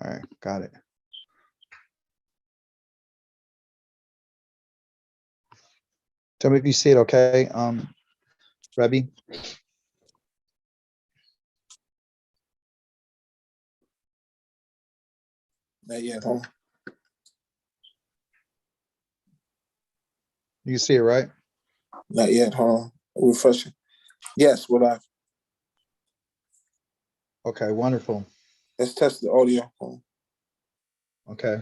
All right, got it. Tell me if you see it okay, Rebbe. Not yet, huh? You see it, right? Not yet, huh? Refreshing. Yes, what I. Okay, wonderful. Let's test the audio. Huh? Okay.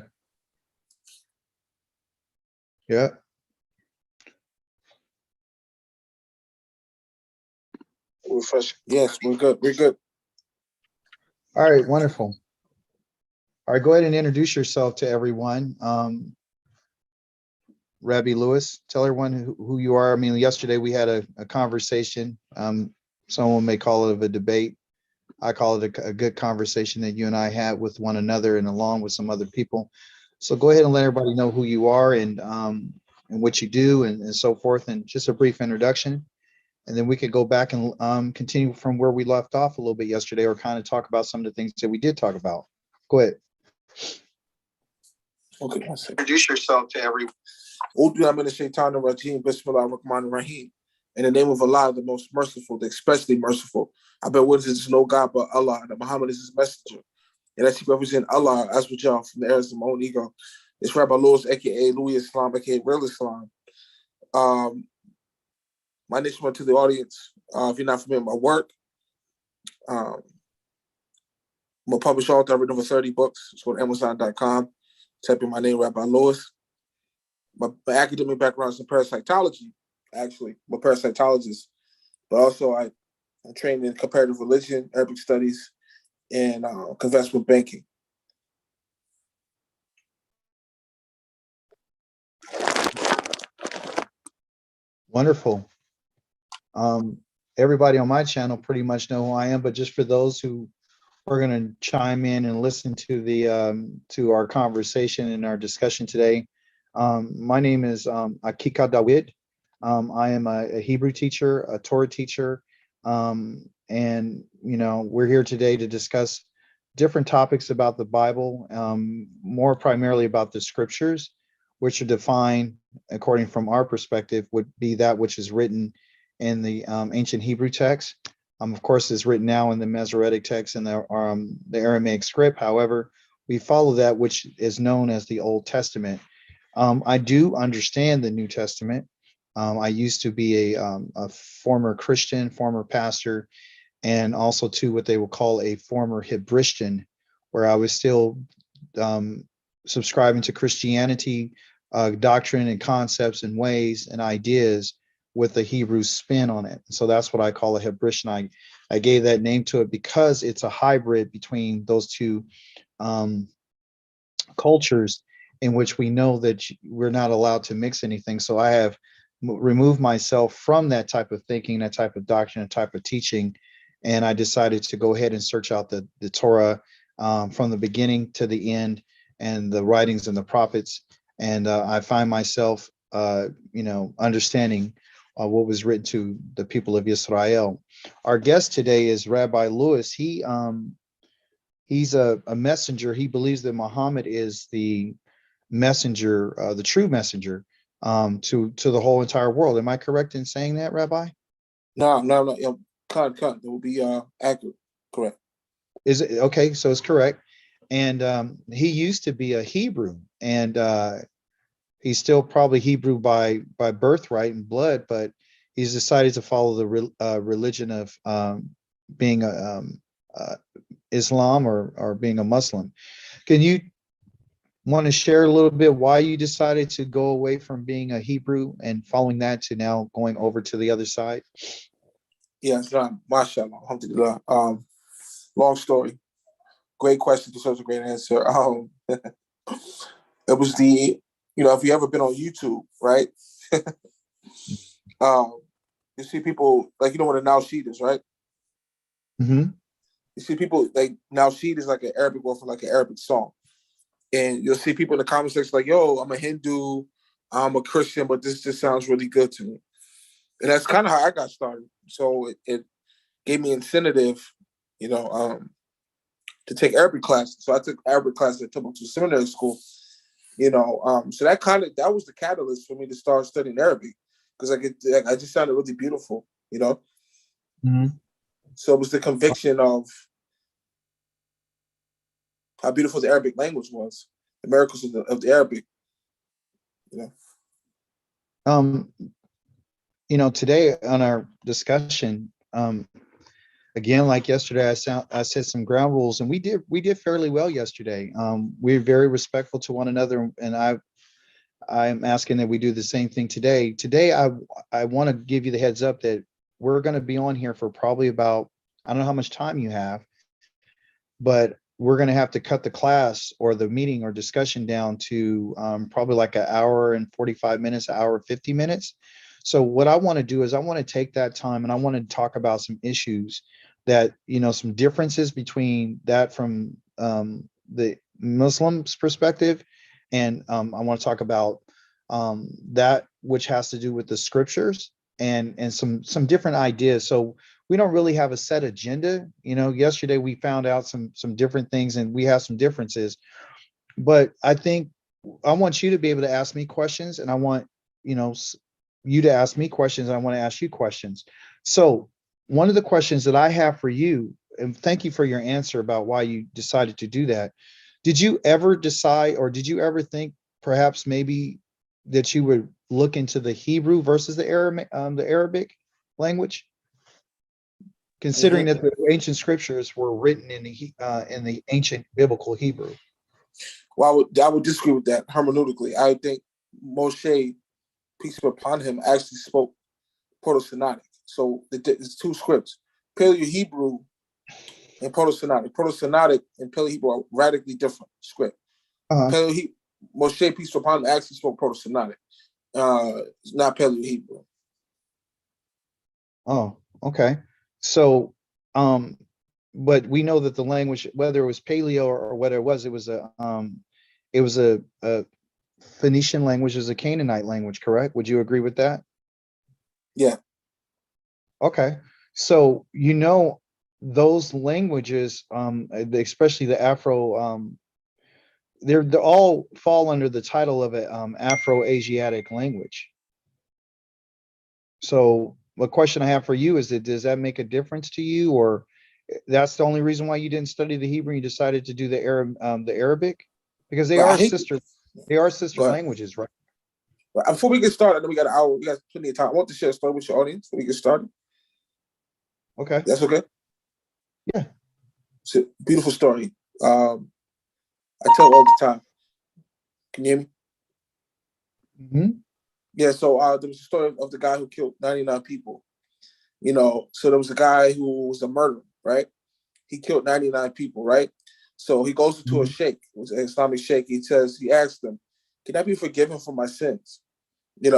Yeah. Refreshing. Yes, we're good. We're good. All right, wonderful. All right, go ahead and introduce yourself to everyone. Rabbi Lewis, tell everyone who you are. I mean, yesterday we had a conversation. Someone may call it a debate. I call it a good conversation that you and I had with one another and along with some other people. So go ahead and let everybody know who you are and what you do and so forth, and just a brief introduction. And then we could go back and continue from where we left off a little bit yesterday, or kind of talk about some of the things that we did talk about. Go ahead. Okay, one second. Introduce yourself to everyone. In the name of Allah, the most merciful, the especially merciful. I bear witness there's no God but Allah, that Muhammad is his messenger. And that he represent Allah as with y'all from the heirs of my own ego. It's Rabbi Lewis, aka Louis Islam, aka Real Islam. My name to the audience. If you're not familiar with my work, I'm a published author. I've written over 30 books. It's on Amazon.com. Type in my name, Rabbi Lewis. My academic background is in parapsychology, actually. I'm a parapsychologist. But also I'm trained in comparative religion, Arabic studies, and investment banking. Wonderful. Everybody on my channel pretty much know who I am, but just for those who are going to chime in and listen to the to our conversation and our discussion today, my name is ACHI'KA WID. I am a Hebrew teacher, a Torah teacher, and we're here today to discuss different topics about the Bible, more primarily about the scriptures, which are defined according from our perspective would be that which is written in the ancient Hebrew text. Of course, it's written now in the Masoretic text and the Aramaic script. However, we follow that which is known as the Old Testament. I do understand the New Testament. I used to be a former Christian, former pastor, and also to what they will call a former Hebristian, where I was still subscribing to Christianity, doctrine and concepts and ways and ideas with a Hebrew spin on it. So that's what I call a Hebristian. I gave that name to it because it's a hybrid between those two cultures, in which we know that we're not allowed to mix anything. So I have removed myself from that type of thinking, that type of doctrine, that type of teaching, and I decided to go ahead and search out the Torah from the beginning to the end, and the writings and the prophets, and I find myself understanding what was written to the people of Israel. Our guest today is Rabbi Lewis. He's a messenger. He believes that Muhammad is the messenger, the true messenger to the whole entire world. Am I correct in saying that, Rabbi? No. That will be accurate. Correct. Is it okay? So it's correct. And he used to be a Hebrew, and he's still probably Hebrew by birthright and blood, but he's decided to follow the religion of being Islam or being a Muslim. Can you want to share a little bit why you decided to go away from being a Hebrew and following that to now going over to the other side? Yes, mashallah, alhamdulillah. Long story. Great question, deserves a great answer. It was if you ever been on YouTube, right? You see people like what a Nashid is, right? Mm-hmm. You see people like Nashid is like an Arabic word for like an Arabic song, and you'll see people in the comment section like, "Yo, I'm a Hindu, I'm a Christian, but this just sounds really good to me," and that's kind of how I got started. So it gave me incentive, to take Arabic classes. So I took Arabic classes at Timbuktu Seminary School. So that was the catalyst for me to start studying Arabic, because I just found it really beautiful. Mhm. So it was the conviction of how beautiful the Arabic language was, the miracles of the Arabic. Today on our discussion, again, like yesterday, I said some ground rules, and we did fairly well yesterday. We're very respectful to one another, and I'm asking that we do the same thing today. Today, I want to give you the heads up that we're going to be on here for probably about, I don't know how much time you have, but we're going to have to cut the class or the meeting or discussion down to probably like an hour and 45 minutes, an hour 50 minutes. So what I want to do is I want to take that time and I want to talk about some issues that, some differences between that from the Muslim's perspective. And I want to talk about that which has to do with the scriptures and some different ideas. So we don't really have a set agenda. Yesterday we found out some different things and we have some differences, but I think I want you to be able to ask me questions, and I want, you to ask me questions. And I want to ask you questions. So one of the questions that I have for you, and thank you for your answer about why you decided to do that. Did you ever decide, or did you ever think perhaps maybe that you would look into the Hebrew versus the Arabic language? Considering that the ancient scriptures were written in the ancient biblical Hebrew. Well, I would disagree with that hermeneutically. I think Moshe, peace be upon him, actually spoke Proto-Synodic. So there's two scripts, Paleo-Hebrew and Proto-Synodic. Proto-Synodic and Paleo-Hebrew are radically different script. Moshe, peace be upon him, actually spoke Proto-Synodic, not Paleo-Hebrew. Oh, okay. So, but we know that the language, whether it was Paleo or whether it was a Phoenician language, is a Canaanite language, correct? Would you agree with that? Yeah. Okay. So, those languages, especially the Afro, they all fall under the title of an Afro-Asiatic language. So the question I have for you is that, does that make a difference to you, or that's the only reason why you didn't study the Hebrew? You decided to do the Arabic, because they are sister languages, right? Before we get started, we got an hour. We got plenty of time. I want to share a story with your audience before we get started. Okay. That's okay? Yeah. It's a beautiful story. I tell all the time. Can you hear me? Mm-hmm. Yeah, so there was a story of the guy who killed 99 people. So there was a guy who was a murderer, right? He killed 99 people, right? So he goes into a sheikh, it was an Islamic sheikh. He asked them, "Can I be forgiven for my sins?" And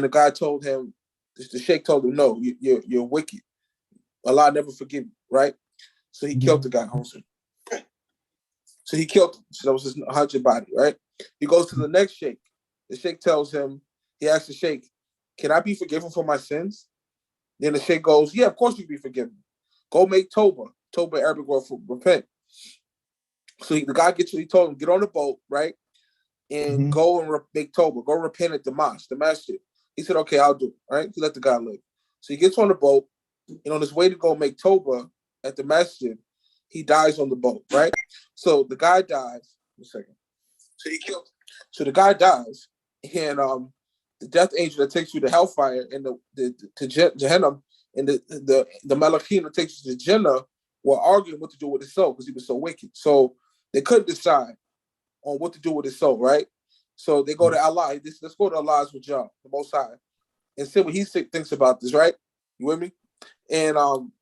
the guy told him, the sheikh told him, "No, you're wicked. Allah never forgive you," right? So he killed the guy. So he killed him. So that was his Hajj body, right? He goes to the next sheikh. The sheikh tells him, he asks the sheikh, "Can I be forgiven for my sins?" Then the sheikh goes, "Yeah, of course you be forgiven. Go make Toba." Toba, Arabic word for repent. So the guy he told him, get on the boat, right? And go and make Toba. Go repent at the mosque, the masjid. He said, "Okay, I'll do it." Right? He let the guy live. So he gets on the boat, and on his way to go make Toba at the masjid, he dies on the boat, right? So the guy dies. A second. So he killed. So the guy dies, and the death angel that takes you to hellfire and to Gehenna, and the Malachim that takes you to Jannah were arguing what to do with his soul because he was so wicked. So they couldn't decide on what to do with his soul, right? So they go to Allah. Let's go to Allah's with John, the Most High, and see what he thinks about this, right? You with me? And can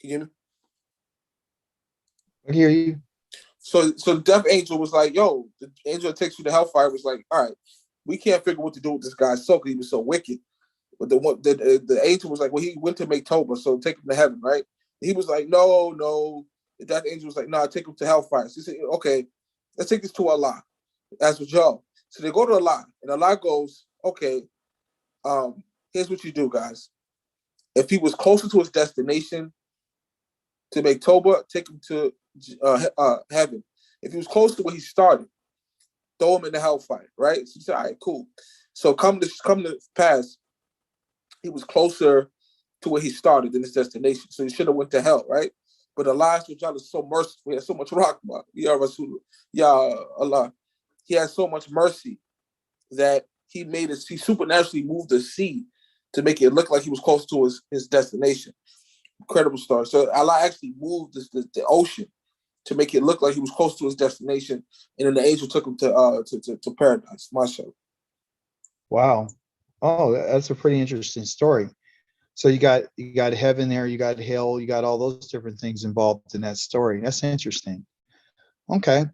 you hear me? I hear you. So the death angel was like, "Yo," the angel that takes you to hellfire was like, "All right, we can't figure what to do with this guy's soul because he was so wicked." But the angel was like, "Well, he went to make Toba, so take him to heaven, right?" And he was like, "No." The death angel was like, "No, take him to hellfire." So he said, "Okay, let's take this to Allah, as with y'all." So they go to Allah, and Allah goes, "Okay, here's what you do, guys. If he was closer to his destination to make Toba, take him to heaven. If he was close to where he started, throw him in the hellfire, right? So he said, all right, cool. So come to pass, he was closer to where he started than his destination. So he should have went to hell, right? But Allah is so merciful. He has so much rahmah. Ya Rasul, Ya Allah. He has so much mercy that he supernaturally moved the sea to make it look like he was close to his destination. Incredible story. So Allah actually moved the ocean to make it look like he was close to his destination, and then the angel took him to paradise. Mashallah. Wow. Oh, that's a pretty interesting story. So you got heaven there, you got hell, you got all those different things involved in that story. That's interesting. Okay.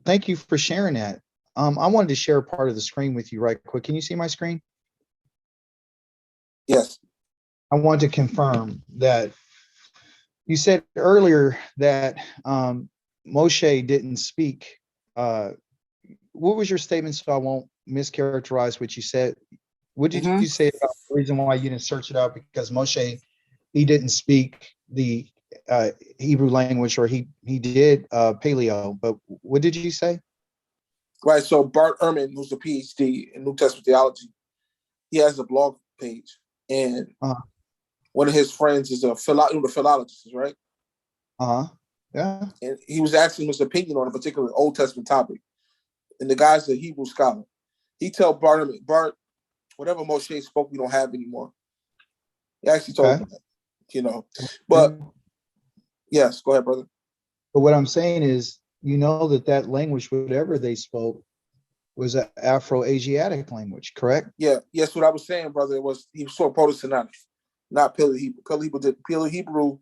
Thank you for sharing that. I wanted to share a part of the screen with you right quick. Can you see my screen? Yes. I want to confirm that you said earlier that Moshe didn't speak. What was your statement so I won't mischaracterize what you said? What did you say about the reason why you didn't search it out? Because Moshe, he didn't speak the Hebrew language, or he did Paleo, but what did you say? Right. So Bart Ehrman, who's a PhD in New Testament theology, he has a blog page, and one of his friends is the philologist, right? Yeah. And he was asking his opinion on a particular Old Testament topic, and the guy's a Hebrew scholar. He told Bart, whatever Moshe spoke, we don't have anymore. He actually told him that, But yes, go ahead, brother. But what I'm saying is, that language, whatever they spoke, was an Afro-Asiatic language, correct? Yeah, yes. What I was saying, brother, he was sort of Proto-Synodic, not Paleo-Hebrew. Paleo-Hebrew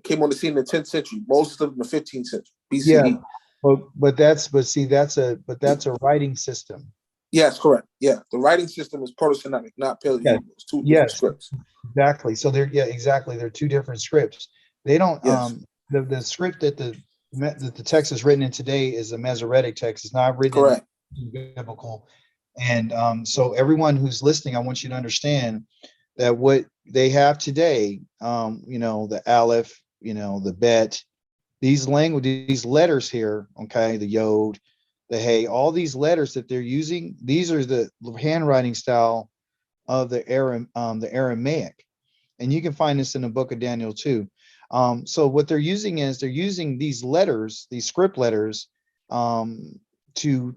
came on the scene in the 10th century. Moses lived in the 15th century BCE. Yeah, but that's a writing system. Yes, correct. Yeah, the writing system is Proto-Synodic, not Paleo-Hebrew. It's two different scripts. Exactly. So exactly. They're two different scripts. They don't. Yes. The script that the text is written in today is a Masoretic text. It's not written in biblical. And so everyone who's listening, I want you to understand that what they have today, the Aleph, the Bet, these letters here, okay, the Yod, the Hey, all these letters that they're using, these are the handwriting style of the Aramaic, and you can find this in the book of Daniel too. So what they're using these letters, these script letters, to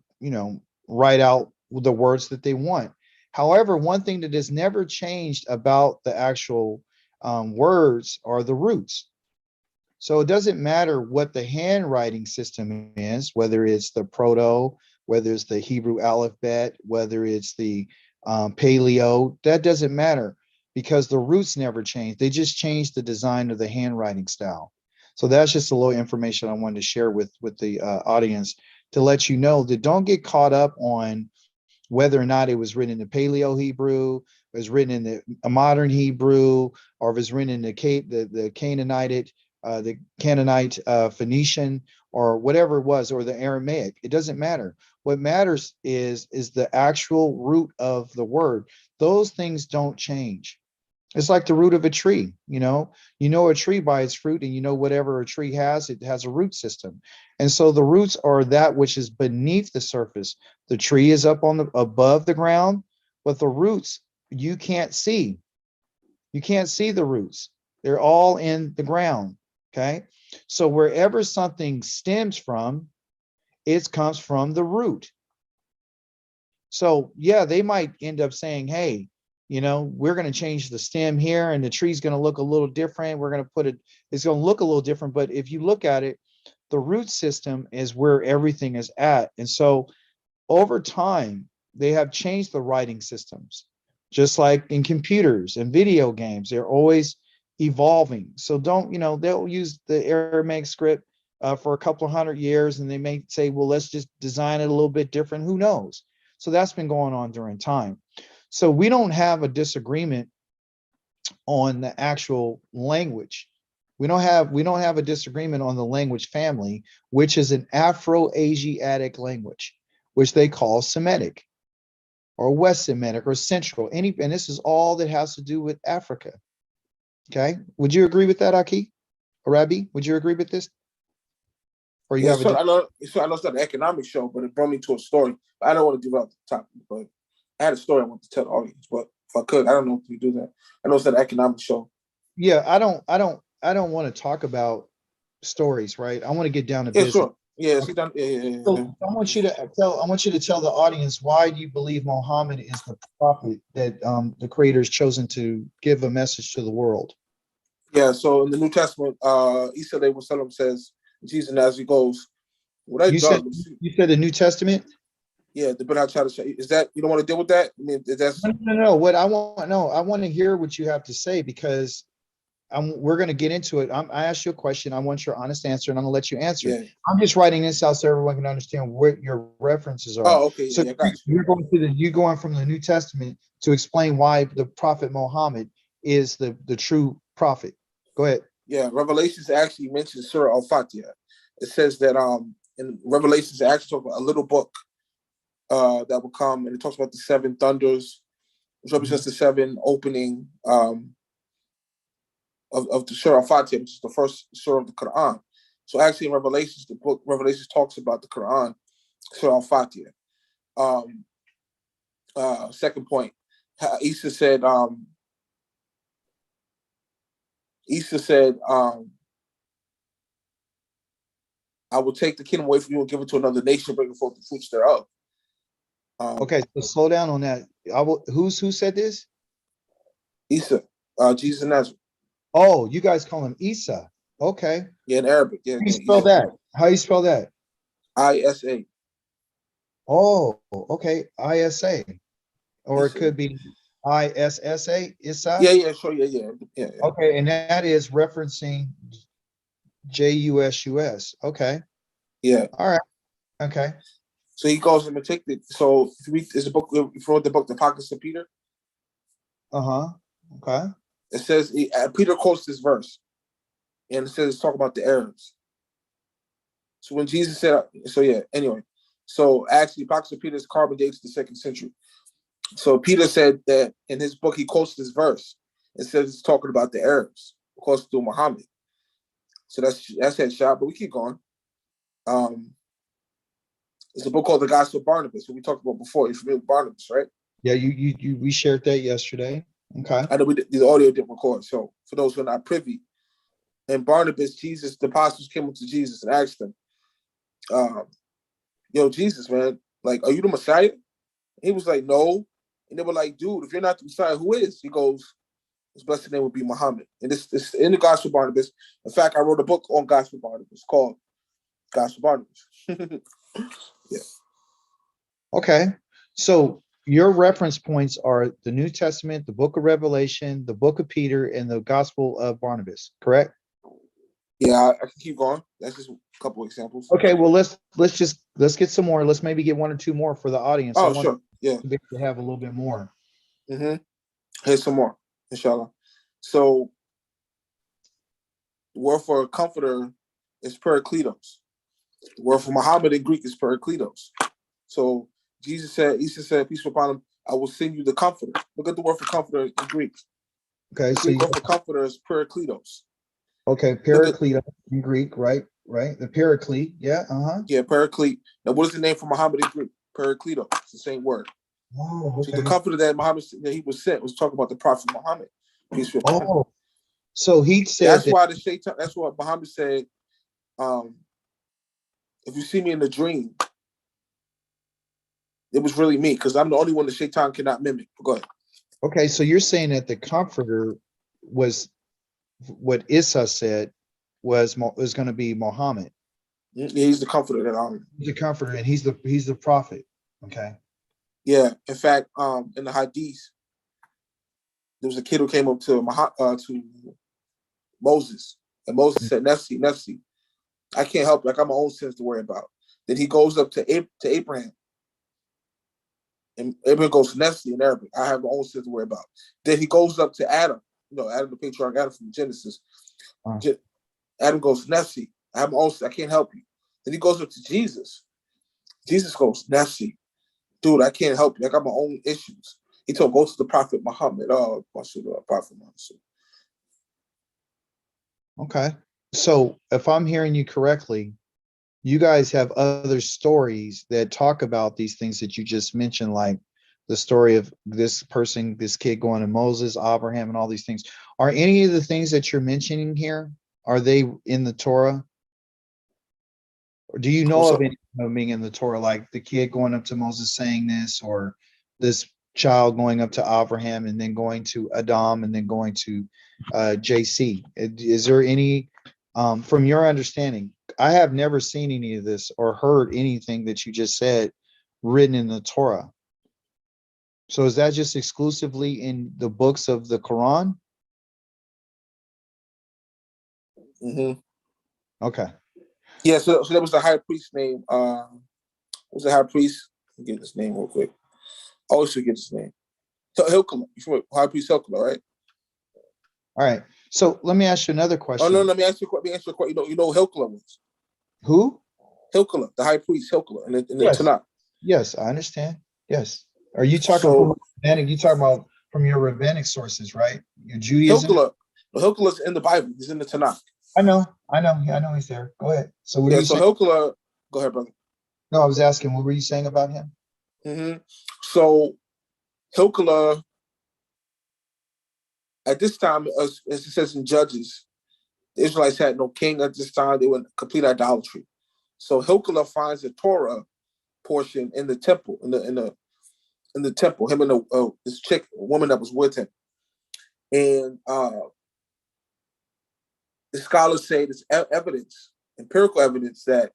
write out the words that they want. However, one thing that has never changed about the actual words are the roots. So it doesn't matter what the handwriting system is, whether it's the Proto, whether it's the Hebrew alphabet, whether it's the Paleo, that doesn't matter, because the roots never change. They just change the design of the handwriting style. So that's just a little information I wanted to share with the audience, to let you know that don't get caught up on whether or not it was written in the Paleo Hebrew, it was written in the modern Hebrew, or if it's written in the Canaanite Phoenician, or whatever it was, or the Aramaic. It doesn't matter. What matters is the actual root of the word. Those things don't change. It's like the root of a tree. A tree by its fruit, and whatever a tree has, it has a root system. And so the roots are that which is beneath the surface. The tree is up above the ground, but the roots you can't see. You can't see the roots. They're all in the ground. Okay. So wherever something stems from, it comes from the root. So yeah, they might end up saying, hey, we're going to change the stem here, and the tree's going to look a little different. We're going to it's going to look a little different. But if you look at it, the root system is where everything is at. And so over time, they have changed the writing systems, just like in computers and video games. They're always evolving. So they'll use the Aramaic script for a couple of 100 years, and they may say, well, let's just design it a little bit different. Who knows? So that's been going on during time. So we don't have a disagreement on the actual language. We don't have a disagreement on the language family, which is an Afro-Asiatic language, which they call Semitic or West Semitic or Central. And this is all that has to do with Africa. Okay. Would you agree with that, Aki? Rabbi, would you agree with this? Or you Yeah, have a so I know it's not an economic show, but it brought me to a story. I don't want to develop the topic, but I had a story I want to tell the audience. But if I could, I don't know if we do that. I know it's not an economic show. yeah, I don't want to talk about stories, right? I want to get down to Yeah, business. sure. Yeah, see that. Yeah. So I want you to tell the audience why you believe Mohammed is the prophet that the creator has chosen to give a message to the world. Yeah, so in the New Testament, Isa Sallam says, Jesus as he goes, what I You said done, the New Testament? yeah, the Bernard try to say, is that you don't want to deal with that? I mean, that's No. What I want, no, I want to hear what you have to say because we're going to get into it. I asked you a question. I want your honest answer, and I'm going to let you answer it. yeah. I'm just writing this out so everyone can understand what your references are. Oh, okay, So yeah, got you. you're going from the New Testament to explain why the prophet Muhammad is the true prophet. Go ahead. Yeah, Revelations actually mentions Surah Al-Fatiha. It says that in Revelations it actually talks about a little book that will come, and it talks about the seven thunders, which represents the seven opening of the Surah Al-Fatiha, which is the first surah of the Quran. So actually in Revelations, the book Revelations talks about the Quran, Surah Al-Fatiha. Second point, Isa said, I will take the kingdom away from you and give it to another nation, bringing forth the fruits thereof. Okay, so slow down on that. Who said this? Isa, Jesus of Nazareth. Oh, you guys call him Isa. Okay. Yeah, in Arabic. Yeah, How you spell that? How you spell that? Isa. Oh, okay. ISA. Or it Isa. could be ISSA, Isa. Yeah, sure. Yeah. Okay, and that is referencing JUSUS. Okay. Yeah. All right. Okay. So he goes and take the. So if you read, there's a book. If you wrote the book, The Pockets of Peter. Uh-huh. Okay. It says Peter quotes this verse, and it says talk about the Arabs. So when Jesus said, anyway, so actually, Pockets of Peter's carbon dates the 2nd century. So Peter said that in his book he quotes this verse. It says it's talking about the Arabs, of course, through Muhammad. So that's headshot, but we keep going. There's a book called The Gospel of Barnabas, what we talked about before. You're familiar with Barnabas, right? Yeah, we shared that yesterday. Okay. I know the audio didn't record. So for those who are not privy, in Barnabas, the apostles came up to Jesus and asked him, yo, Jesus, man, like, are you the Messiah? He was like, no. And they were like, dude, if you're not the Messiah, who is? He goes, his blessed name would be Mohammed. And this in the Gospel of Barnabas. In fact, I wrote a book on Gospel of Barnabas called Gospel of Barnabas. Yeah. Okay. So your reference points are the New Testament, the book of Revelation, the book of Peter, and the Gospel of Barnabas, correct? Yeah, I can keep going. That's just a couple examples. Okay, well let's get some more. Let's maybe get one or two more for the audience. Oh, sure. Yeah. To be able to have a little bit more. Here's some more, inshallah. So the word for comforter is parakletos. The word for Muhammad in Greek is parakletos. So Isa said, peace be upon him, I will send you the comforter. Look at the word for comforter in Greek. Okay, the Greek word for comforter is parakletos. Okay, parakletos in Greek, right? The paraclete, yeah, Yeah, paraclete. Now, what is the name for Muhammad in Greek? Parakletos. It's the same word. Oh, okay. So the comforter that he was sent was talking about the Prophet Muhammad. Peace be upon him. Oh, so he said that's what Muhammad said. If you see me in a dream, it was really me, because I'm the only one that Shaitan cannot mimic. But go ahead. Okay, so you're saying that the comforter was what Isa said was going to be Muhammad. Yeah, he's the comforter he's the comforter, and he's the prophet. Okay. Yeah. In fact, in the Hadith, there was a kid who came up to Moses, and Moses said, "Nefsi, Nefsi, I can't help you. I got my own sins to worry about." Then he goes up to Abraham, and Abraham goes, "Nefsi," in Arabic, I have my own sins to worry about. Then he goes up to Adam, Adam the patriarch, Adam from Genesis. Adam goes, "Nefsi, I have my own sins. I can't help you." Then he goes up to Jesus. Jesus goes, "Nefsi, dude, I can't help you. I got my own issues." He told, "Go to the Prophet Muhammad." Prophet Muhammad. Okay. So if I'm hearing you correctly, you guys have other stories that talk about these things that you just mentioned, like the story of this person, this kid going to Moses, Abraham, and all these things. Are any of the things that you're mentioning here, are they in the Torah? Or do you know What's of up? any of them being in the Torah, like the kid going up to Moses saying this, or this child going up to Abraham and then going to Adam and then going to JC? Is there any, from your understanding? I have never seen any of this or heard anything that you just said written in the Torah. So is that just exclusively in the books of the Quran? Hmm. Okay. Yeah, so there was the high priest name. What was the high priest? Let me get his name real quick. I always forget his name. Hilkiah. High priest Hilkiah, right? All right. So let me ask you another Oh no, question. let me ask you. Let me answer a question. You know who Hilkiah was? Who? Hilkiah, the high priest Hilkiah in the Yes. Tanakh. Yes, I understand. Yes. Are you talking from So rabbinic? You talking about from your rabbinic sources, right? Your Judaism? Hilkiah, Hilkiah's in the Bible. He's in the Tanakh. I know he's there. Go ahead. So what are Yeah. you So saying? Hilkiah, go ahead, brother. No, I was asking, what were you saying about him? Hmm. So Hilkiah, at this time, as it says in Judges, the Israelites had no king at this time. They were in complete idolatry. So Hilkiah finds the Torah portion in the temple, in the temple. Him and this chick, woman that was with him, and the scholars say there's evidence, empirical evidence that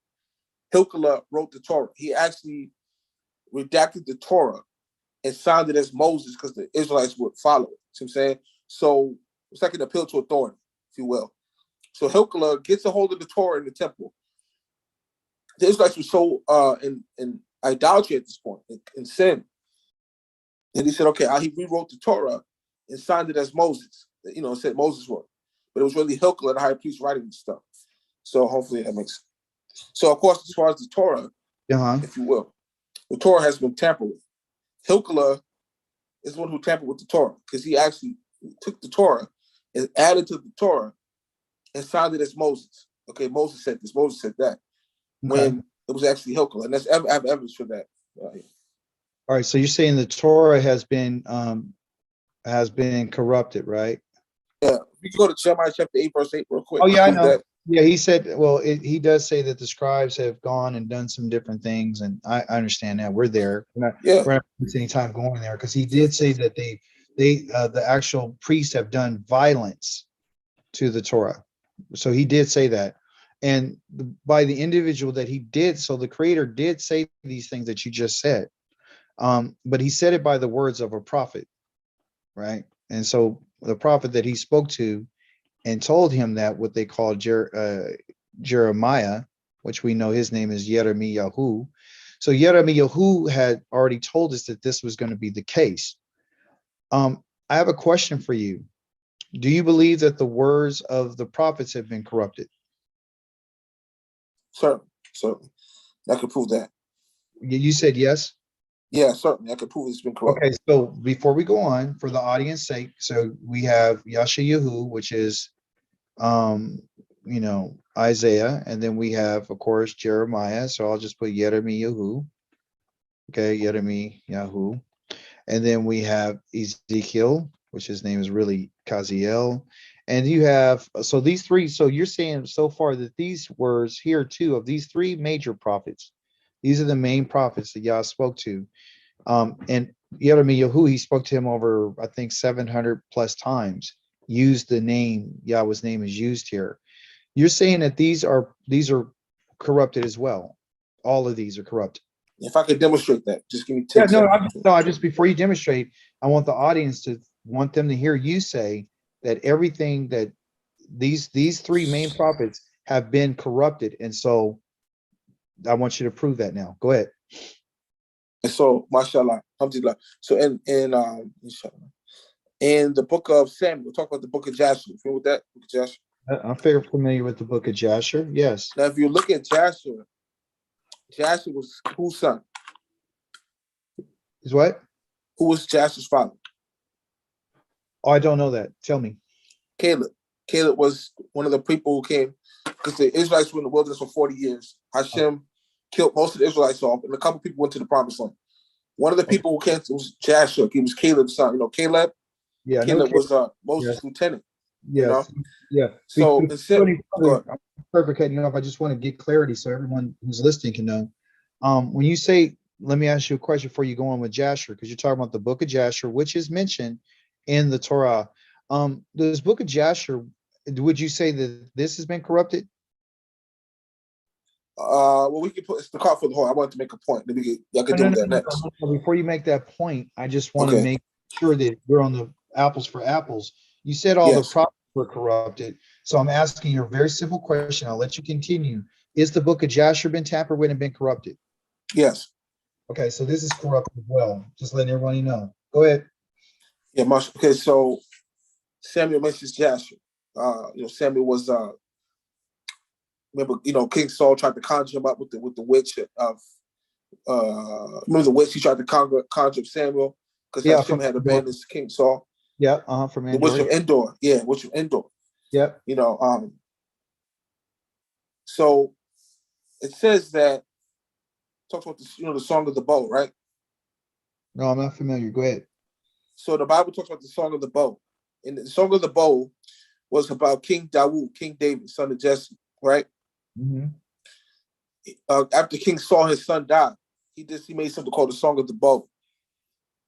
Hilkiah wrote the Torah. He actually redacted the Torah and signed it as Moses because the Israelites would follow it. See what I'm saying? So it's like an appeal to authority, if you will. So Hilkiah gets a hold of the Torah in the temple. The Israelites were so in idolatry at this point, in sin. And he said, okay, he rewrote the Torah and signed it as Moses. You know, it said Moses wrote. But it was really Hilkiah, the high priest, writing this stuff. So hopefully that makes sense. So, of course, as far as the Torah, Uh-huh. if you will, the Torah has been tampered with. Hilkiah is the one who tampered with the Torah because he actually took the Torah and added to the Torah and signed it as Moses. Okay, Moses said this, Moses said that, Okay. when it was actually Hilkiah. And I have evidence for that. All right. So you're saying the Torah has been corrupted, right? Yeah, we can go to Jeremiah chapter 8, verse 8 real quick Oh to yeah, I prove know. that. Yeah, he said, well, he does say that the scribes have gone and done some different things, and I understand that. We're there. Yeah. We're not wasting any time going there because he did say that the actual priests have done violence to the Torah. So he did say that. And by the individual that he did, so the creator did say these things that you just said. But he said it by the words of a prophet, right? And so the prophet that he spoke to and told him that what they call Jeremiah, which we know his name is Yeremiyahu. So Yeremiyahu had already told us that this was going to be the case. I have a question for you. Do you believe that the words of the prophets have been corrupted? Certainly. Certainly. I can prove that. You said yes. Yeah, certainly. I can prove it's been Okay, corrupted. so before we go on, for the audience sake, so we have Yashayahu, which is um, Isaiah, and then we have, of course, Jeremiah. So I'll just put Yeremiyahu. Okay, Yeremiyahu. And then we have Ezekiel, which his name is really Kaziel. And you have, so these three, so you're saying so far that these words here, too, of these three major prophets, these are the main prophets that Yah spoke to. And Yeremiyahu, he spoke to him over, I think, 700 plus times, used the name, Yahweh's name is used here. You're saying that these are corrupted as well. All of these are corrupt. If I could demonstrate that, just give me Yeah, 10 no, seconds. I just before you demonstrate, I want the audience to want them to hear you say that everything that these three main prophets have been corrupted, and so I want you to prove that now. Go ahead. And so, mashallah, alhamdulillah. So inshallah, in the book of Samuel, we'll talk about the book of Joshua. You with that? Book of Joshua. I'm very familiar with the book of Jasher. Yes. Now, if you look at Joshua, Joshua was whose son? Is what? Who was Joshua's father? Oh, I don't know that. Tell me. Caleb. Caleb was one of the people who came, because the Israelites were in the wilderness for 40 years. Hashem killed most of the Israelites off, and a couple people went to the promised land. One of the people who came was Joshua. He was Caleb's son. You know, Caleb. Yeah, Caleb was Moses' lieutenant. Yes. You know? Yeah. So I'm perfect cutting you off. I just want to get clarity so everyone who's listening can know. When you say, let me ask you a question before you go on with Jasher, because you're talking about the book of Jasher, which is mentioned in the Torah. This book of Jasher, would you say that this has been corrupted? Well, we can put it's the cart for the horse. I wanted to make a point. Y'all can do that next. Before you make that point, I just want to make sure that we're on the apples for apples. You said all the prophets were corrupted. So I'm asking you a very simple question. I'll let you continue. Is the book of Jasher been tampered with and been corrupted? Yes. Okay, so this is corrupted as well. Just letting everybody know. Go ahead. Yeah, okay, so Samuel mentions Jasher. Samuel was remember, King Saul tried to conjure him up with the witch of remember the witch he tried to conjure up Samuel because Hashem had abandoned King Saul. Yeah, from Endor. The witch of Endor. Yeah, witch of Endor. Yep. So it says that talks about the Song of the Bow, right? No, I'm not familiar. Go ahead. So the Bible talks about the Song of the Bow. And the Song of the Bow was about King David, son of Jesse, right? Mm-hmm. After King Saul, his son, died, he made something called the Song of the Bow.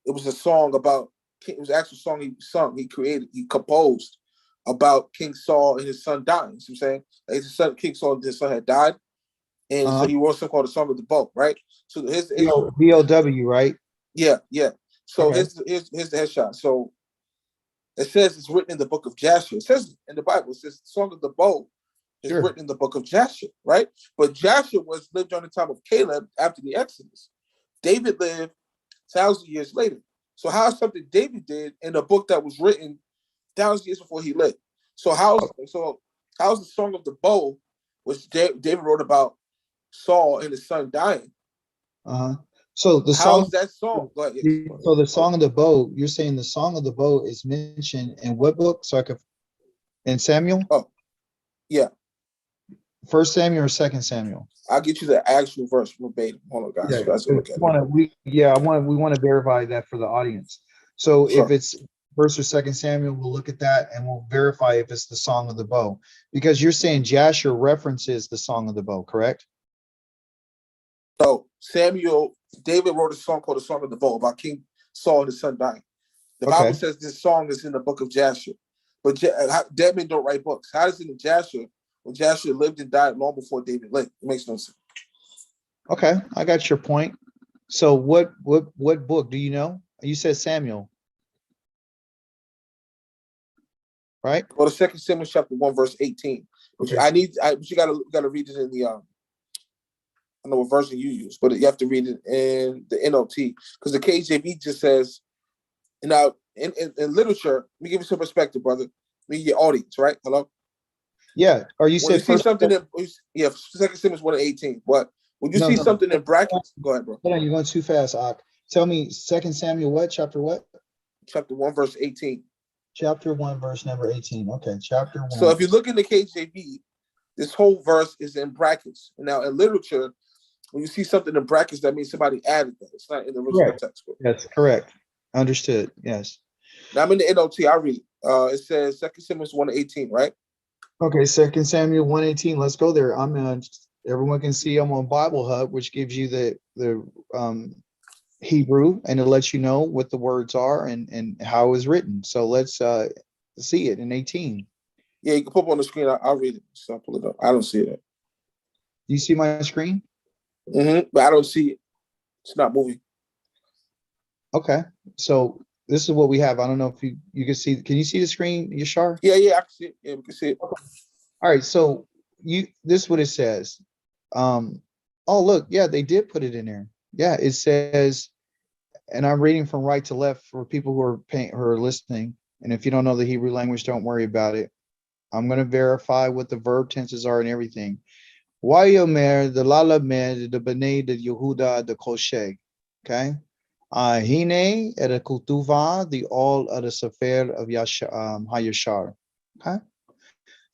It was a song about, it was an actual song he sung, he composed about King Saul and his son dying. You see what I'm saying? King Saul and his son had died. And so he wrote something called the Song of the Bow, right? So his BLW, right? Yeah. So here's the headshot. So it says it's written in the book of Jasher. It says in the Bible, it says the Song of the Bow is written in the book of Jasher, right? But Jasher lived during the time of Caleb after the Exodus. David lived 1,000 years later. So how is something David did in a book that was written 1,000 years before he lived? So how's the Song of the Bow, which David wrote about Saul and his son dying? So the how's that song? Go ahead. So the Song of the Bow, you're saying the Song of the Bow is mentioned in what book? So in Samuel? Oh, yeah. 1 Samuel or 2 Samuel? I'll get you the actual verse verbatim. Hold on, guys. Yeah, you guys can look at it. We want to verify that for the audience. So if it's 1 or 2 Samuel, we'll look at that and we'll verify if it's the Song of the Bow. Because you're saying Jasher references the Song of the Bow, correct? So David wrote a song called the Song of the Bow about King Saul and his son dying. The Bible says this song is in the book of Jasher. But dead men don't write books. How is it in Jasher when Jasher lived and died long before David lived? It makes no sense. Okay, I got your point. So what book do you know? You said Samuel, right? Well, the 2 Samuel chapter 1 verse 18. Which you gotta read it in the I don't know what version you use, but you have to read it in the NLT because the KJV just says. Now, in literature, let me give you some perspective, brother. Me, your audience, right? Hello. Yeah. Or you said see something in 2 Samuel 1:18. What? When you see something in brackets, go ahead, bro. Hold on, you're going too fast, Ak. Tell me 2 Samuel what? Chapter what? Chapter 1, verse 18. Chapter 1, verse number 18. Okay, chapter 1. So if you look in the KJV, this whole verse is in brackets. Now, in literature, when you see something in brackets, that means somebody added that. It's not in the original textbook. That's correct. Understood. Yes. Now I'm in the NLT. I read. It says 2 Samuel 1:18, right? Okay, 2 Samuel 1:18. Let's go there. Everyone can see I'm on Bible Hub, which gives you the Hebrew, and it lets you know what the words are and how it's written. So let's see it in 18. Yeah, you can put it on the screen. I'll read it. So I'll pull it up. I don't see it. Do you see my screen? But I don't see it. It's not moving. Okay, so this is what we have. I don't know if you can see. Can you see the screen, Yashar? Yeah, I can see it. Yeah, we can see it. All right, so this is what it says. Oh, look, yeah, they did put it in there. Yeah, it says, and I'm reading from right to left for people who are listening. And if you don't know the Hebrew language, don't worry about it. I'm going to verify what the verb tenses are and everything. Wayomer, the lalamer, the b'nai, the Yehuda, the koshe. Okay. Hine et a kutuva, the all of the sefer of Hayashar. Okay.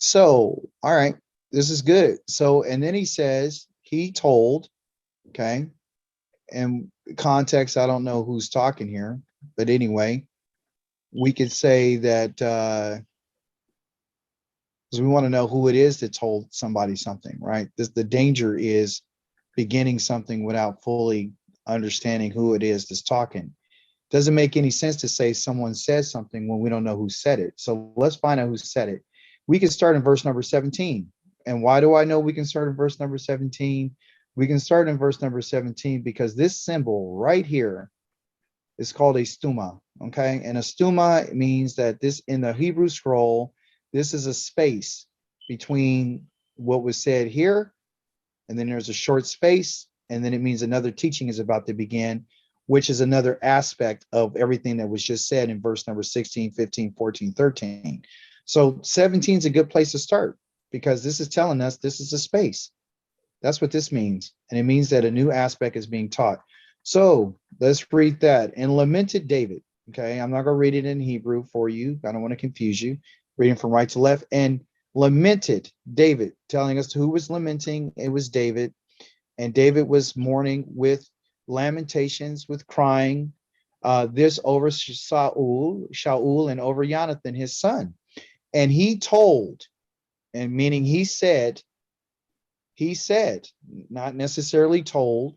So, all right, this is good. So, and then he says, he told, okay, and context, I don't know who's talking here, but anyway, we could say that because we want to know who it is that told somebody something, right? The danger is beginning something without fully understanding who it is that's talking. Doesn't make any sense to say someone said something when we don't know who said it. So let's find out who said it. We can start in verse number 17. And why do I know we can start in verse number 17? We can start in verse number 17 because this symbol right here is called a stuma. Okay. And a stuma means that this in the Hebrew scroll, this is a space between what was said here, and then there's a short space, and then it means another teaching is about to begin, which is another aspect of everything that was just said in verse number 16, 15, 14, 13. So 17 is a good place to start because this is telling us this is a space. That's what this means. And it means that a new aspect is being taught. So let's read that. And lamented David. Okay, I'm not going to read it in Hebrew for you. I don't want to confuse you. Reading from right to left. And lamented David, telling us who was lamenting. It was David. And David was mourning with lamentations, with crying. This over Shaul, and over Jonathan, his son. And he told, and meaning he said, not necessarily told,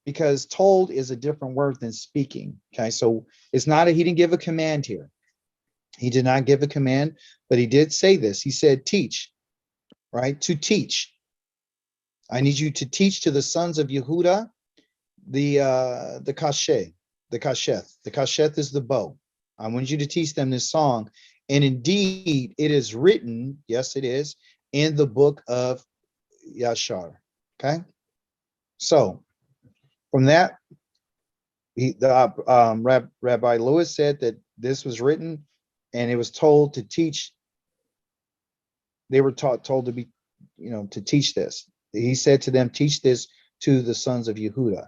because told is a different word than speaking. Okay, so it's not he didn't give a command here. He did not give a command, but he did say this. He said, teach, right? To teach. I need you to teach to the sons of Yehuda the kasheh, the kasheth. The kasheth is the bow. I want you to teach them this song. And indeed, it is written, yes, it is, in the book of Yashar. Okay. So from that, Rabbi Lewis said that this was written and it was told to teach. They were told to be, to teach this. He said to them, teach this to the sons of Yehuda.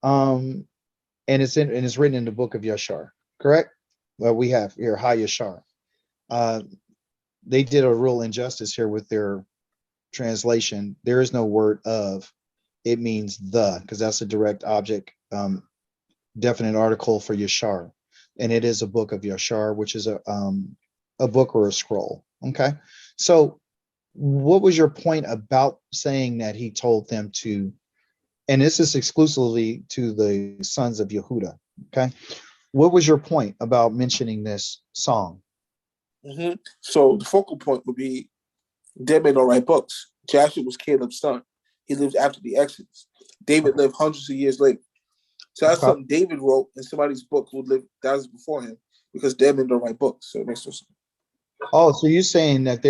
And it's written in the book of Yashar, correct? Well, we have here Ha Yashar. They did a real injustice here with their translation. There is no word of. It means the, because that's a direct object, definite article for Yashar, and it is a book of Yashar, which is a book or a scroll. Okay, so what was your point about saying that he told them to? And this is exclusively to the sons of Yehuda. Okay, what was your point about mentioning this song? So the focal point would be David don't write books. Joshua was Caleb's son. He lived after the Exodus. David lived hundreds of years later. So that's something David wrote in somebody's book who lived thousands before him, because David don't write books. So it makes no sense. Oh, so you're saying that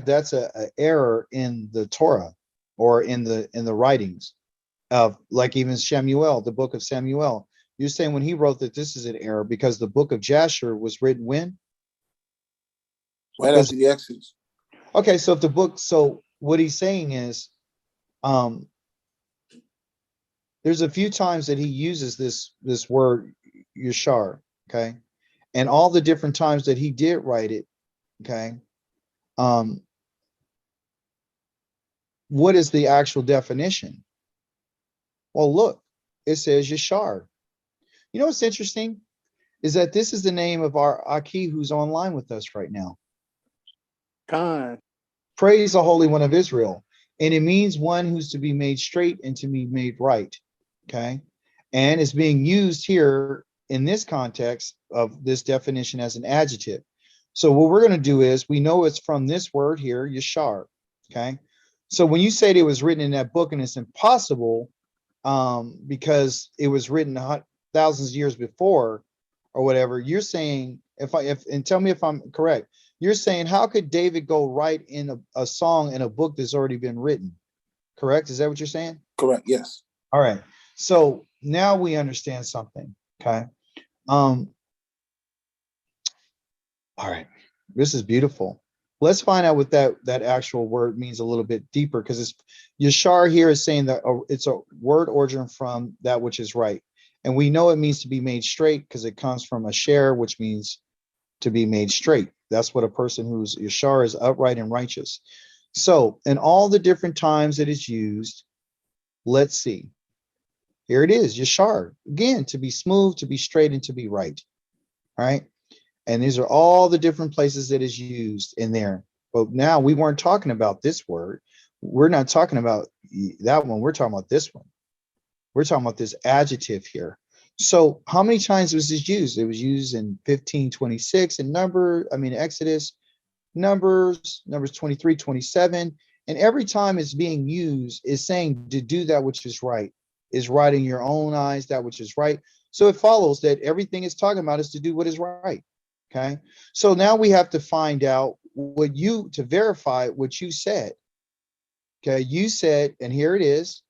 that's a error in the Torah or in the writings of, like, even Samuel, the book of Samuel. You're saying when he wrote that this is an error because the book of Jasher was written when? Right after the Exodus. Okay, so if the book, so what he's saying is, there's a few times that he uses this word Yashar, okay, and all the different times that he did write it, okay. What is the actual definition? Well, look, it says Yashar. You know what's interesting is that this is the name of our Aki who's online with us right now. God. Praise the Holy One of Israel. And it means one who's to be made straight and to be made right. Okay. And it's being used here in this context of this definition as an adjective. So what we're going to do is, we know it's from this word here, Yashar. Okay. So when you say it was written in that book and it's impossible, because it was written thousands of years before or whatever, you're saying, and tell me if I'm correct, you're saying, how could David go write in a song in a book that's already been written? Correct? Is that what you're saying? Correct, yes. All right. So now we understand something. Okay. All right. This is beautiful. Let's find out what that actual word means a little bit deeper, because it's Yashar here is saying that it's a word origin from that which is right. And we know it means to be made straight because it comes from asher, which means to be made straight. That's what a person who's yashar is, upright and righteous. So in all the different times that it's used, let's see. Here it is, yashar. Again, to be smooth, to be straight, and to be right. All right. And these are all the different places that is used in there. But now we weren't talking about this word. We're not talking about that one. We're talking about this one. We're talking about this adjective here. So how many times was this used? It was used in 15:26 in Exodus, Numbers 23, 27. And every time it's being used, is saying to do that which is right, is right in your own eyes, that which is right. So it follows that everything it's talking about is to do what is right. Okay. So now we have to find out to verify what you said. Okay. You said, and here it is.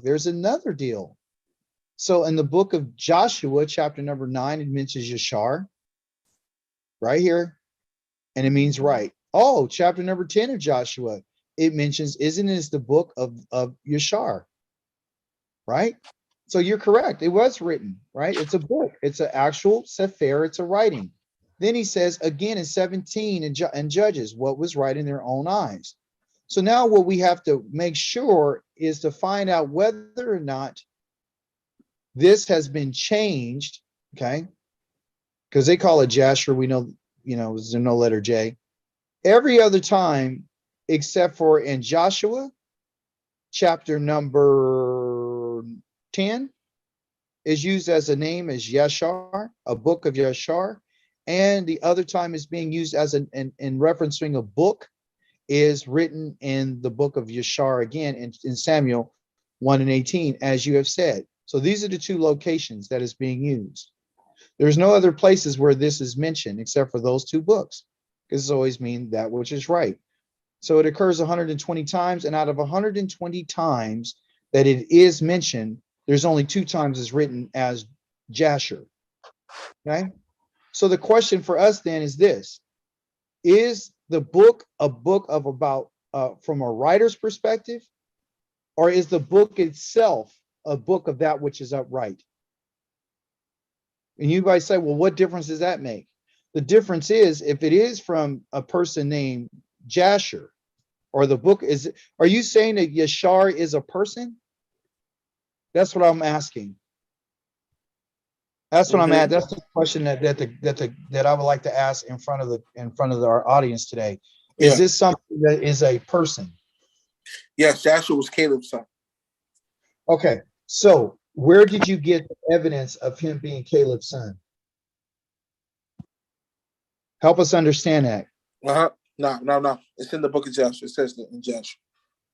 There's another deal. So in the book of Joshua, chapter number 9, it mentions Yashar right here, and it means right. Oh, chapter number 10 of Joshua, it mentions, isn't it the book of Yashar, right? So you're correct. It was written, right? It's a book. It's an actual sefer. It's a writing. Then he says again in 17 in Judges, what was right in their own eyes. So now what we have to make sure is to find out whether or not this has been changed, okay? Because they call it Jasher. We know, there's no letter J. Every other time, except for in Joshua, chapter number 10, is used as a name as Yashar, a book of Yashar. And the other time is being used as in referencing a book is written in the book of Yashar again in Samuel 1:18, as you have said. So these are the two locations that is being used. There's no other places where this is mentioned except for those two books, because it's always mean that which is right. So it occurs 120 times, and out of 120 times that it is mentioned, there's only 2 times it's written as Jasher. Okay. So the question for us then is this: is the book a book of about from a writer's perspective, or is the book itself a book of that which is upright? And you guys say, well, what difference does that make? The difference is if it is from a person named Jasher, or the book is, are you saying that Yashar is a person? That's what I'm asking. That's what I'm at. That's the question that I would like to ask in front of our audience today. Is this something that is a person? Yes, Joshua was Caleb's son. Okay, so where did you get the evidence of him being Caleb's son? Help us understand that. No. It's in the book of Joshua. It says that in Joshua.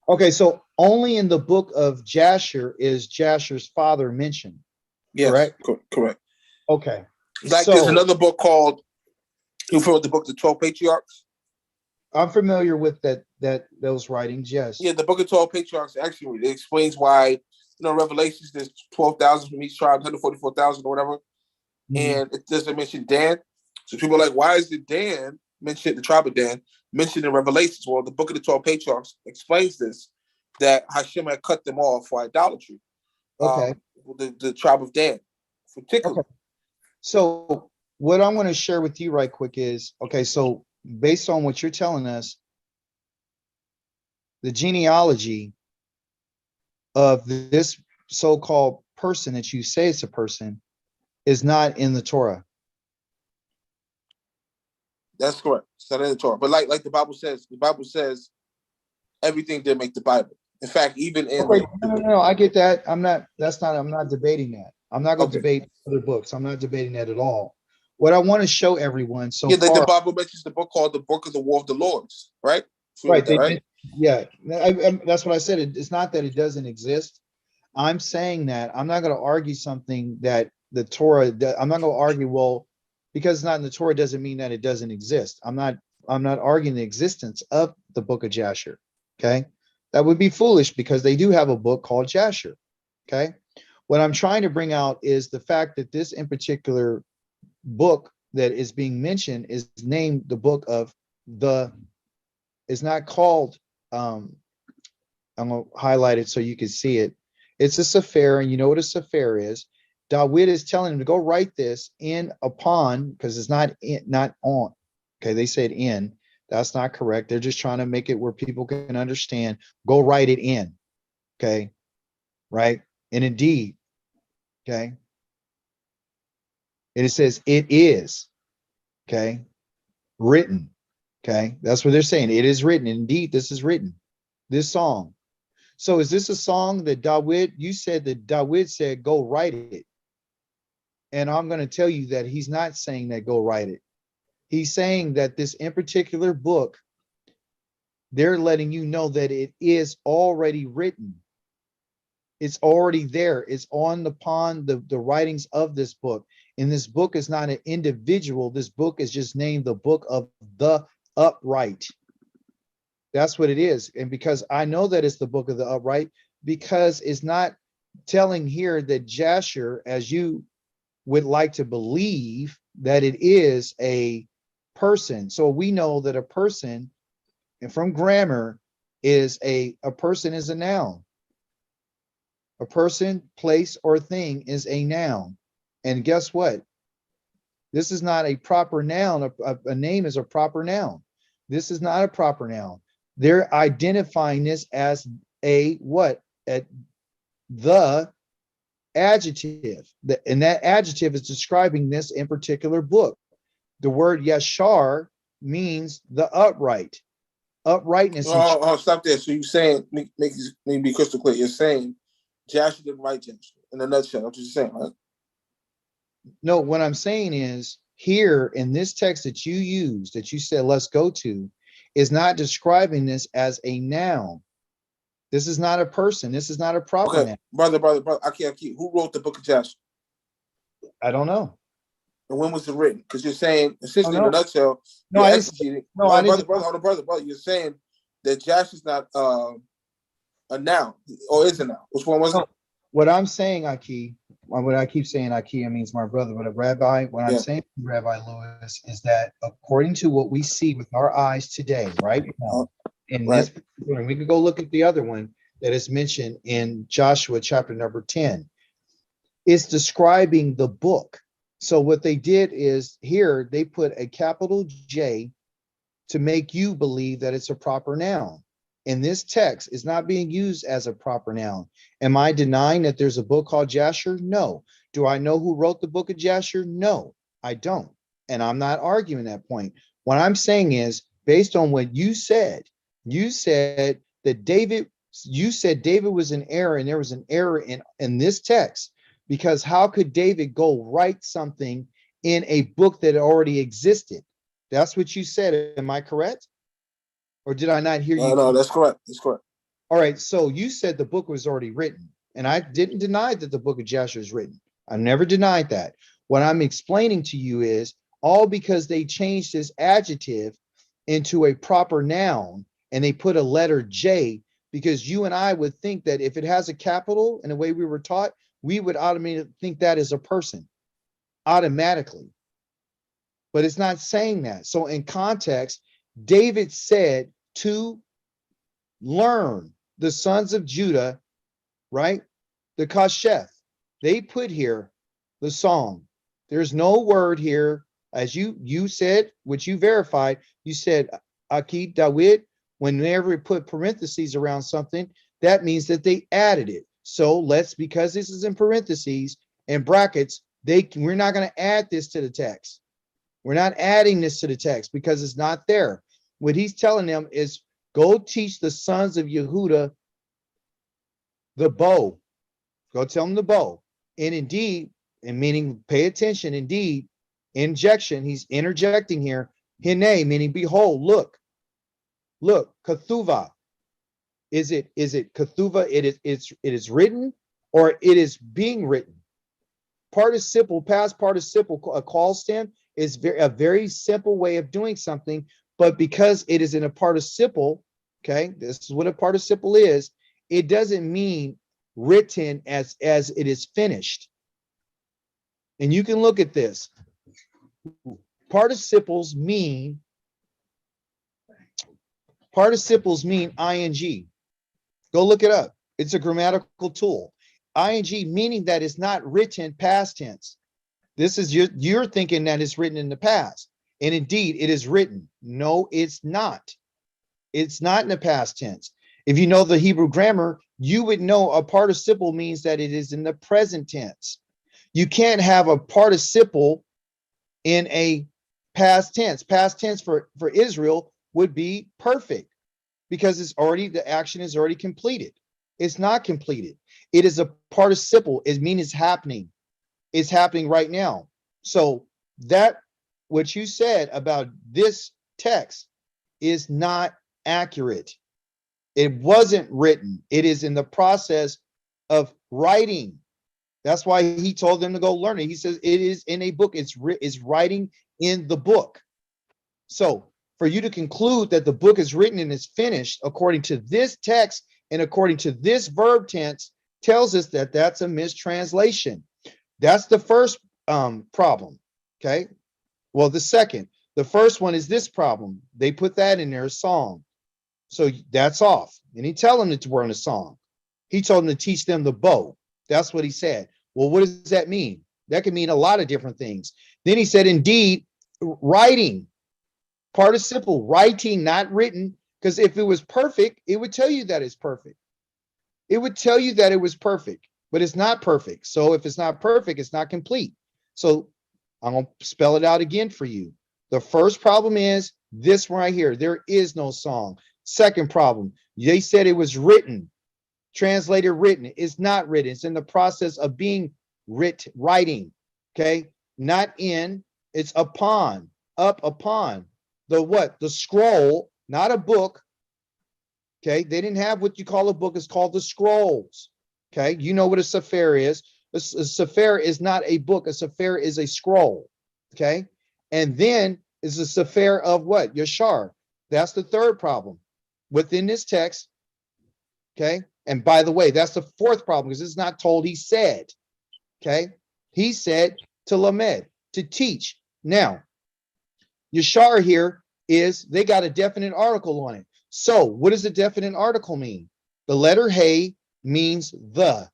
Okay, so only in the book of Jasher is Jasher's father mentioned. Yes, correct? Correct. Okay. Like there's another book called, you've heard the book, The 12 Patriarchs? I'm familiar with those writings, yes. Yeah, the book of 12 Patriarchs actually it explains why, Revelations, there's 12,000 from each tribe, 144,000 or whatever. And it doesn't mention Dan. So people are like, why is it Dan mentioned, the tribe of Dan, mentioned in Revelations? Well, the book of the 12 Patriarchs explains this, that Hashem had cut them off for idolatry. Okay. The tribe of Dan, particularly. Okay. So what I'm going to share with you right quick is, okay, so based on what you're telling us, the genealogy of this so-called person that you say is a person is not in the Torah. That's correct. It's not in the Torah. But like the Bible says everything did make the Bible. In fact, even in no, I get that. I'm not debating that. I'm not going to debate other books. I'm not debating that at all. What I want to show everyone the Bible mentions the book called the Book of the War of the Lords, right? Right. That's what I said. It's not that it doesn't exist. I'm saying that I'm not going to argue something that the Torah, I'm not going to argue, well, because it's not in the Torah doesn't mean that it doesn't exist. I'm not arguing the existence of the book of Jasher. Okay. That would be foolish because they do have a book called Jasher. Okay. What I'm trying to bring out is the fact that this in particular book that is being mentioned is named the book of it's not called, I'm going to highlight it so you can see it. It's a sefer, and you know what a sefer is. WID is telling him to go write this in upon, because it's not in, not on. Okay, they said in. That's not correct. They're just trying to make it where people can understand. Go write it in. Okay, right? And indeed, okay. And it says it is, okay, written. Okay, that's what they're saying. It is written. Indeed, this is written. This song. So is this a song that Dawid, you said that Dawid said, go write it. And I'm going to tell you that he's not saying that go write it. He's saying that this in particular book, they're letting you know that it is already written. It's already there. It's on upon the writings of this book. And this book is not an individual. This book is just named the book of the upright. That's what it is. And because I know that it's the book of the upright, because it's not telling here that Jasher, as you would like to believe, that it is a person. So we know that a person, and from grammar, is a person is a noun. A person, place, or thing is a noun. And guess what? This is not a proper noun. A name is a proper noun. This is not a proper noun. They're identifying this as a what? The adjective. And that adjective is describing this in particular book. The word yashar means the upright. Uprightness. Oh, stop there. So you're saying, make me be crystal clear. You're saying Jasher didn't write Jasher in a nutshell. That's what you're saying, right? No, what I'm saying is here in this text that you use, that you said, let's go to, is not describing this as a noun. This is not a person. This is not a proper noun. Brother, Aki, who wrote the book of Jasher? I don't know. And when was it written? Because you're saying, essentially, in a nutshell, no, I didn't. No, I didn't. Brother, you're saying that Jasher's not a noun, or is a noun. Which one was it? What I'm saying, Aki, what I keep saying, Aki, means my brother, but a rabbi, what I'm saying, Rabbi Lewis, is that according to what we see with our eyes today, right now, in this, we could go look at the other one that is mentioned in Joshua chapter number 10. It's describing the book. So what they did is here, they put a capital J to make you believe that it's a proper noun. And this text is not being used as a proper noun. Am I denying that there's a book called Jasher? No. Do I know who wrote the book of Jasher? No, I don't. And I'm not arguing that point. What I'm saying is, based on what you said that David was in error, and there was an error in this text, because how could David go write something in a book that already existed? That's what you said. Am I correct? Or did I not hear you? No, that's correct. That's correct. All right. So you said the book was already written, and I didn't deny that the book of Jasher is written. I never denied that. What I'm explaining to you is all because they changed this adjective into a proper noun and they put a letter J, because you and I would think that if it has a capital in the way we were taught, we would automatically think that is a person automatically. But it's not saying that. So in context, David said to learn the sons of Judah, right? The Kasheth. They put here the song. There's no word here, as you said, which you verified. You said, Aki, Dawid, whenever we put parentheses around something, that means that they added it. So because this is in parentheses and brackets, we're not going to add this to the text. We're not adding this to the text because it's not there. What he's telling them is go teach the sons of Yehuda the bow. Go tell them the bow. And indeed, and meaning pay attention, indeed, injection, he's interjecting here. Hine, meaning behold, look, Kethuva. Is it Kethuva? It is written, or it is being written. Participle, past participle, a call stem is a very simple way of doing something, but because it is in a participle, okay, this is what a participle is, it doesn't mean written as it is finished. And you can look at this. Participles mean ing. Go look it up. It's a grammatical tool. ing meaning that it's not written past tense. This is you're thinking that it's written in the past. And indeed, it is written. No, it's not. It's not in the past tense. If you know the Hebrew grammar, you would know a participle means that it is in the present tense. You can't have a participle in a past tense. Past tense for Israel would be perfect because it's already, the action is already completed. It's not completed. It is a participle. It means it's happening. It's happening right now. So that what you said about this text is not accurate. It wasn't written. It is in the process of writing. That's why he told them to go learn it. He says it is in a book. It's writing in the book. So for you to conclude that the book is written and is finished according to this text and according to this verb tense tells us that that's a mistranslation. That's the first problem. Okay. Well, the second, the first one is this problem. They put that in their song. So that's off. And he tell them to learn a song. He told them to teach them the bow. That's what he said. Well, what does that mean? That can mean a lot of different things. Then he said, indeed, writing, participle, writing, not written, because if it was perfect, it would tell you that it's perfect. It would tell you that it was perfect, but it's not perfect. So if it's not perfect, it's not complete. So I'm going to spell it out again for you. The first problem is this right here. There is no song. Second problem, they said it was written, translated written. It's not written. It's in the process of being writing. Okay. Not in, it's upon, up upon. The what? The scroll, not a book. Okay. They didn't have what you call a book. It's called the scrolls. Okay. You know what a sefer is. A sefer is not a book. A sefer is a scroll. Okay. And then is a sefer of what? Yashar. That's the third problem within this text. Okay. And by the way, that's the fourth problem because it's not told. He said, okay. He said to lamed, to teach. Now, Yashar here is they got a definite article on it. So what does a definite article mean? The letter hey means the.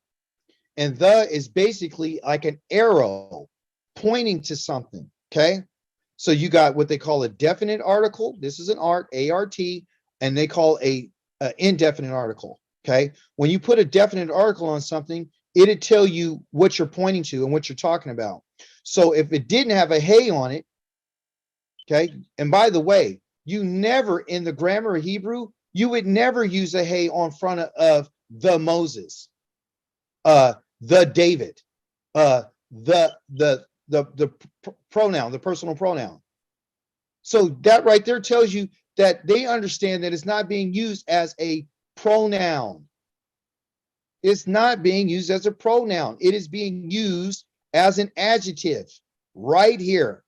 And the is basically like an arrow pointing to something. Okay. So you got what they call a definite article. This is an art, A-R-T, and they call a indefinite article. Okay. When you put a definite article on something, it'll tell you what you're pointing to and what you're talking about. So if it didn't have a hey on it, okay. And by the way, you never in the grammar of Hebrew, you would never use a hey on front of the Moses, the David, the pronoun, the personal pronoun. So that right there tells you that they understand that it's not being used as a pronoun. It's not being used as a pronoun. It is being used as an adjective right here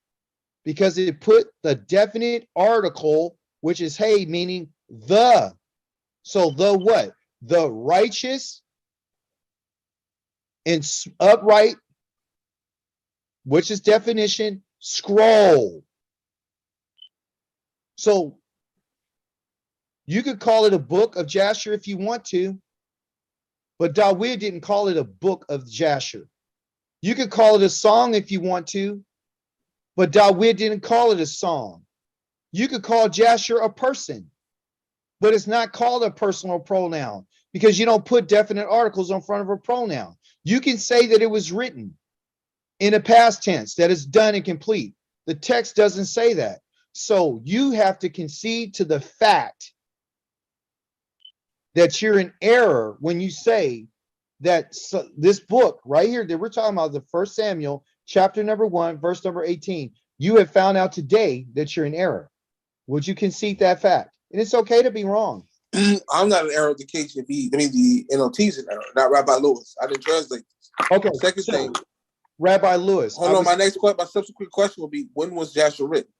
because it put the definite article, which is hey, meaning the. So the what? The righteous and upright, which is definition, scroll. So you could call it a book of Jasher if you want to, but Dawid didn't call it a book of Jasher. You could call it a song if you want to, but Dawid didn't call it a song. You could call Jasher a person, but it's not called a personal pronoun because you don't put definite articles in front of a pronoun. You can say that it was written in a past tense, that it's done and complete. The text doesn't say that. So you have to concede to the fact that you're in error when you say that this book right here that we're talking about, the 1 Samuel chapter number 1, verse number 18, you have found out today that you're in error. Would you concede that fact? And it's okay to be wrong. I'm not in error. The KJV, I mean the NLT's in error, not Rabbi Lewis. I didn't translate this. Okay. Second thing, Rabbi Lewis. Hold on. My subsequent question will be: when was Jasher written?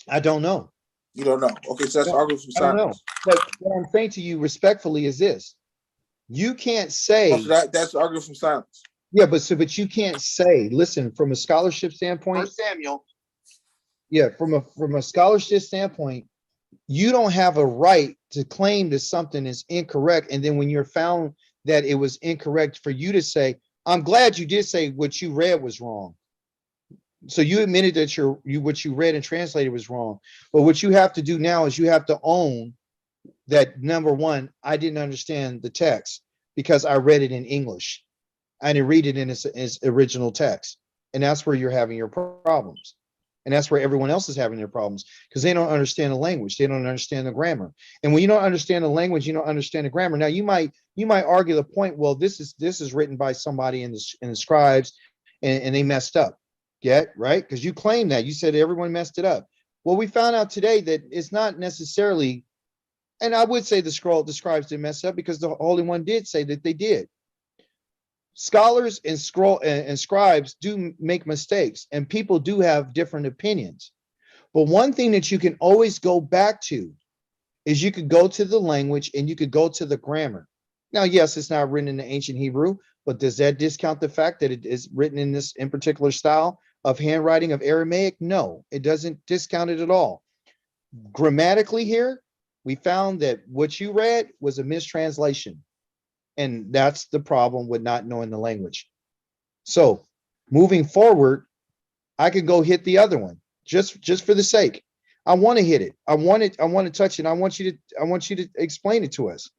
I don't know. You don't know. Okay, so that's argument from silence. I don't know. But what I'm saying to you respectfully is this: you can't say. Oh, so that's argument from silence. Yeah, but you can't say. Listen, from a scholarship standpoint, 1 Samuel. Yeah, from a scholarship standpoint, you don't have a right to claim that something is incorrect, and then when you're found that it was incorrect for you to say, I'm glad you did say what you read was wrong. So you admitted that what you read and translated was wrong. But what you have to do now is you have to own that, number one, I didn't understand the text because I read it in English. I didn't read it in its original text. And that's where you're having your problems. And that's where everyone else is having their problems, because they don't understand the language. They don't understand the grammar. And when you don't understand the language, you don't understand the grammar. Now you might argue the point, well, this is written by somebody in the scribes, and they messed up. Yeah, right? Because you claim that. You said everyone messed it up. Well, we found out today that it's not necessarily, and I would say the scribes did mess up, because the Holy One did say that they did. Scholars and scribes do make mistakes, and people do have different opinions. But one thing that you can always go back to is you could go to the language and you could go to the grammar. Now, yes, it's not written in the ancient Hebrew, but does that discount the fact that it is written in this in particular style of handwriting of Aramaic? No, it doesn't discount it at all. Grammatically here, we found that what you read was a mistranslation. And that's the problem with not knowing the language. So moving forward, I could go hit the other one just for the sake. I want to hit it. I want to touch it. I want you to explain it to us.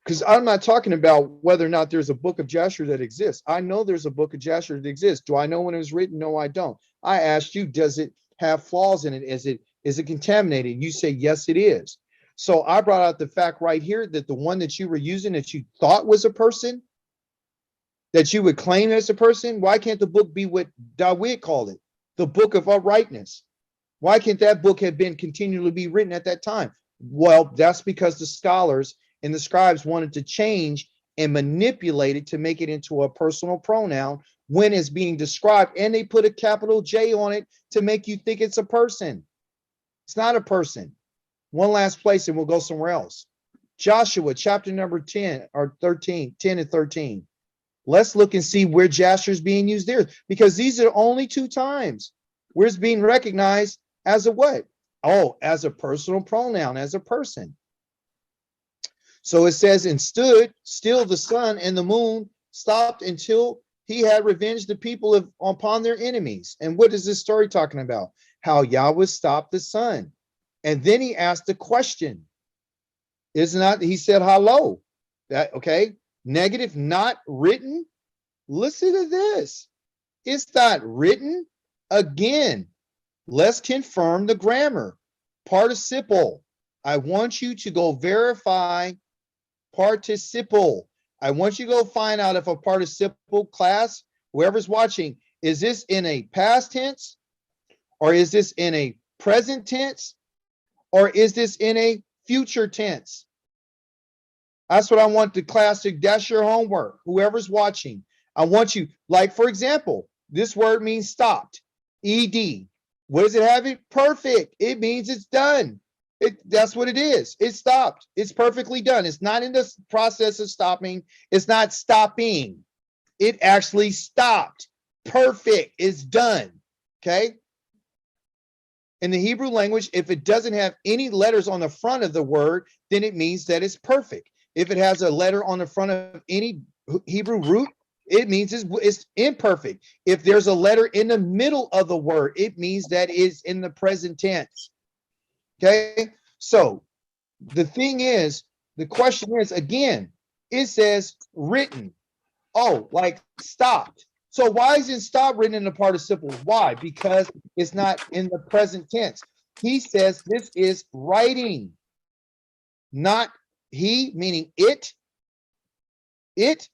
Because I'm not talking about whether or not there's a book of Jasher that exists. I know there's a book of Jasher that exists. Do I know when it was written? No, I don't. I asked you, does it have flaws in it? Is it contaminated? You say, yes, it is. So I brought out the fact right here that the one that you were using that you thought was a person, that you would claim as a person, why can't the book be what WID called it? The book of uprightness. Why can't that book have been continually be written at that time? Well, that's because the scholars and the scribes wanted to change and manipulate it to make it into a personal pronoun when it's being described, and they put a capital J on it to make you think it's a person. It's not a person. One last place and we'll go somewhere else. Joshua chapter number 10 or 13, 10 and 13. Let's look and see where Jasher is being used there, because these are only two times where it's being recognized as a what? Oh, as a personal pronoun, as a person. So it says, and stood still the sun and the moon stopped until he had revenged the people upon their enemies. And what is this story talking about? How Yahweh stopped the sun. And then he asked the question. Is not, he said, hello. That okay? Negative, not written. Listen to this. It's not written. Again, let's confirm the grammar. Participle. I want you to go verify participle. I want you to go find out if a participle class, whoever's watching, is this in a past tense, or is this in a present tense, or is this in a future tense? That's what I want the class to, that's your homework. Whoever's watching, I want you, like, for example, this word means stopped, ED. What does it have? It perfect. It means it's done. That's what it is. It's stopped. It's perfectly done. It's not in the process of stopping. It's not stopping. It actually stopped. Perfect. It's done. Okay. In the Hebrew language, if it doesn't have any letters on the front of the word, then it means that it's perfect. If it has a letter on the front of any Hebrew root, it means it's imperfect. If there's a letter in the middle of the word, it means that it's in the present tense. Okay, so the thing is, the question is, again, it says written. Oh, like stopped. So why isn't stop written in the participle? Why? Because it's not in the present tense. He says this is writing, not he, meaning it. It.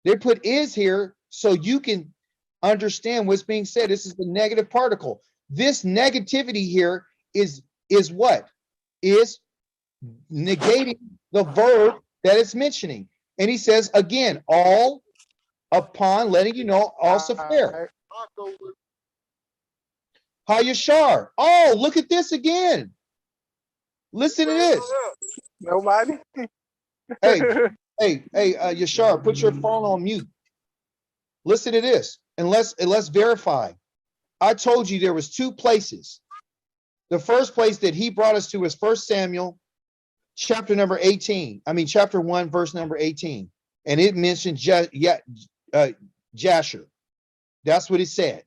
They put is here so you can understand what's being said. This is the negative particle. This negativity here is what? Is negating the verb that it's mentioning. And he says, again, all upon letting you know, also fair. Hayashar. Oh, look at this again. Listen to this. Nobody? Hey, Yashar, put your phone on mute. Listen to this, and let's verify. I told you there was two places. The first place that he brought us to is 1 Samuel chapter number 18. I mean, chapter 1, verse number 18. And it mentioned Jasher. That's what it said.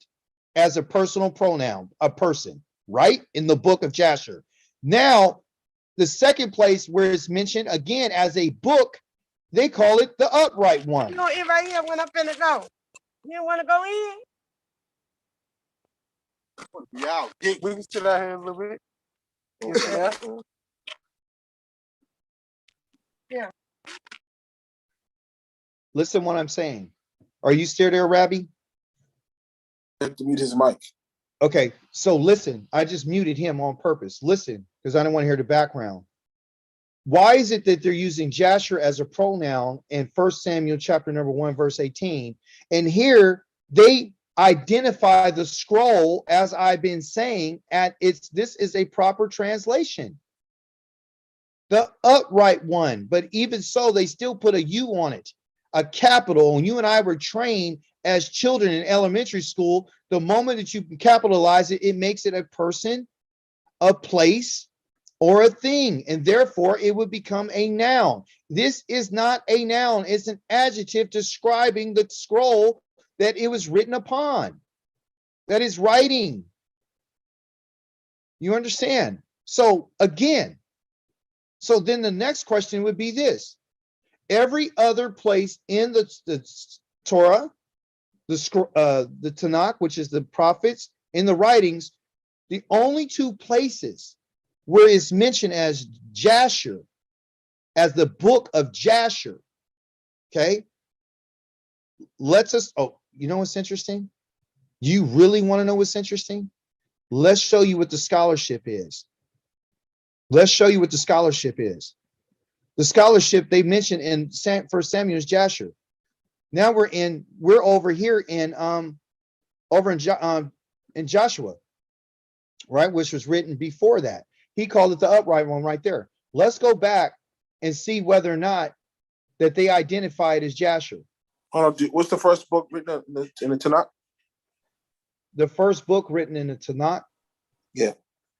As a personal pronoun, a person, right? In the book of Jasher. Now, the second place where it's mentioned again as a book, they call it the upright one. You gonna eat right here when I'm finna go? You don't want to go in? Yeah, we can sit out here a little bit. Yeah. Listen what I'm saying. Are you still there, Rabbi? I have to mute his mic. Okay, so listen, I just muted him on purpose. Listen, because I don't want to hear the background. Why is it that they're using Jasher as a pronoun in 1 Samuel chapter number 1, verse 18? And here they identify the scroll, as I've been saying, this is a proper translation. The upright one, but even so, they still put a U on it, a capital. And you and I were trained as children in elementary school. The moment that you capitalize it, it makes it a person, a place, or a thing, and therefore it would become a noun. This is not a noun, it's an adjective describing the scroll that it was written upon, that is writing. You understand? So again, so then the next question would be this. Every other place in the Torah, the Tanakh, which is the prophets, in the writings, the only two places where it's mentioned as Jasher, as the book of Jasher, okay? You know what's interesting? You really want to know what's interesting? Let's show you what the scholarship is. Let's show you what the scholarship is. The scholarship they mentioned in 1 Samuel is Jasher. Now we're over here in Joshua, right? Which was written before that. He called it the upright one right there. Let's go back and see whether or not that they identify it as Jasher. What's the first book written in the Tanakh? The first book written in the Tanakh? Yeah.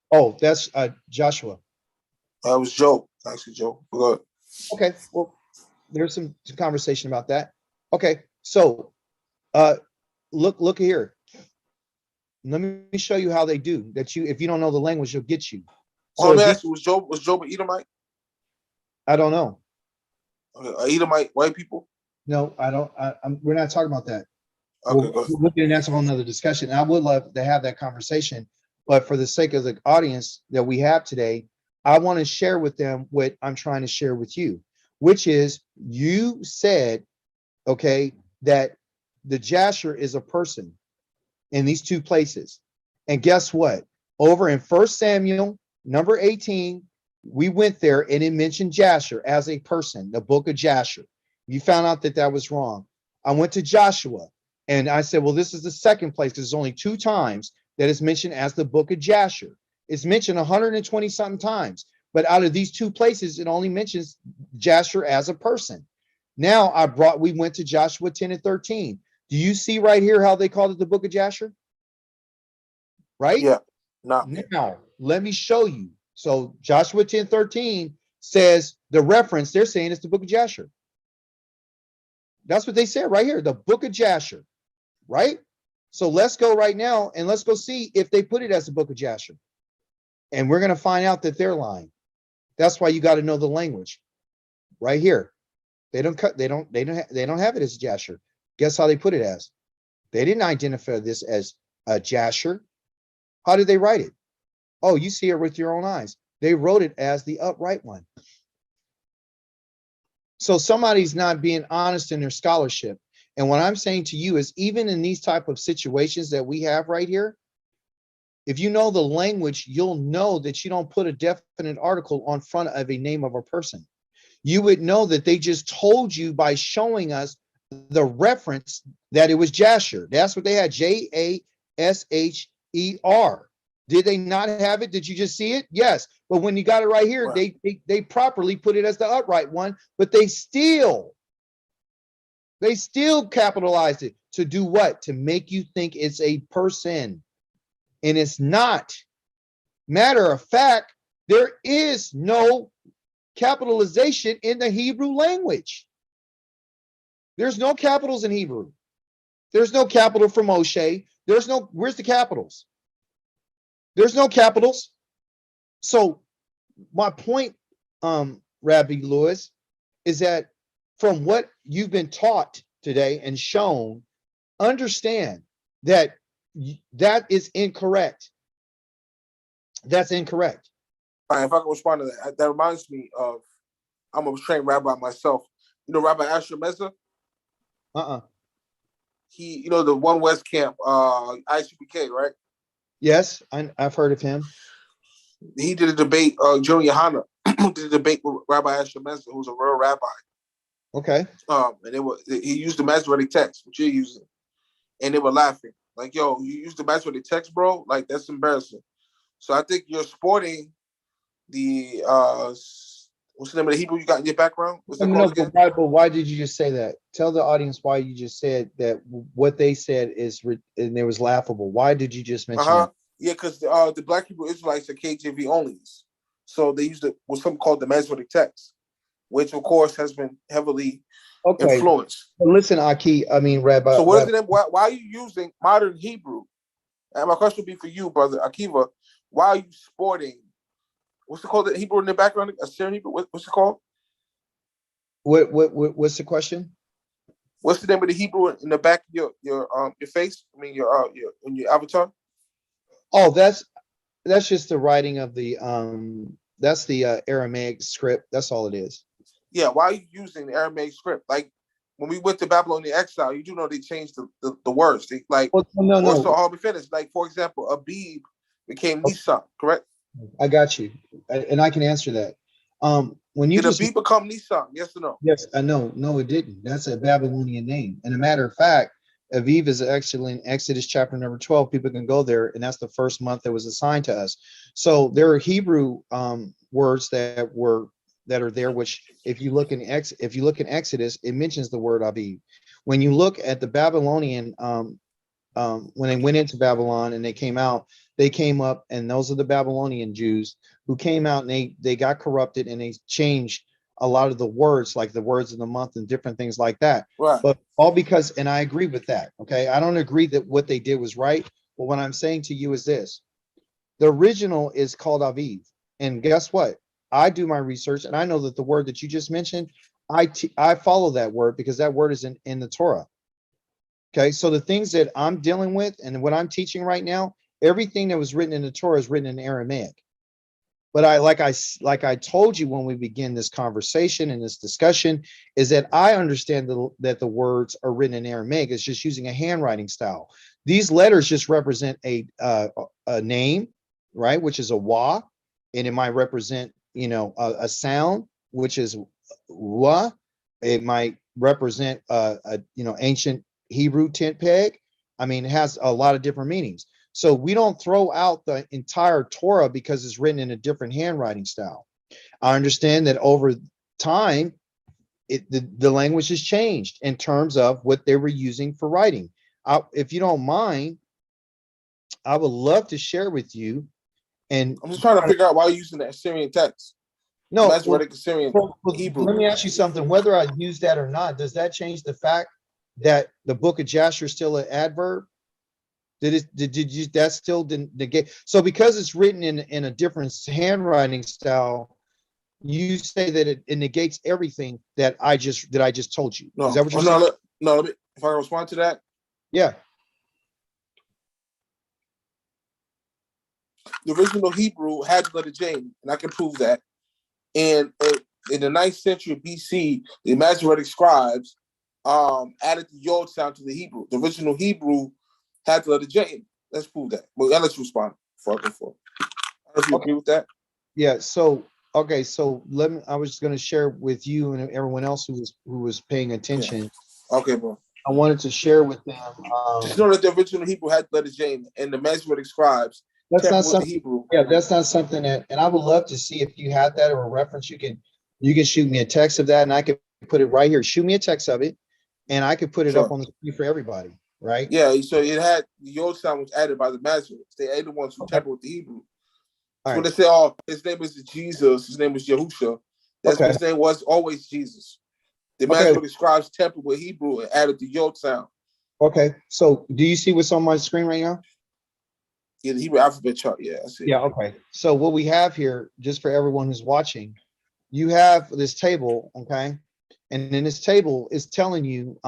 Oh, that's Joshua. That was Job. Actually, Job. Go ahead. Okay, well, there's some conversation about that. Okay, so look here. Let me show you how they do that. If you don't know the language, you'll get you. So let me ask you, was Job an Edomite? I don't know. Okay, Edomite white people? No, I don't. We're not talking about that. Okay, That's a whole nother discussion. I would love to have that conversation, but for the sake of the audience that we have today, I want to share with them what I'm trying to share with you, which is you said, okay, that the Jasher is a person in these two places. And guess what? Over in 1 Samuel number 18, we went there and it mentioned Jasher as a person, the book of Jasher. You found out that that was wrong. I went to Joshua and I said, well, this is the second place because there's only 2 times that is mentioned as the book of Jasher. It's mentioned 120 something times, but out of these 2 places, it only mentions Jasher as a person. Now we went to Joshua 10 and 13. Do you see right here how they called it the book of Jasher? Right? Yeah. No. Now, let me show you. So Joshua 10:13 says the reference, they're saying it's the book of Jasher. That's what they said right here, the book of Jasher, right? So let's go right now and let's go see if they put it as the book of Jasher. And we're going to find out that they're lying. That's why you got to know the language. Right here. They don't have it as Jasher. Guess how they put it as? They didn't identify this as a Jasher. How did they write it? Oh, you see it with your own eyes. They wrote it as the upright one. So somebody's not being honest in their scholarship. And what I'm saying to you is even in these type of situations that we have right here, if you know the language, you'll know that you don't put a definite article on front of a name of a person. You would know that they just told you by showing us the reference that it was Jasher. That's what they had, Jasher. Did they not have it? Did you just see it? Yes. But when you got it right here, Right. they properly put it as the upright one, but they still capitalized it to do what? To make you think it's a person. And it's not. Matter of fact, there is no capitalization in the Hebrew language. There's no capitals in Hebrew. There's no capital for Moshe. Where's the capitals? There's no capitals. So my point, Rabbi Lewis, is that from what you've been taught today and shown, understand that that is incorrect. That's incorrect. All right, if I can respond to that, that reminds me of, I'm a trained rabbi myself. You know Rabbi Asher Meza? He, you know, the One West Camp, ACHI'KA, right? Yes, I've heard of him. He did a debate, Joey Yohana did a debate with Rabbi Asher Meza, who's a real rabbi. Okay. And he used the Masoretic text, which you're using, and they were laughing. Like, yo, you used the Masoretic text, bro? Like, that's embarrassing. So I think you're sporting the what's the name of the Hebrew you got in your background? What's it called again? But why did you just say that? Tell the audience why you just said that. What they said and it was laughable. Why did you just mention that? Yeah, because the Black Hebrew Israelites are KJV onlys, so they used what's something called the Masoretic text, which of course has been heavily influenced. Listen, Rabbi. So what is it? Why are you using modern Hebrew? And my question would be for you, brother Akiva. Why are you sporting? What's it called? The Hebrew in the background? Assyrian Hebrew? What's it called? What's the question? What's the name of the Hebrew in the back of your face? I mean your avatar. Oh, that's just the writing of the that's the Aramaic script. That's all it is. Yeah, why are you using the Aramaic script? Like when we went to Babylonian exile, you do know they changed the words. They, like no. I'll be finished. Like for example, Abib became Nisan, correct? I got you, and I can answer that. When you Did Abib become Nisan? Yes or no? Yes, I know. No, it didn't. That's a Babylonian name. And a matter of fact, Aviv is actually in Exodus chapter number 12. People can go there, and that's the first month that was assigned to us. So there are Hebrew words that are there, which if you look in Exodus, it mentions the word Aviv. When you look at the Babylonian, when they went into Babylon and they came out, they came up, and those are the Babylonian Jews who came out, and they got corrupted, and they changed a lot of the words, like the words of the month and different things like that. Right. But all because, and I agree with that. Okay. I don't agree that what they did was right. But what I'm saying to you is this: the original is called Aviv. And guess what? I do my research, and I know that the word that you just mentioned, I follow that word because that word is in the Torah. Okay. So the things that I'm dealing with and what I'm teaching right now, everything that was written in the Torah is written in Aramaic. But like I told you when we begin this conversation and this discussion, is that I understand that the words are written in Aramaic. It's just using a handwriting style. These letters just represent a name, right, which is a wa, and it might represent, a sound, which is wa. It might represent ancient Hebrew tent peg. I mean, it has a lot of different meanings. So we don't throw out the entire Torah because it's written in a different handwriting style. I understand that over time, the language has changed in terms of what they were using for writing. If you don't mind, I would love to share with you. And I'm just trying to figure out why you're using the Assyrian text. No, Masoretic Assyrian Hebrew. Let me ask you something. Whether I use that or not, does that change the fact that the book of Jasher is still an adverb? Did you that still didn't negate? So because it's written in a different handwriting style, you say that it negates everything that I just told you. No, is that what you're saying? No. If I respond to that, Yeah. The original Hebrew had the letter J, and I can prove that. And in the 9th century BC, the Masoretic scribes added the Yod sound to the Hebrew. The original Hebrew had the letter J. Let's prove that. Well, I'll let you respond before I go forward. I don't know if you agree with that. Yeah. So okay. So I was just going to share with you and everyone else who was paying attention. Yeah. Okay, bro. I wanted to share with them. Just know that the original Hebrew had the letter J, and the Masoretic scribes that's not something. Hebrew. Yeah, that's not something that. And I would love to see if you have that or a reference. You can shoot me a text of that, and I could put it right here. Shoot me a text of it, and I could put it up on the screen for everybody. Right? Yeah. So it had the Yod sound was added by the Masoretes. They are the ones who tampered with the Hebrew. So when they say, "Oh, his name is Jesus," his name is Yahusha, That's what Okay. his name was always Jesus. The Okay. Masoretic scribes tempered with Hebrew and added the Yod sound. Okay. So do you see what's on my screen right now? Yeah, the Hebrew alphabet chart. Yeah, I see. Yeah. Okay. So what we have here, just for everyone who's watching, you have this table, okay? And in this table is telling you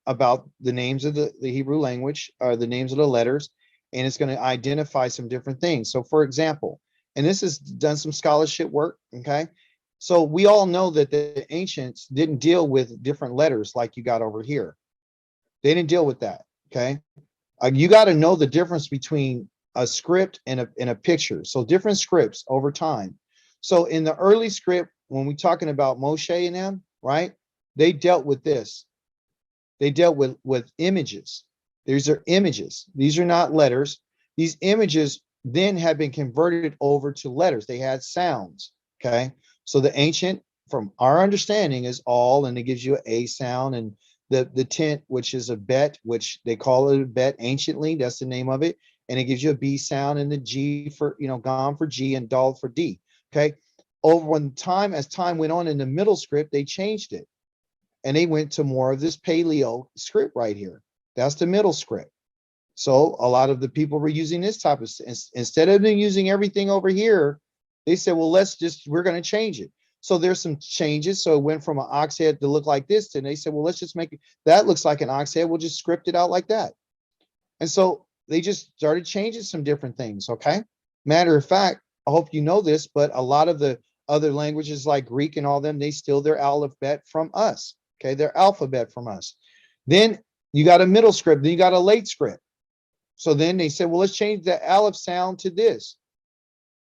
about the names of the Hebrew language, or the names of the letters, and it's going to identify some different things. So for example, and this has done some scholarship work, okay? So we all know that the ancients didn't deal with different letters like you got over here. They didn't deal with that, okay? You got to know the difference between a script and a picture. So different scripts over time. So in the early script, when we're talking about Moshe and them, right? They dealt with this. They dealt with images. These are images. These are not letters. These images then have been converted over to letters. They had sounds. Okay. So the ancient, from our understanding, is all, and it gives you a sound, and the tent, which is a bet, which they call it a bet anciently. That's the name of it. And it gives you a B sound, and the G for, gone for G, and dal for D. Okay. As time went on in the middle script, they changed it. And they went to more of this paleo script right here. That's the middle script. So a lot of the people were using this type of, instead of them using everything over here, they said, well, we're going to change it. So there's some changes. So it went from an ox head to look like this. And they said, well, let's just make it, that looks like an ox head. We'll just script it out like that. And so they just started changing some different things. Okay. Matter of fact, I hope you know this, but a lot of the other languages like Greek and all them, they steal their alphabet from us. Okay, their alphabet from us. Then you got a middle script, then you got a late script. So then they said, well, let's change the aleph sound to this.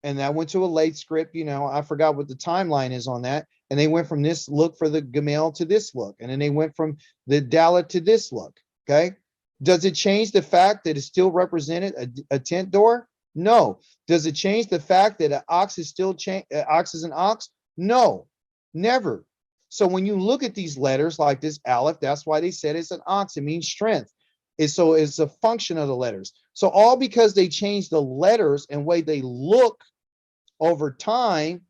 And that went to a late script. I forgot what the timeline is on that. And they went from this look for the Gamel to this look. And then they went from the Dalet to this look. Okay. Does it change the fact that it still represented a tent door? No. Does it change the fact that an ox is still ox is an ox? No, never. So when you look at these letters like this aleph, that's why they said it's an ox. It means strength. It's a function of the letters. So all because they changed the letters and way they look over time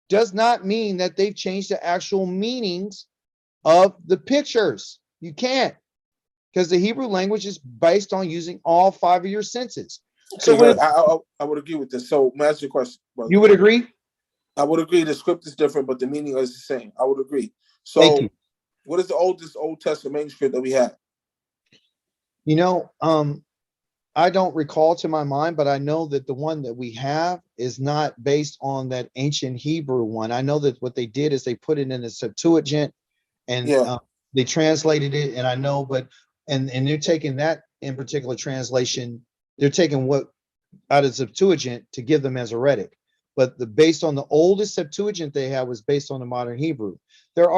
does not mean that they've changed the actual meanings of the pictures. You can't, because the Hebrew language is based on using all 5 of your senses. Okay, So I would agree with this. So, may I ask you a question, brother? you would agree? I would agree. The script is different, but the meaning is the same. I would agree. Thank So, you. what is the oldest Old Testament manuscript that we have? I don't recall to my mind, but I know that the one that we have is not based on that ancient Hebrew one. I know that what they did is they put it in the Septuagint, and Yeah. they translated it. And I know, and they're taking that in particular translation, they're taking what out of Septuagint to give them Masoretic. But based on the oldest Septuagint they have was based on the modern Hebrew. There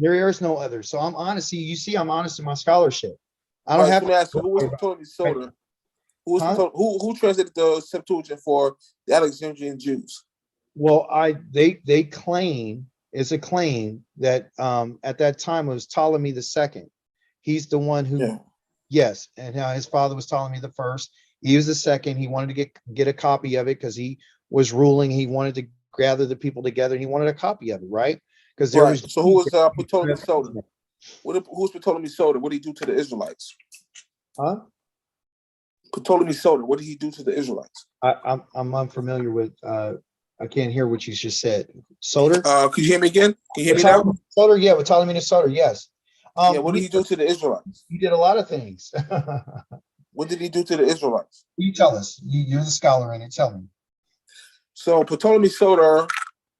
is no other. So I'm honest. You see, I'm honest in my scholarship. I don't All right, have so let me ask you, to. who was Ptolemy Soter? Huh? Who translated the Septuagint for the Alexandrian Jews? Well, they claim, it's a claim that at that time it was Ptolemy the second. He's the one who, Yeah. yes, and his father was Ptolemy the first. He was the second. He wanted to get a copy of it because he was ruling. He wanted to gather the people together, and he wanted a copy of it, right? Because there Right. was. So who was Ptolemy Soter? Who's Ptolemy Soter? What did he do to the Israelites? Huh? Ptolemy Soter, what did he do to the Israelites? I'm unfamiliar with. I can't hear what you just said. Soter. Could you hear me again? Can you hear me now? Soter, yeah, with Ptolemy Soter, yes. Yeah. What did he do to the Israelites? He did a lot of things. What did he do to the Israelites? You tell us. You're the scholar in it. Tell me. So Ptolemy Soter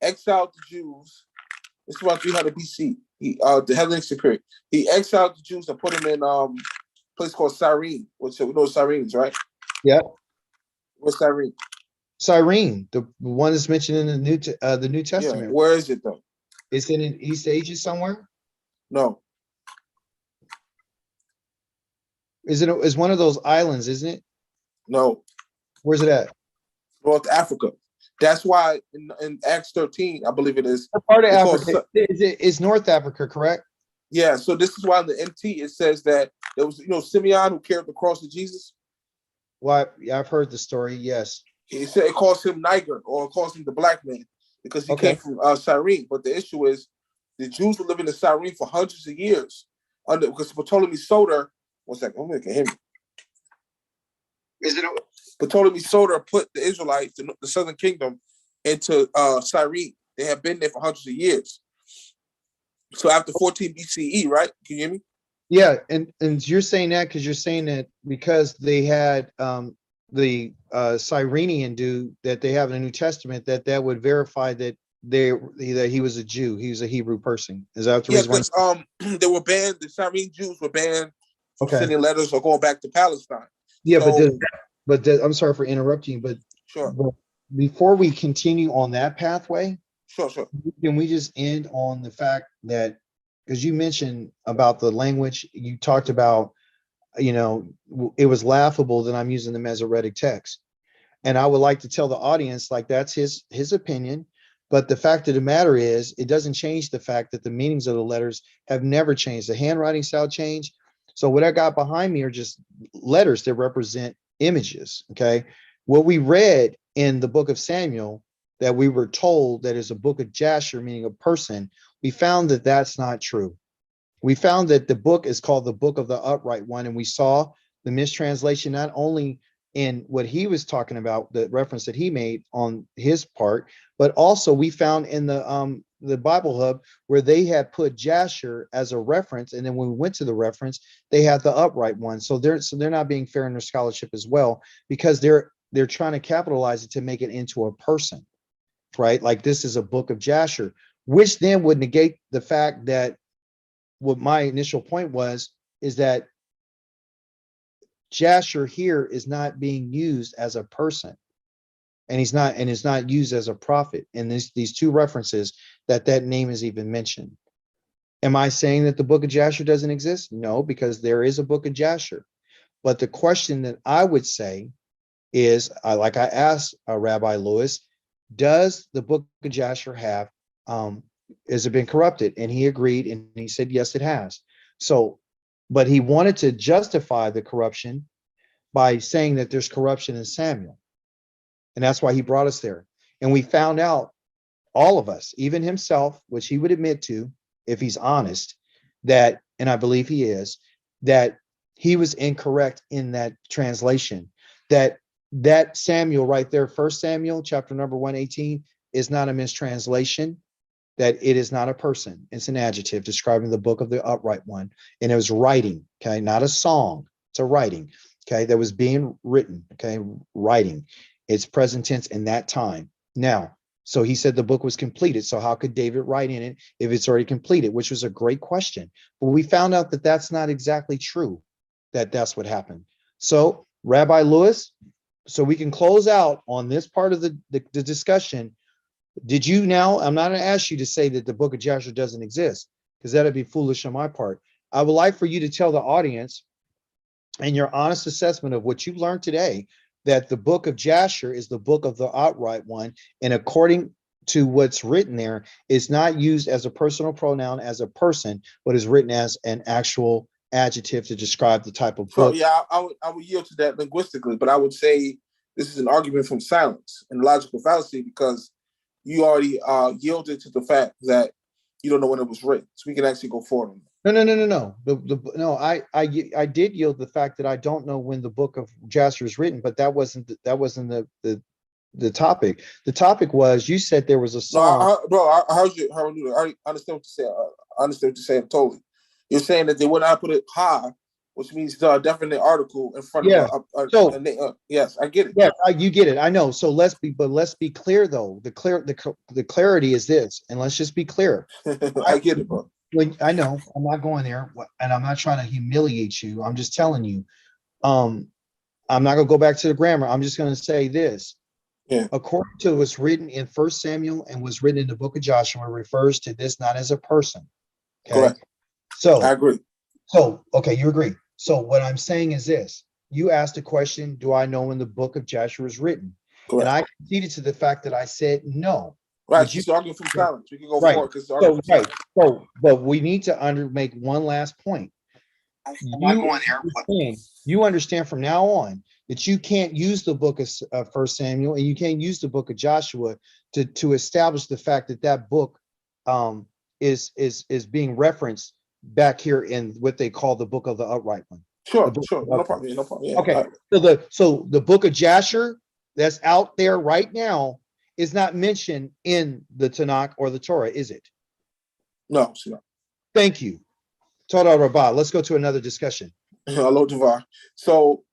exiled the Jews. This is about 300 BC. The Hellenistic period. He exiled the Jews and put them in a place called Cyrene, which we know Cyrenes, right? Yeah. What's Cyrene? Cyrene, the one that's mentioned in the New Yeah. Testament. Where is it though? It's in East Asia somewhere. No. Is one of those islands, isn't it? No. Where's it at? North Africa. That's why in Acts 13, I believe it is. What part of Africa? Is North Africa, correct? Yeah. So this is why in the MT it says that there was, Simeon who carried the cross of Jesus. Well, yeah, I've heard the story. Yes. It calls him Niger, or it calls him the black man. because he came from Cyrene. But the issue is the Jews were living in Cyrene for hundreds of years because Ptolemy Soter, one second, I'm making him. Ptolemy Soter put the Israelites, the southern kingdom, into Cyrene. They have been there for hundreds of years. So after 14 BCE, right? Can you hear me? Yeah, and you're saying that because you're saying that because they had the Cyrenian dude that they have in the New Testament, that would verify that that he was a Jew, he was a Hebrew person. Is that the reason why? Because they were banned. The Cyrene Jews were banned from Okay. sending letters or going back to Palestine. Yeah, So, I'm sorry for interrupting, but sure. but before we continue on that pathway, Sure. can we just end on the fact that, because you mentioned about the language, you talked about, it was laughable that I'm using the Masoretic text. And I would like to tell the audience, like, that's his opinion. But the fact of the matter is, it doesn't change the fact that the meanings of the letters have never changed. The handwriting style changed. So what I got behind me are just letters that represent images. Okay. What we read in the book of Samuel, that we were told that is a book of Jasher, meaning a person, we found that that's not true. We found that the book is called the Book of the Upright One, and we saw the mistranslation not only in what he was talking about, the reference that he made on his part, but also we found in the Bible Hub where they had put Jasher as a reference, and then when we went to the reference, they had the Upright One. So they're not being fair in their scholarship as well, because they're trying to capitalize it to make it into a person, right? Like, this is a book of Jasher, which then would negate the fact that what my initial point was, is that Jasher here is not being used as a person, and it's not used as a prophet in these two references that name is even mentioned. Am I saying that the book of Jasher doesn't exist? No, because there is a book of Jasher. But the question that I would say is, like I asked Rabbi Lewis, does the book of Jasher have, has it been corrupted? And he agreed, and he said, yes, it has. So, but he wanted to justify the corruption by saying that there's corruption in Samuel. And that's why he brought us there. And we found out, all of us, even himself, which he would admit to, if he's honest, that, and I believe he is, that he was incorrect in that translation. That Samuel right there, 1 Samuel chapter number 118, is not a mistranslation, that it is not a person. It's an adjective describing the book of the upright one. And it was writing, okay, not a song. It's a writing, okay, that was being written, okay, writing. It's present tense in that time. Now, so he said the book was completed. So how could David write in it if it's already completed? Which was a great question. But we found out that that's not exactly true, that's what happened. So Rabbi Lewis, so we can close out on this part of the discussion. Did you now, I'm not going to ask you to say that the book of Jasher doesn't exist, because that'd be foolish on my part. I would like for you to tell the audience, and your honest assessment of what you learned today, that the book of Jasher is the book of the upright one. And according to what's written there, is not used as a personal pronoun as a person, but is written as an actual adjective to describe the type of book. So, yeah, I would yield to that linguistically, but I would say this is an argument from silence and logical fallacy, because you already yielded to the fact that you don't know when it was written. So we can actually go forward. No. I did yield the fact that I don't know when the book of Jasher is written, but that wasn't the topic. The topic was, you said there was a song. No, I heard you. I understand what you said. I understand what you're saying totally. You're saying that they would not put it high, which means the definite article in front of yes, I get it. Yeah, you get it. I know. So let's be clear though. The clarity is this, and let's just be clear. I get it, bro. I know I'm not going there, and I'm not trying to humiliate you. I'm just telling you. I'm not gonna go back to the grammar. I'm just gonna say this. Yeah. According to what's written in 1 Samuel and was written in the book of Joshua, refers to this not as a person. Okay. Correct. So I agree. So, okay, you agree. So what I'm saying is this. You asked a question, do I know when the book of Joshua was written? Correct. And I conceded to the fact that I said no. Right, she's arguing from silence. We can go forward because but we need to make one last point. You understand from now on that you can't use the book of First Samuel and you can't use the book of Joshua to establish the fact that that book is being referenced back here in what they call the book of the upright one. Sure, no problem, no problem. Yeah, okay, so the book of Jasher that's out there right now is not mentioned in the Tanakh or the Torah, is it? No, it's not. Thank you. Toda Rabbah. Let's go to another discussion. Hello, Devar. So,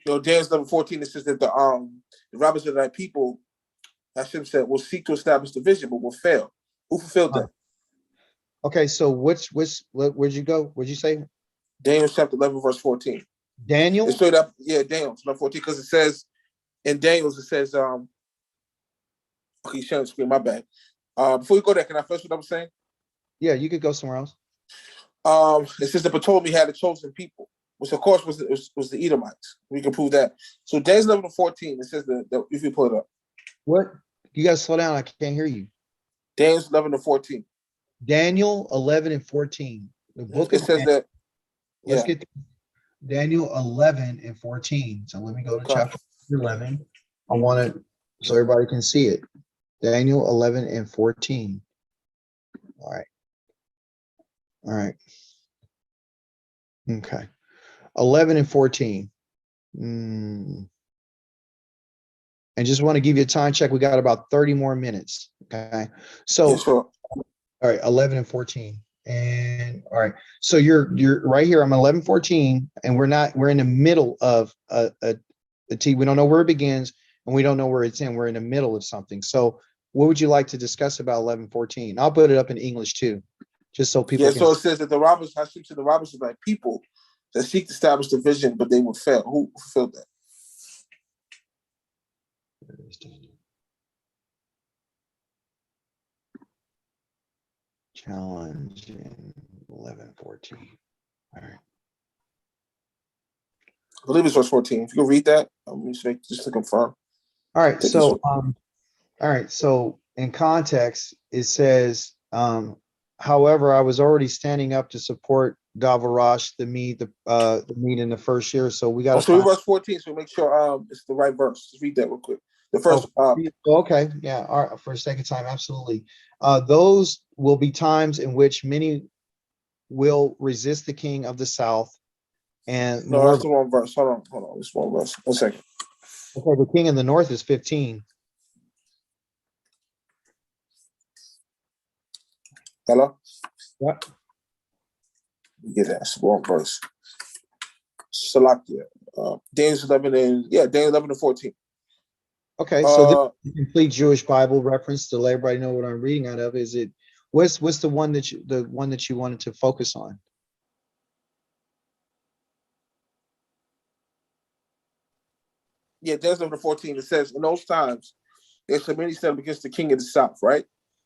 Daniel 11:14, it says that the robbers of thy people, Hashem said, will seek to establish the vision, but will fail. Who fulfilled that? Okay, so where'd you go? What'd you say? Daniel chapter 11, verse 14. Daniel? It straight up, Daniel 11:14, because it says, in Daniel's, it says, okay, sharing the screen, my bad. Before you go there, can I finish what I was saying? Yeah, you could go somewhere else. It says the Ptolemy had a chosen people, which of course was the Edomites. We can prove that. So Daniel 11:14, it says that if you pull it up. What? You guys slow down. I can't hear you. Daniel 11:14. Daniel 11:14. The book it says that. Let's get Daniel 11:14. So let me go to chapter 11. I want it so everybody can see it. Daniel 11:14. All right. All right. Okay. 11:14. And just want to give you a time check. We got about 30 more minutes. Okay. So, sure. All right, 11:14. And all right. So you're right here. I'm 11:14, and we're in the middle of a T. We don't know where it begins and we don't know where it's in. We're in the middle of something. So what would you like to discuss about 11:14? I'll put it up in English too, just so people can. So it says that the robbers, I speak to the robbers of thy people that seek to establish the vision, but they will fail. Who fulfilled that? Challenge in 11:14. All right. I believe it's verse 14. If you can read that, just to confirm. All right. So all right. So in context, it says, however, I was already standing up to support Gavarash, the meat in the first year. So we got to verse 14. So make sure it's the right verse. Just read that real quick. The first. Okay. Yeah. All right. For a second time. Absolutely. Those will be times in which many will resist the king of the south. And no, that's the wrong verse. Hold on. It's one verse. 1 second. Okay. The king in the north is 15. Hello? What? Yeah, that's the wrong verse. Salakia. Daniel 11:14. Okay, so this complete Jewish Bible reference to let everybody know what I'm reading out of. Is it what's the one that you wanted to focus on? Yeah, Daniel 11:14. It says, in those times, there shall many stand up against the king of the south, right?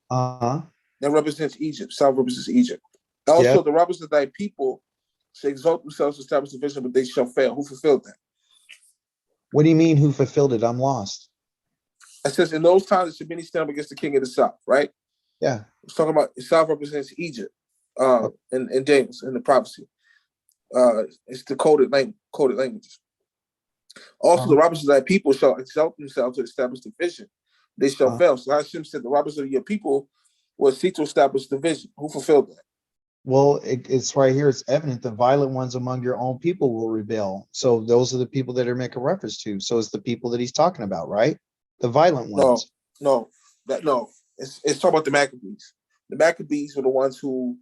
Uh-huh. That represents Egypt. South represents Egypt. Also, the robbers of thy people shall exalt themselves to establish the vision, but they shall fail. Who fulfilled that? What do you mean, who fulfilled it? I'm lost. It says, in those times, there shall many stand up against the king of the south, right? Yeah. It's talking about the south represents Egypt in Daniel, in the prophecy. It's the coded languages. Also, the robbers of thy people shall exalt themselves to establish the vision. They shall fail. So Hashem said, the robbers of your people will seek to establish the vision. Who fulfilled that? Well, it's right here. It's evident the violent ones among your own people will rebel. So those are the people that are making reference to. So it's the people that he's talking about, right? The violent ones. No. It's talking about the Maccabees. The Maccabees were the ones who,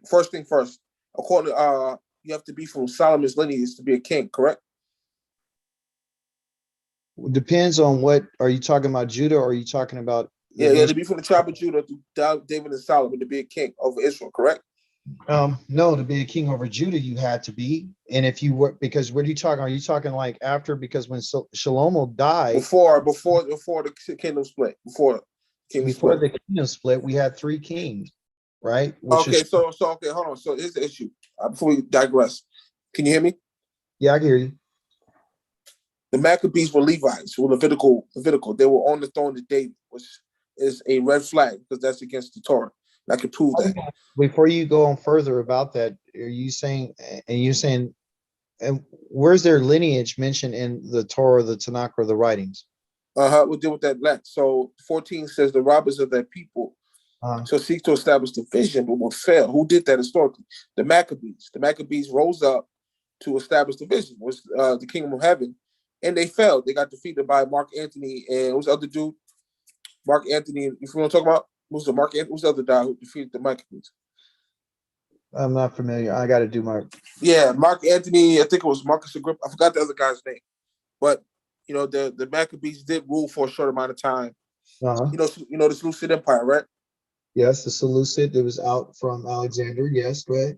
first thing first, according to you have to be from Solomon's lineage to be a king, correct? Depends on what are you talking about, Judah, or are you talking about? Yeah, to be from the tribe of Judah through David and Solomon to be a king over Israel, correct? No, to be a king over Judah, you had to be. And if you were, because what are you talking? Are you talking like after? Because when Shlomo died, before the kingdom split, before the kingdom split, we had 3 kings, right? Okay, hold on. So here's the issue. Before we digress, can you hear me? Yeah, I hear you. The Maccabees were Levites, were Levitical. They were on the throne of David, which is a red flag because that's against the Torah. I can prove that. Before you go on further about that, are you saying, and where's their lineage mentioned in the Torah, the Tanakh, or the writings? We'll deal with that next. So 14 says the robbers of that people shall seek to establish division, but will fail. Who did that historically? The Maccabees. The Maccabees rose up to establish division, was the kingdom of heaven, and they failed. They got defeated by Mark Antony and who's the other dude? Mark Antony. If you want to talk about who's the Mark Antony, who's the other guy who defeated the Maccabees? I'm not familiar. I got to do my. Yeah, Mark Antony. I think it was Marcus Agrippa. I forgot the other guy's name, but you know the Maccabees did rule for a short amount of time. You know the Seleucid Empire, right? Yes, the Seleucid. It was out from Alexander. Yes, go ahead.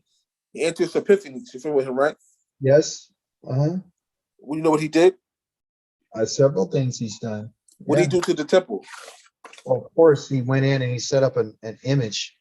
Antiochus Epiphanes. You're familiar with him, right? Yes. Well, you know what he did? Several things he's done. What did he do to the temple? Well, of course, he went in and he set up an image.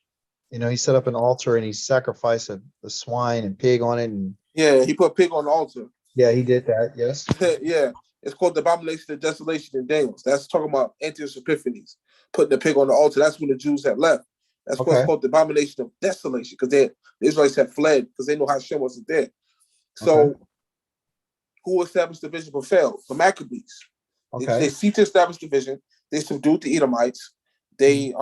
He set up an altar and he sacrificed a swine and pig on it. And yeah, he put a pig on the altar. Yeah, he did that. Yes. Yeah, it's called the abomination of desolation in Daniel. That's talking about Antiochus Epiphanes putting the pig on the altar. That's when the Jews had left. That's what's called the abomination of desolation because the Israelites had fled because they know Hashem wasn't there. So, who established division but failed? The Maccabees. They seek to establish division. They subdued the Edomites. They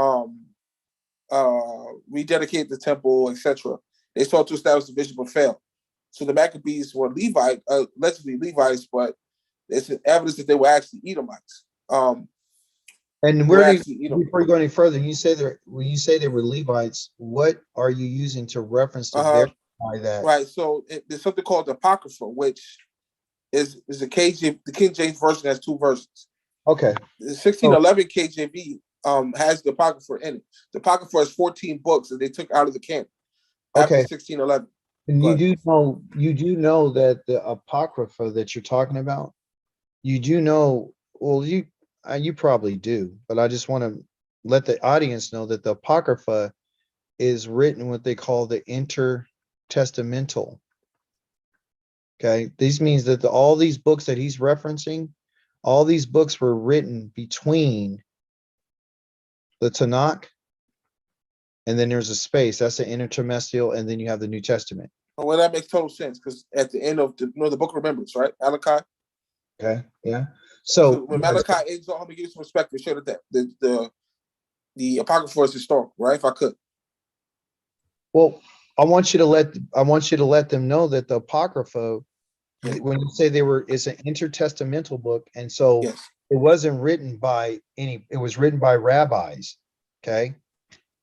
rededicated the temple, etc. They sought to establish division but failed. So the Maccabees were allegedly Levites, but there's evidence that they were actually Edomites. And where before you go any further, when you say they were Levites, what are you using to reference to verify that? Right. So there's something called the Apocrypha, which is the KJV. The King James version has two versions. Okay. The 1611 KJV has the Apocrypha in it. The Apocrypha has 14 books that they took out of the canon after 1611. And you do know that the Apocrypha that you're talking about, you do know, well, you probably do, but I just want to let the audience know that the Apocrypha is written what they call the intertestamental. Okay, this means that all these books that he's referencing, all these books were written between the Tanakh, and then there's a space. That's the intertestamental, and then you have the New Testament. Well, that makes total sense because at the end of the book of remembrance, right? Malachi. Okay, yeah. So when Malachi ends off, let me give you some perspective. Show that the Apocrypha is historical, right? If I could. Well, I want you to let them know that the Apocrypha, when you say it's an intertestamental book, and so it wasn't written by it was written by rabbis. Okay,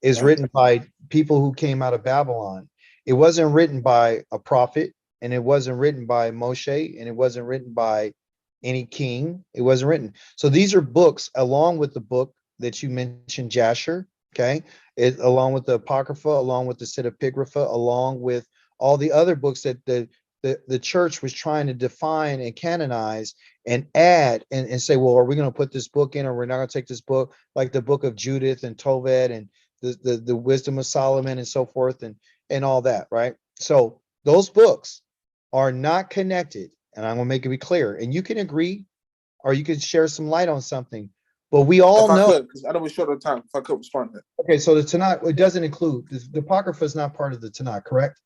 it's written by people who came out of Babylon. It wasn't written by a prophet, and it wasn't written by Moshe, and it wasn't written by any king. It wasn't written. So these are books along with the book that you mentioned, Jasher. Okay, along with the Apocrypha, along with the Pseudepigrapha, along with all the other books that the church was trying to define and canonize and add and say, well, are we going to put this book in, or we're not going to take this book, like the book of Judith and Toved and the wisdom of Solomon and so forth and all that, right? So those books are not connected, and I'm going to make it be clear, and you can agree or you can share some light on something. But we all know, because I don't be short of time. If I could respond to that. Okay, so the Tanakh, it doesn't include the Apocrypha is not part of the Tanakh, correct?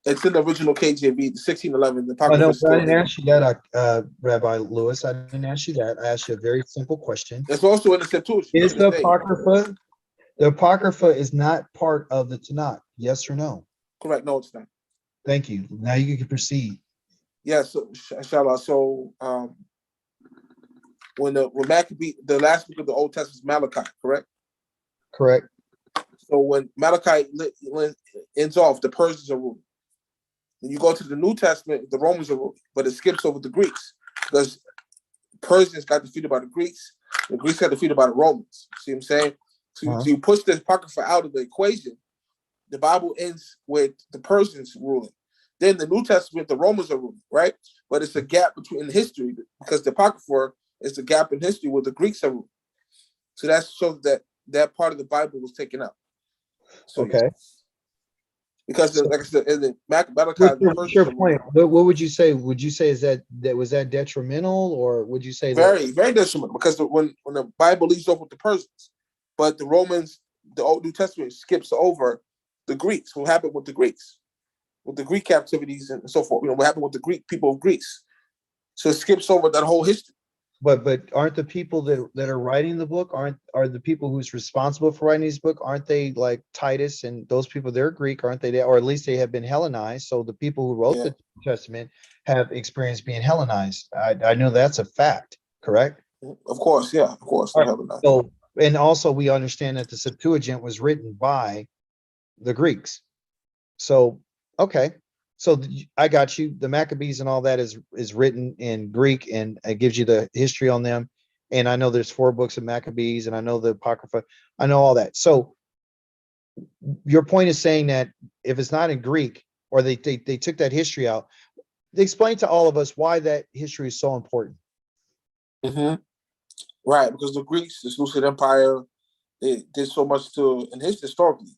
It's in the original KJV, the 1611. The Apocrypha. no, I didn't ask you that, Rabbi Lewis. I didn't ask you that. I asked you a very simple question. It's also in the Septuagint. Is the Apocrypha? The Apocrypha is not part of the Tanakh. Yes or no? Correct. No, it's not. Thank you. Now you can proceed. Yes, inshallah. So, when Maccabee, the last book of the Old Testament is Malachi, correct? Correct. So when Malachi ends off, the Persians are ruling. When you go to the New Testament, the Romans are ruling, but it skips over the Greeks because Persians got defeated by the Greeks. The Greeks got defeated by the Romans. See what I'm saying? So you push the Apocrypha out of the equation. The Bible ends with the Persians ruling. Then the New Testament, the Romans are ruling, right? But it's a gap between history because the Apocrypha is a gap in history where the Greeks are ruling. So that shows that part of the Bible was taken out. So, okay. Because, like I said, in the Malachi, what's your point? What would you say? Would you say was that detrimental, or would you say very detrimental? Because when the Bible leaves off with the Persians, but the Romans the Old New Testament skips over the Greeks. What happened with the Greeks, with the Greek captivities and so forth? What happened with the Greek people of Greece? So it skips over that whole history. But aren't the people that are writing the book, are the people who's responsible for writing this book, aren't they like Titus and those people? They're Greek, aren't they? Or at least they have been Hellenized. So the people who wrote the New Testament have experienced being Hellenized. I know that's a fact, correct? Of course, yeah, of course. Right. So, and also we understand that the Septuagint was written by the Greeks. So, okay. So I got you. The Maccabees and all that is written in Greek, and it gives you the history on them. And I know there's 4 books of Maccabees, and I know the Apocrypha. I know all that. So your point is saying that if it's not in Greek, or they took that history out, they explain to all of us why that history is so important. Right, because the Greeks, the Seleucid Empire, they did so much to, and historically,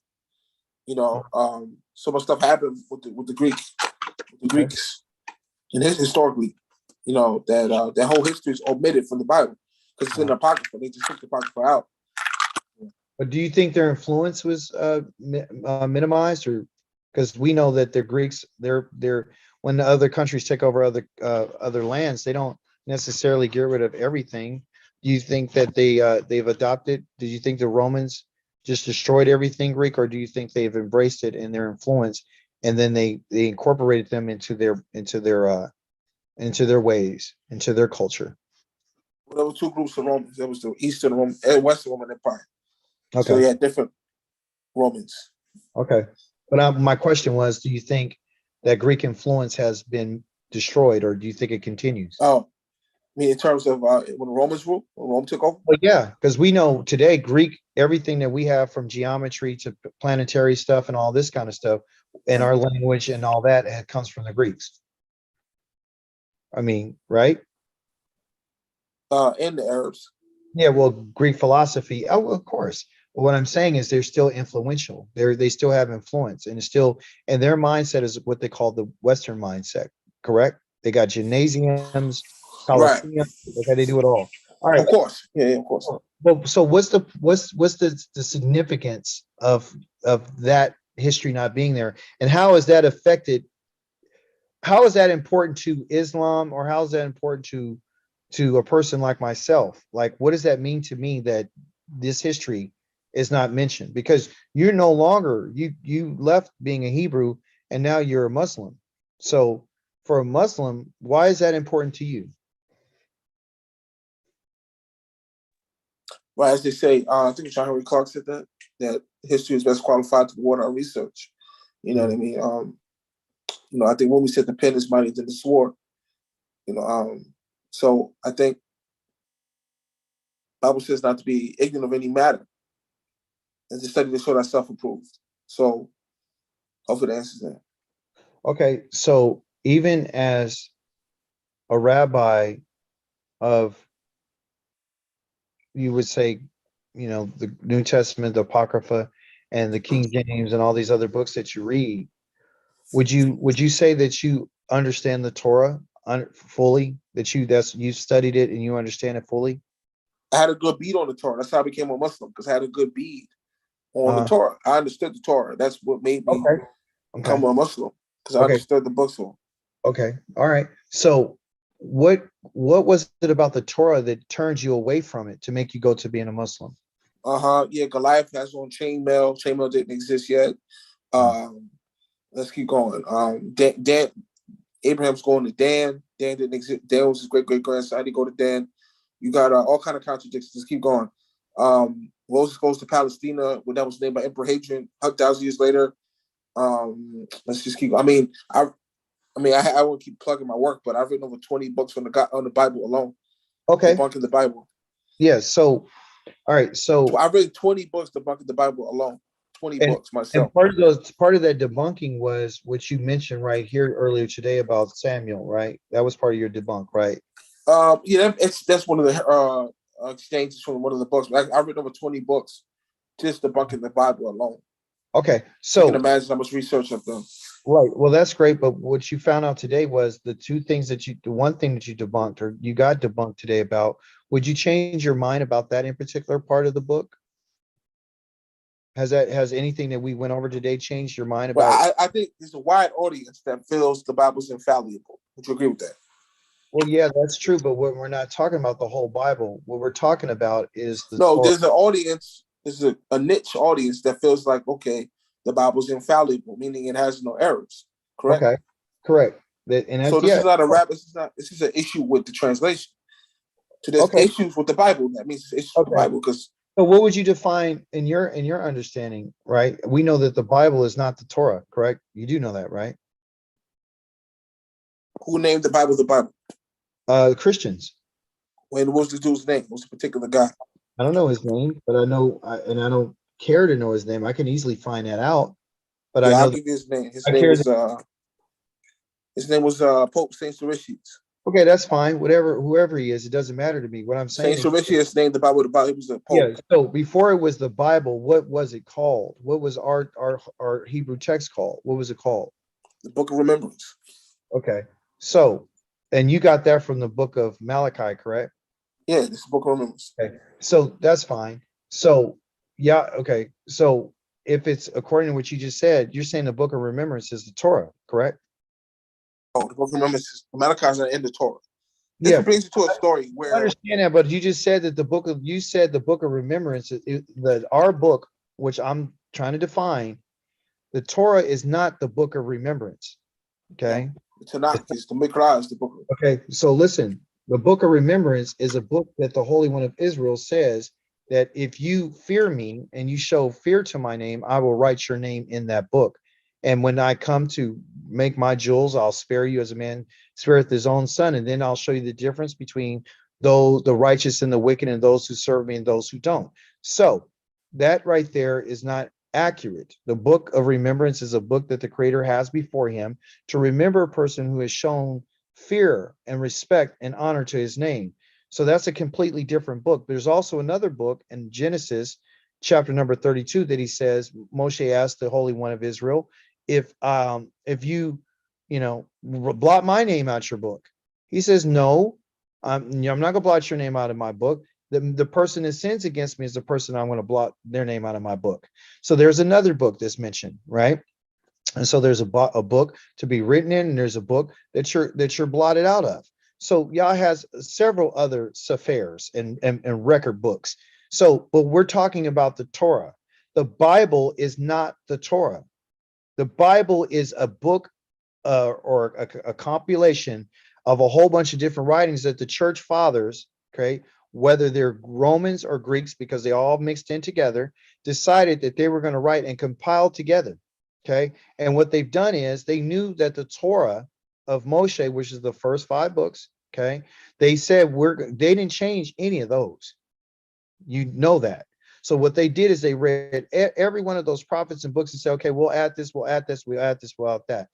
so much stuff happened with the Greeks, and historically, that whole history is omitted from the Bible because it's in the Apocrypha. They just took the Apocrypha out. But do you think their influence was minimized, or because we know that the Greeks, they're when the other countries take over other lands, they don't necessarily get rid of everything. Do you think that they've adopted? Do you think the Romans just destroyed everything Greek, or do you think they've embraced it in their influence, and then they incorporated them into their ways, into their culture? Well, there were 2 groups of Romans. There was the Eastern Roman and Western Roman Empire. Okay. So they had different Romans. Okay, but my question was, do you think that Greek influence has been destroyed, or do you think it continues? Oh, I mean, in terms of when the Romans ruled, when Rome took over? Well, yeah, because we know today Greek, everything that we have from geometry to planetary stuff and all this kind of stuff, and our language and all that comes from the Greeks. I mean, right? And the Arabs. Yeah, well, Greek philosophy, oh, of course. But what I'm saying is they're still influential. They still have influence, and it's still, and their mindset is what they call the Western mindset, correct? They got gymnasiums, coliseum, okay, they do it all. All right. Of course. Yeah, of course. Well, so what's the significance of that history not being there, and how is that affected? How is that important to Islam, or how is that important to a person like myself? Like, what does that mean to me that this history is not mentioned? Because you're no longer, you left being a Hebrew and now you're a Muslim. So for a Muslim, why is that important to you? Well, as they say, I think John Henry Clark said that history is best qualified to warrant our research. You know what I mean? I think when we said the pen is mightier than the sword, so I think Bible says not to be ignorant of any matter, and to study to show thyself approved. So hopefully that answers that. Okay, so even as a rabbi of, you would say, the New Testament, the Apocrypha, and the King James, and all these other books that you read, would you say that you understand the Torah fully? That you studied it and you understand it fully? I had a good bead on the Torah. That's how I became a Muslim, because I had a good bead on the Torah. I understood the Torah. That's what made me become a Muslim, because I understood the books on. Okay, all right. So what was it about the Torah that turned you away from it to make you go to being a Muslim? Yeah, Goliath has on chainmail. Chainmail didn't exist yet. Let's keep going. Dan, Abraham's going to Dan. Dan didn't exist. Dan was his great-great-grandson. He go to Dan. You got all kind of contradictions. Let's keep going. Moses goes to Palestina when that was named by Emperor Hadrian 1,000 years later. Let's just keep. I won't keep plugging my work, but I've written over 20 books on the Bible alone. Okay. Debunking the Bible. Yeah. So, all right. So I've written 20 books debunking the Bible alone. 20 books myself. And part of that debunking was what you mentioned right here earlier today about Samuel, right? That was part of your debunk, right? Yeah, that's one of the exchanges from one of the books. I've written over 20 books just debunking the Bible alone. Okay, so you can imagine how much research I've done. Right. Well, that's great. But what you found out today was the one thing that you debunked, or you got debunked today about. Would you change your mind about that in particular part of the book? Has anything that we went over today changed your mind But about? I think there's a wide audience that feels the Bible's infallible. Would you agree with that? Well, yeah, that's true, but we're not talking about the whole Bible. What we're talking about is the No, Torah. there's an audience, there's a niche audience that feels like, okay, the Bible's infallible, meaning it has no errors. Correct? Okay, correct. And So that's, this yeah. is not a rap, this is an issue with the translation. So there's Okay, issues with the Bible. That means it's issues with the okay. Bible because So what would you define in your understanding, right? We know that the Bible is not the Torah, correct? You do know that, right? who named the Bible the Bible? Christians. When was the dude's name? What's the particular guy? I don't know his name, but I know, and I don't care to know his name. I can easily find that out, but I Yeah, I'll know that give you his name. I care. His name was Pope Saint Siricius. Okay, that's fine. Whatever, whoever he is, it doesn't matter to me. What I'm saying Saint is, Siricius named the Bible the Bible. He was a yeah. pope. So before it was the Bible, what was it called? What was our Hebrew text called? What was it called? The Book of Remembrance. Okay, so, and you got that from the book of Malachi, correct? Yeah, this is the Book of Remembrance. Okay, so that's fine. So, yeah, okay. So if it's according to what you just said, you're saying the book of remembrance is the Torah, correct? Oh, the Book of Remembrance. Malachi's not in the Torah. This Yeah, brings you to a story I where understand that, but you just said that you said the book of remembrance, that our book, which I'm trying to define, the Torah is not the book of remembrance. Okay. the Tanakh is the Mikra is the book. Okay. So listen, the book of remembrance is a book that the Holy One of Israel says that if you fear me and you show fear to my name, I will write your name in that book. And when I come to make my jewels, I'll spare you as a man spareth his own son. And then I'll show you the difference between those, the righteous and the wicked, and those who serve me and those who don't. So that right there is not accurate. The book of remembrance is a book that the Creator has before him to remember a person who has shown fear and respect and honor to his name. So that's a completely different book. There's also another book in Genesis chapter number 32 that he says, Moshe asked the Holy One of Israel, if you blot my name out your book. He says, no, I'm not gonna blot your name out of my book. The person that sins against me is the person I'm going to blot their name out of my book. So there's another book that's mentioned, right? And so there's a book to be written in, and there's a book that you're blotted out of. So Yah has several other sephers and record books. So, but we're talking about the Torah. The Bible is not the Torah. The Bible is a book or a compilation of a whole bunch of different writings that the church fathers, okay, whether they're Romans or Greeks, because they all mixed in together, decided that they were going to write and compile together. Okay. And what they've done is they knew that the Torah of Moshe, which is the first 5 books, okay, they said they didn't change any of those. You know that. So what they did is they read every one of those prophets and books and said, okay, we'll add this, we'll add this, we'll add this, we'll add that.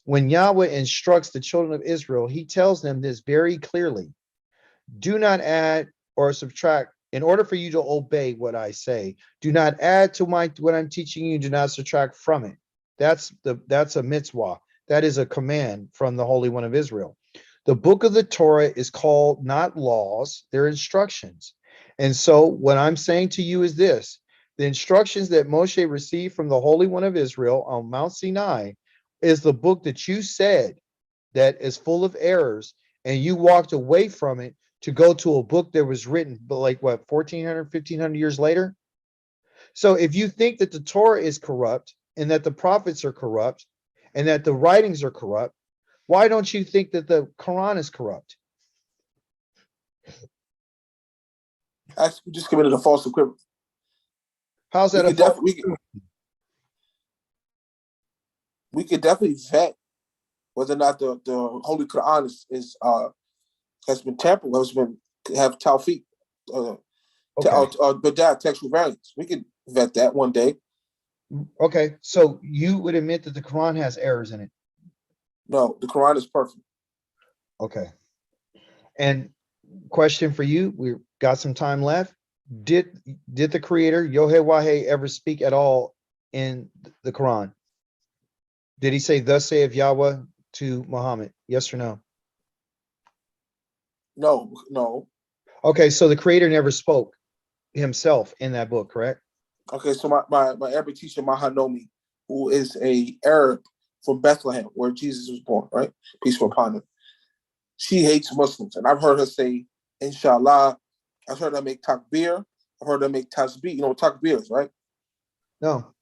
When Yahweh instructs the children of Israel, he tells them this very clearly. Do not add or subtract. In order for you to obey what I say, do not add to what I'm teaching you, do not subtract from it. That's a mitzvah. That is a command from the Holy One of Israel. The book of the Torah is called not laws, they're instructions. And so what I'm saying to you is this: the instructions that Moshe received from the Holy One of Israel on Mount Sinai is the book that you said that is full of errors, and you walked away from it to go to a book that was written like what, 1400 1500 years later. So if you think that the Torah is corrupt and that the prophets are corrupt and that the writings are corrupt, why don't you think that the Quran is corrupt? Actually, we just committed a false equivalence. How's that We could definitely vet whether or not the Holy Quran has been tampered, have tawfiq, but that textual variants. We could vet that one day. Okay, so you would admit that the Quran has errors in it? No, the Quran is perfect. Okay. And question for you, we've got some time left. Did the Creator Yahweh ever speak at all in the Quran? Did he say, thus saith Yahweh to Muhammad? Yes or no? No. Okay, so the Creator never spoke himself in that book, correct? Okay, so my Arabic teacher, Mahanomi, who is a Arab from Bethlehem, where Jesus was born, right? Peace be upon him. She hates Muslims, and I've heard her say, Inshallah. I've heard her make takbir. I've heard her make tasbih. You know what takbir is, right? No.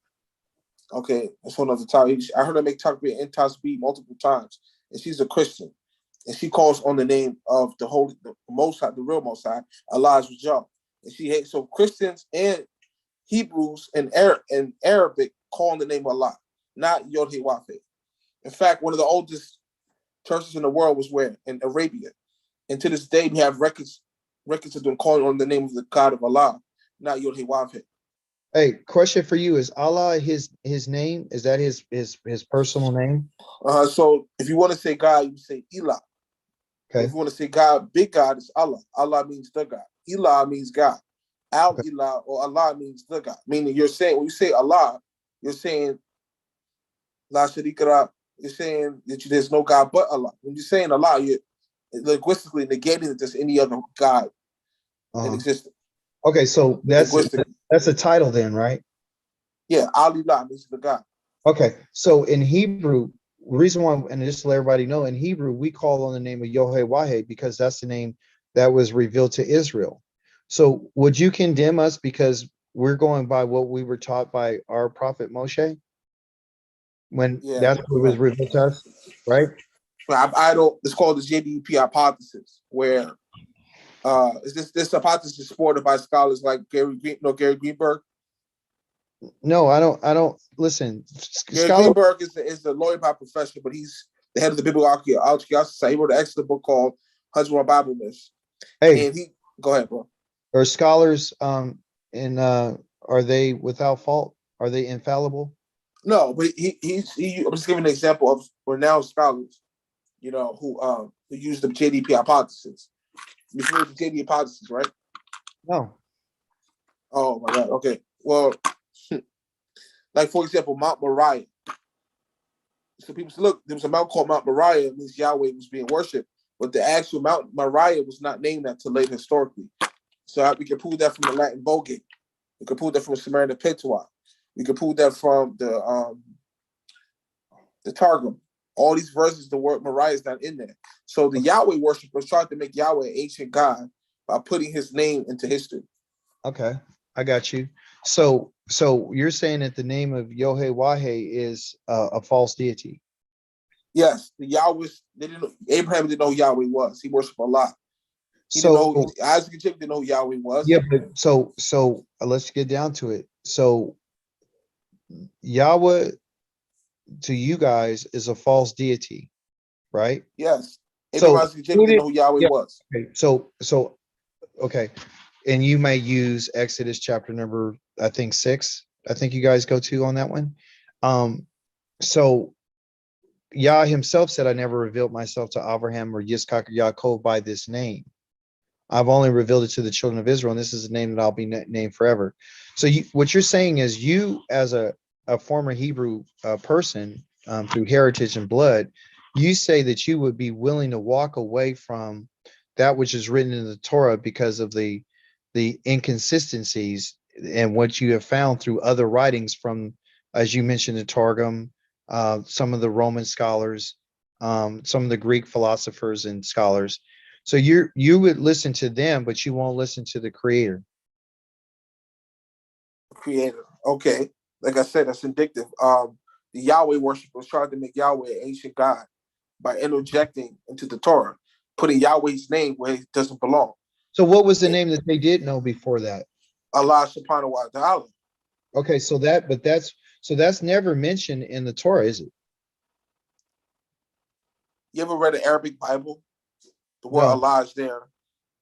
Okay, that's one of the time. I heard her make takbir and tasbih multiple times, and she's a Christian, and she calls on the name of the holy, the Most High, the real Most High, Allah's Rajah. And she hates, so Christians and Hebrews and Arabic call on the name of Allah, not Yod He Wafe. In fact, one of the oldest churches in the world was where? In Arabia. And to this day, we have records of them calling on the name of the God of Allah, not Yod He Wafe. Hey, question for you: is Allah his name? Is that his personal name? So if you want to say God, you say Ilah. Okay. If you want to say God, big God is Allah. Allah means the God. Ilah means God. Al-Ilah or Allah means the God. Meaning you're saying, when you say Allah, you're saying La Sharika Lah, you're saying that there's no God but Allah. When you're saying Allah, you're linguistically negating that there's any other God in existence. Okay, so that's a title then, right? Yeah, Al-Ilah means the God. Okay, so in Hebrew, the reason why, and just to let everybody know, in Hebrew, we call on the name of Yod-Heh-Wah-Heh because that's the name that was revealed to Israel. So would you condemn us because we're going by what we were taught by our prophet Moshe? When that's what was revealed to us, right? I don't, it's called the JDP hypothesis, where is this hypothesis supported by scholars like Gary Greenberg? No, I don't listen. Gary Greenberg is a lawyer by profession, but he's the head of the Biblical Archaeology Society. He wrote an excellent book called 101 Bible Myths. Hey, and go ahead, bro. Are scholars are they without fault? Are they infallible? No, but I'm just giving an example of renowned scholars, who use the JDP hypothesis. You familiar with the JDP hypothesis, right? No. Oh my God. Okay. Well, like for example, Mount Moriah. So people say, look, there was a mountain called Mount Moriah, means Yahweh was being worshipped, but the actual Mount Moriah was not named that till late historically. So we can prove that from the Latin Vulgate. We can prove that from the Samaritan Pentateuch. We can prove that from the Targum. All these verses, the word Moriah is not in there. So the Yahweh worshippers tried to make Yahweh an ancient God by putting his name into history. Okay, I got you. So you're saying that the name of Yod-Heh-Wah-Heh is a false deity? Yes, the Yahweh. Abraham didn't know who Yahweh was. He worshipped Allah. Isaac and Jacob didn't know who Yahweh was. Yeah, but so let's get down to it. So Yahweh to you guys is a false deity, right? Yes. Abraham, Isaac, and Jacob didn't know who Yahweh was. Okay, so okay, and you may use Exodus chapter number, I think 6. I think you guys go to on that one. So Yah himself said, I never revealed myself to Abraham or Yitzchak or Yaakov by this name. I've only revealed it to the children of Israel, and this is a name that I'll be named forever. So what you're saying is, you as a former Hebrew person through heritage and blood, you say that you would be willing to walk away from that which is written in the Torah because of the inconsistencies and what you have found through other writings from, as you mentioned, the Targum, some of the Roman scholars, some of the Greek philosophers and scholars. So you would listen to them, but you won't listen to the Creator. Creator. Okay. Like I said, that's indicative. The Yahweh worshippers tried to make Yahweh an ancient God by interjecting into the Torah, putting Yahweh's name where it doesn't belong. So what was the name that they did know before that? Allah subhanahu wa ta'ala. Okay, so that's never mentioned in the Torah, is it? You ever read an Arabic Bible? The word Allah is there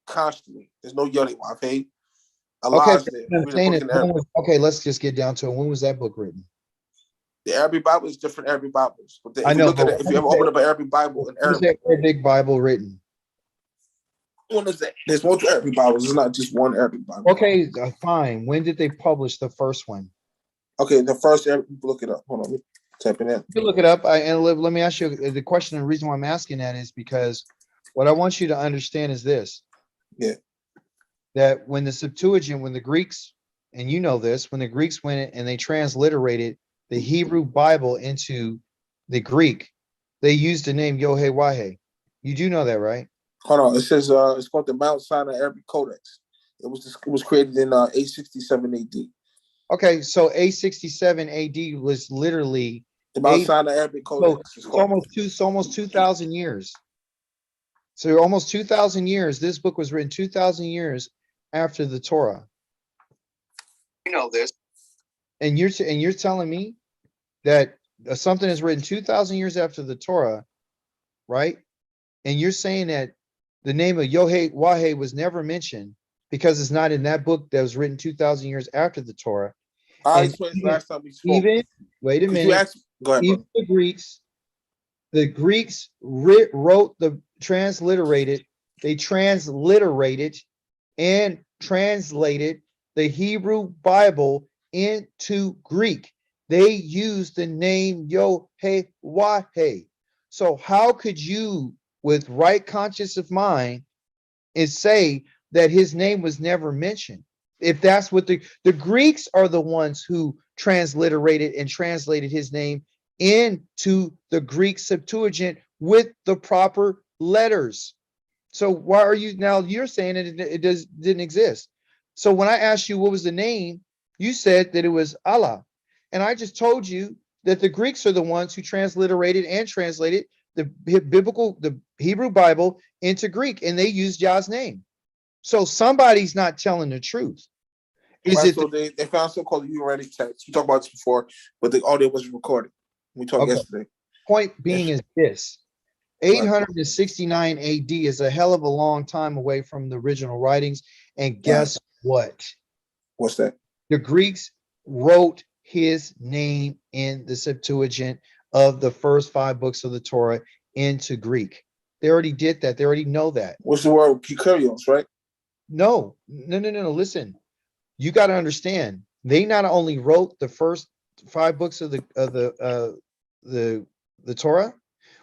constantly. There's no Yod-Heh-Wah-Heh. Allah is there. Okay, let's just get down to it. When was that book written? The Arabic Bible is different Arabic Bibles. But if you look at it, if you ever open up an Arabic Bible in Arabic. When is that Arabic Bible written? When is that? There's multiple Arabic Bibles. It's not just one Arabic Bible. Okay, fine. When did they publish the first one? Okay, the first Arabic, look it up. Hold on, type it in. You look it up. And let me ask you the question. The reason why I'm asking that is because what I want you to understand is this. Yeah. That when the Septuagint, when the Greeks and you know this, when the Greeks went and they transliterated the Hebrew Bible into the Greek, they used the name Yohe-Wahe. You do know that, right? Hold on. It says it's called the Mount Sinai Arabic Codex. It was created in 867 AD. Okay, so 867 AD was literally The Mount eight. Sinai Arabic So Codex is it's called. almost 2,000 years. So almost 2,000 years. This book was written 2,000 years after the Torah. You know this. And you're telling me that something is written 2,000 years after the Torah, right? And you're saying that the name of Yohe-Wahe was never mentioned because it's not in that book that was written 2,000 years after the Torah. I And explained last time we spoke. even wait a You minute, asked, go ahead, even bro. the Greeks wrote the transliterated, they transliterated and translated the Hebrew Bible into Greek. They used the name Yohe-Wahe. So how could you, with right conscience of mind, and say that his name was never mentioned? If that's what the Greeks are the ones who transliterated and translated his name into the Greek Septuagint with the proper letters. So why are you now you're saying that didn't exist? So when I asked you what was the name, you said that it was Allah. And I just told you that the Greeks are the ones who transliterated and translated the Hebrew Bible into Greek, and they used Yah's name. So somebody's not telling the truth. Is Right, it so they found so-called Ugaritic text. We talked about this before, but the audio wasn't recorded. We talked okay? yesterday. Point being is this: Right. 869 AD is a hell of a long time away from the original writings. And guess what? What's that? The Greeks wrote his name in the Septuagint of the first 5 books of the Torah into Greek. They already did that. They already know that. What's the word? Kyrios, right? No. Listen, you got to understand. They not only wrote the first 5 books of the Torah,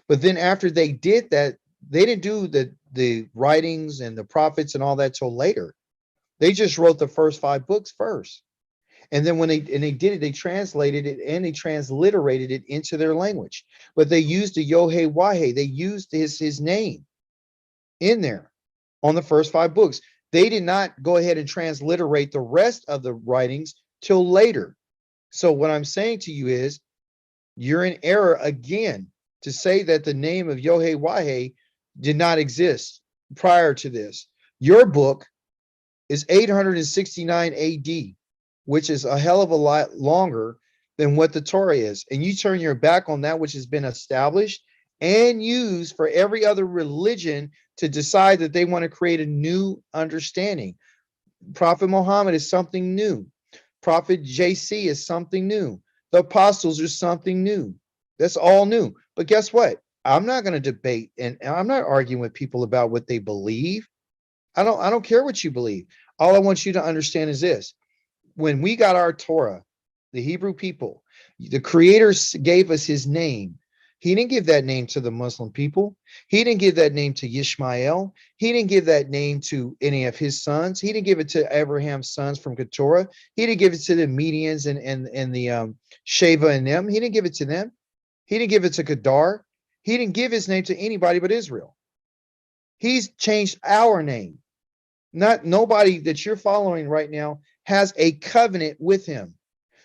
but then after they did that, they didn't do the writings and the prophets and all that till later. They just wrote the first 5 books first. And then when they did it, they translated it and they transliterated it into their language. But they used the Yohe-Wahe. They used his name in there on the first 5 books. They did not go ahead and transliterate the rest of the writings till later. So what I'm saying to you is, you're in error again to say that the name of Yohe-Wahe did not exist prior to this. Your book is 869 AD, which is a hell of a lot longer than what the Torah is. And you turn your back on that which has been established and used for every other religion to decide that they want to create a new understanding. Prophet Mohammed is something new. Prophet JC is something new. The apostles are something new. That's all new. But guess what? I'm not going to debate and I'm not arguing with people about what they believe. I don't care what you believe. All I want you to understand is this: when we got our Torah, the Hebrew people, the Creator gave us his name. He didn't give that name to the Muslim people. He didn't give that name to Ishmael. He didn't give that name to any of his sons. He didn't give it to Abraham's sons from Keturah. He didn't give it to the Medians and the Sheva and them. He didn't give it to them. He didn't give it to Kedar. He didn't give his name to anybody but Israel. He's changed our name. Nobody that you're following right now has a covenant with him.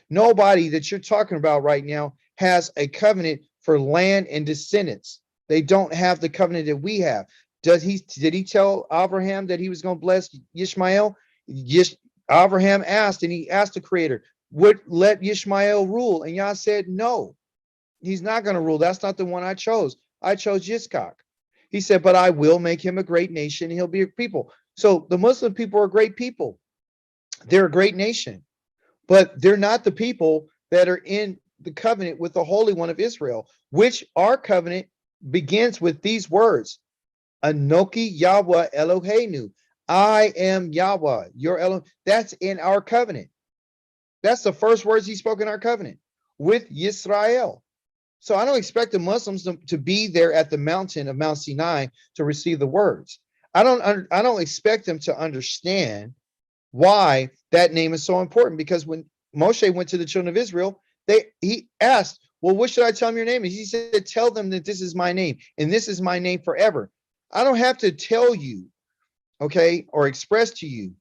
Nobody that you're talking about right now has a covenant for land and descendants. They don't have the covenant that we have. Did he tell Abraham that he was going to bless Ishmael? Yes, Abraham asked, and he asked the Creator, would let Ishmael rule? And Yah said, no, he's not going to rule. That's not the one I chose. I chose Yitzchak. He said, but I will make him a great nation. And he'll be a people. So the Muslim people are great people. They're a great nation, but they're not the people that are in the covenant with the Holy One of Israel, which our covenant begins with these words: Anoki Yahweh Eloheinu. I am Yahweh, your Elohim. That's in our covenant. That's the first words he spoke in our covenant with Yisrael. So I don't expect the Muslims to be there at the mountain of Mount Sinai to receive the words. I don't expect them to understand why that name is so important. Because when Moshe went to the children of Israel, he asked, well, what should I tell them your name is? He said, tell them that this is my name, and this is my name forever. I don't have to tell you, okay, or express to you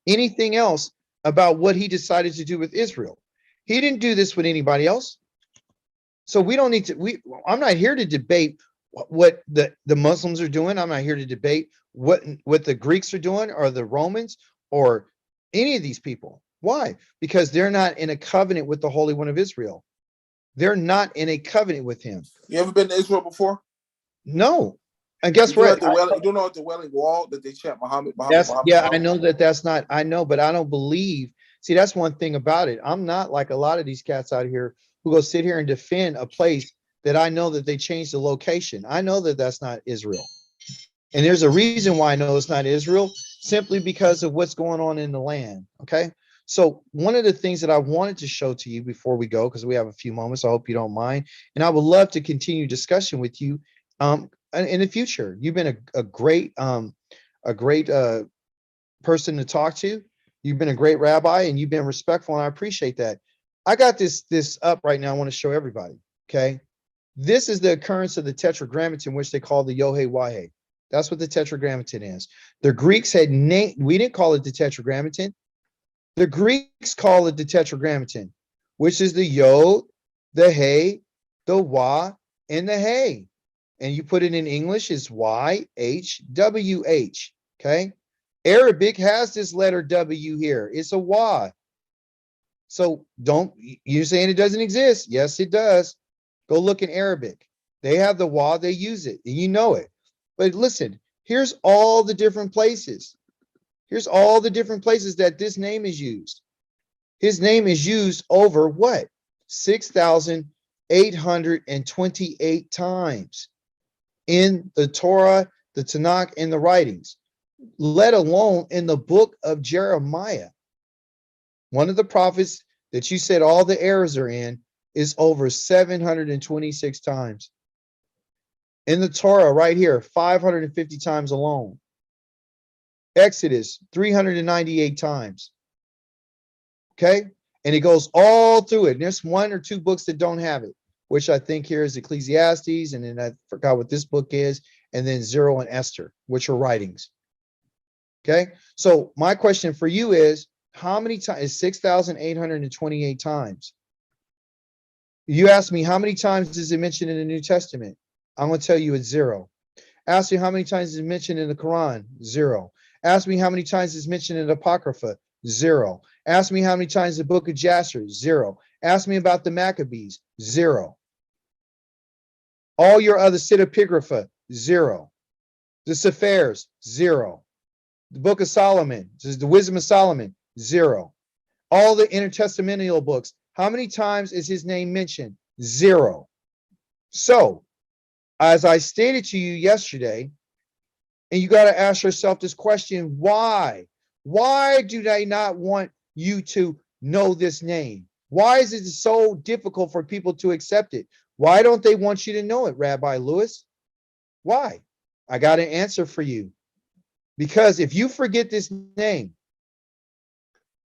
anything else about what he decided to do with Israel. He didn't do this with anybody else. So we don't need to, I'm not here to debate what the Muslims are doing. I'm not here to debate what the Greeks are doing, or the Romans, or any of these people. Why? Because they're not in a covenant with the Holy One of Israel. They're not in a covenant with him. You ever been to Israel before? No. And guess You what? do know at the Wailing Wall that they chant Muhammad. Yeah, I know that that's not, I know, but I don't believe. See, that's one thing about it. I'm not like a lot of these cats out here who go sit here and defend a place that I know that they changed the location. I know that that's not Israel. And there's a reason why I know it's not Israel, simply because of what's going on in the land. Okay. So one of the things that I wanted to show to you before we go, because we have a few moments, I hope you don't mind, and I would love to continue discussion with you in the future. You've been a great person to talk to. You've been a great rabbi, and you've been respectful, and I appreciate that. I got this up right now. I want to show everybody. Okay. This is the occurrence of the tetragrammaton, which they call the Yohe-Wahe. That's what the tetragrammaton is. The Greeks had named, we didn't call it the tetragrammaton. The Greeks call it the tetragrammaton, which is the Yod, the He, the Wa, and the He. And you put it in English, it's YHWH. Okay. Arabic has this letter W here. It's a Y. So don't, you're saying it doesn't exist. Yes, it does. Go look in Arabic. They have the Wa, they use it, and you know it. But listen, here's all the different places. Here's all the different places that this name is used. His name is used over what? 6,828 times in the Torah, the Tanakh, and the writings, let alone in the book of Jeremiah. One of the prophets that you said all the errors are in is over 726 times. In the Torah right here, 550 times alone. Exodus, 398 times. Okay? And it goes all through it. And there's one or two books that don't have it, which I think here is Ecclesiastes, and then I forgot what this book is, and then Zero and Esther, which are writings. Okay? So my question for you is, how many times is 6,828 times? You ask me, how many times is it mentioned in the New Testament? I'm going to tell you it's 0. Ask me how many times is mentioned in the Quran? 0. Ask me how many times is mentioned in the Apocrypha? 0. Ask me how many times the book of Jasher? 0. Ask me about the Maccabees? 0. All your other Pseudepigrapha? 0. The Sephers? 0. The book of Solomon, this is the Wisdom of Solomon? 0. All the intertestamental books, how many times is his name mentioned? 0. So, as I stated to you yesterday, and you got to ask yourself this question, why? Why do they not want you to know this name? Why is it so difficult for people to accept it? Why don't they want you to know it, Rabbi Lewis? Why? I got an answer for you. Because if you forget this name,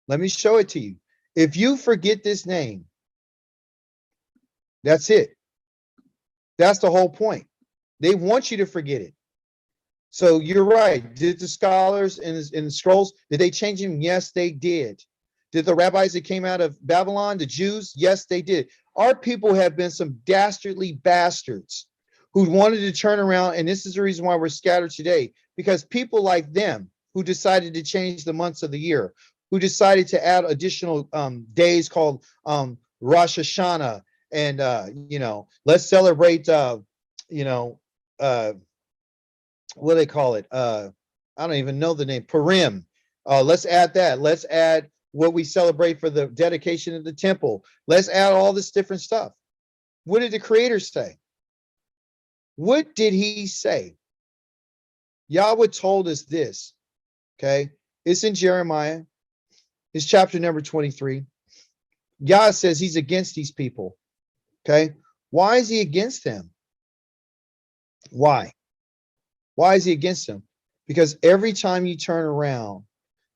let me show it to you. If you forget this name, that's it. That's the whole point. They want you to forget it. So you're right. Did the scholars in the scrolls, did they change them? Yes, they did. Did the rabbis that came out of Babylon, the Jews? Yes, they did. Our people have been some dastardly bastards who wanted to turn around, and this is the reason why we're scattered today, because people like them who decided to change the months of the year, who decided to add additional days called Rosh Hashanah, and let's celebrate what do they call it? I don't even know the name. Purim. Let's add that. Let's add what we celebrate for the dedication of the temple. Let's add all this different stuff. What did the Creator say? What did he say? Yahweh told us this. Okay. It's in Jeremiah. It's chapter number 23. Yah says he's against these people. Okay. Why is he against them? Why? Why is he against them? Because every time you turn around,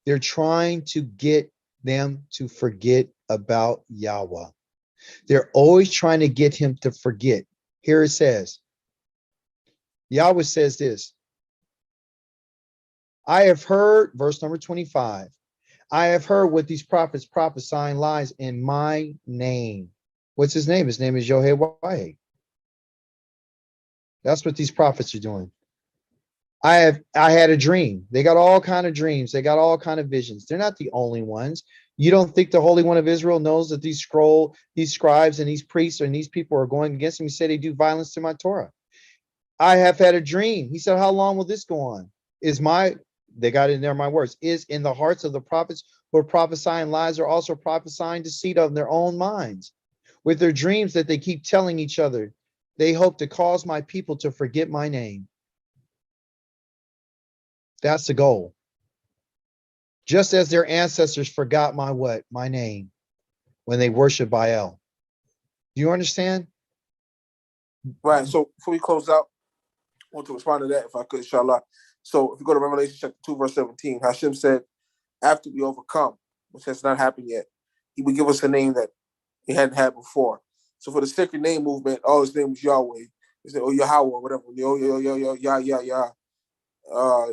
They're trying to get them to forget about Yahweh. They're always trying to get him to forget. Here it says, Yahweh says this, I have heard, verse number 25, I have heard what these prophets prophesying lies in my name. What's his name? His name is Yohei. That's what these prophets are doing. I had a dream. They got all kind of dreams. They got all kind of visions. They're not the only ones. You don't think the Holy One of Israel knows that these scribes and these priests and these people are going against him? He said they do violence to my Torah. I have had a dream. He said, how long will this go on? They got in there, my words, is in the hearts of the prophets who are prophesying lies are also prophesying deceit of their own minds. With their dreams that they keep telling each other, they hope to cause my people to forget my name. That's the goal. Just as their ancestors forgot my name when they worship Baal. Do you understand? Right. So before we close out, I want to respond to that if I could, inshallah. So if you go to Revelation chapter 2, verse 17, Hashem said, after we overcome, which has not happened yet, he would give us a name that he hadn't had before. So for the sacred name movement, his name was Yahweh. He said, Yahweh, whatever.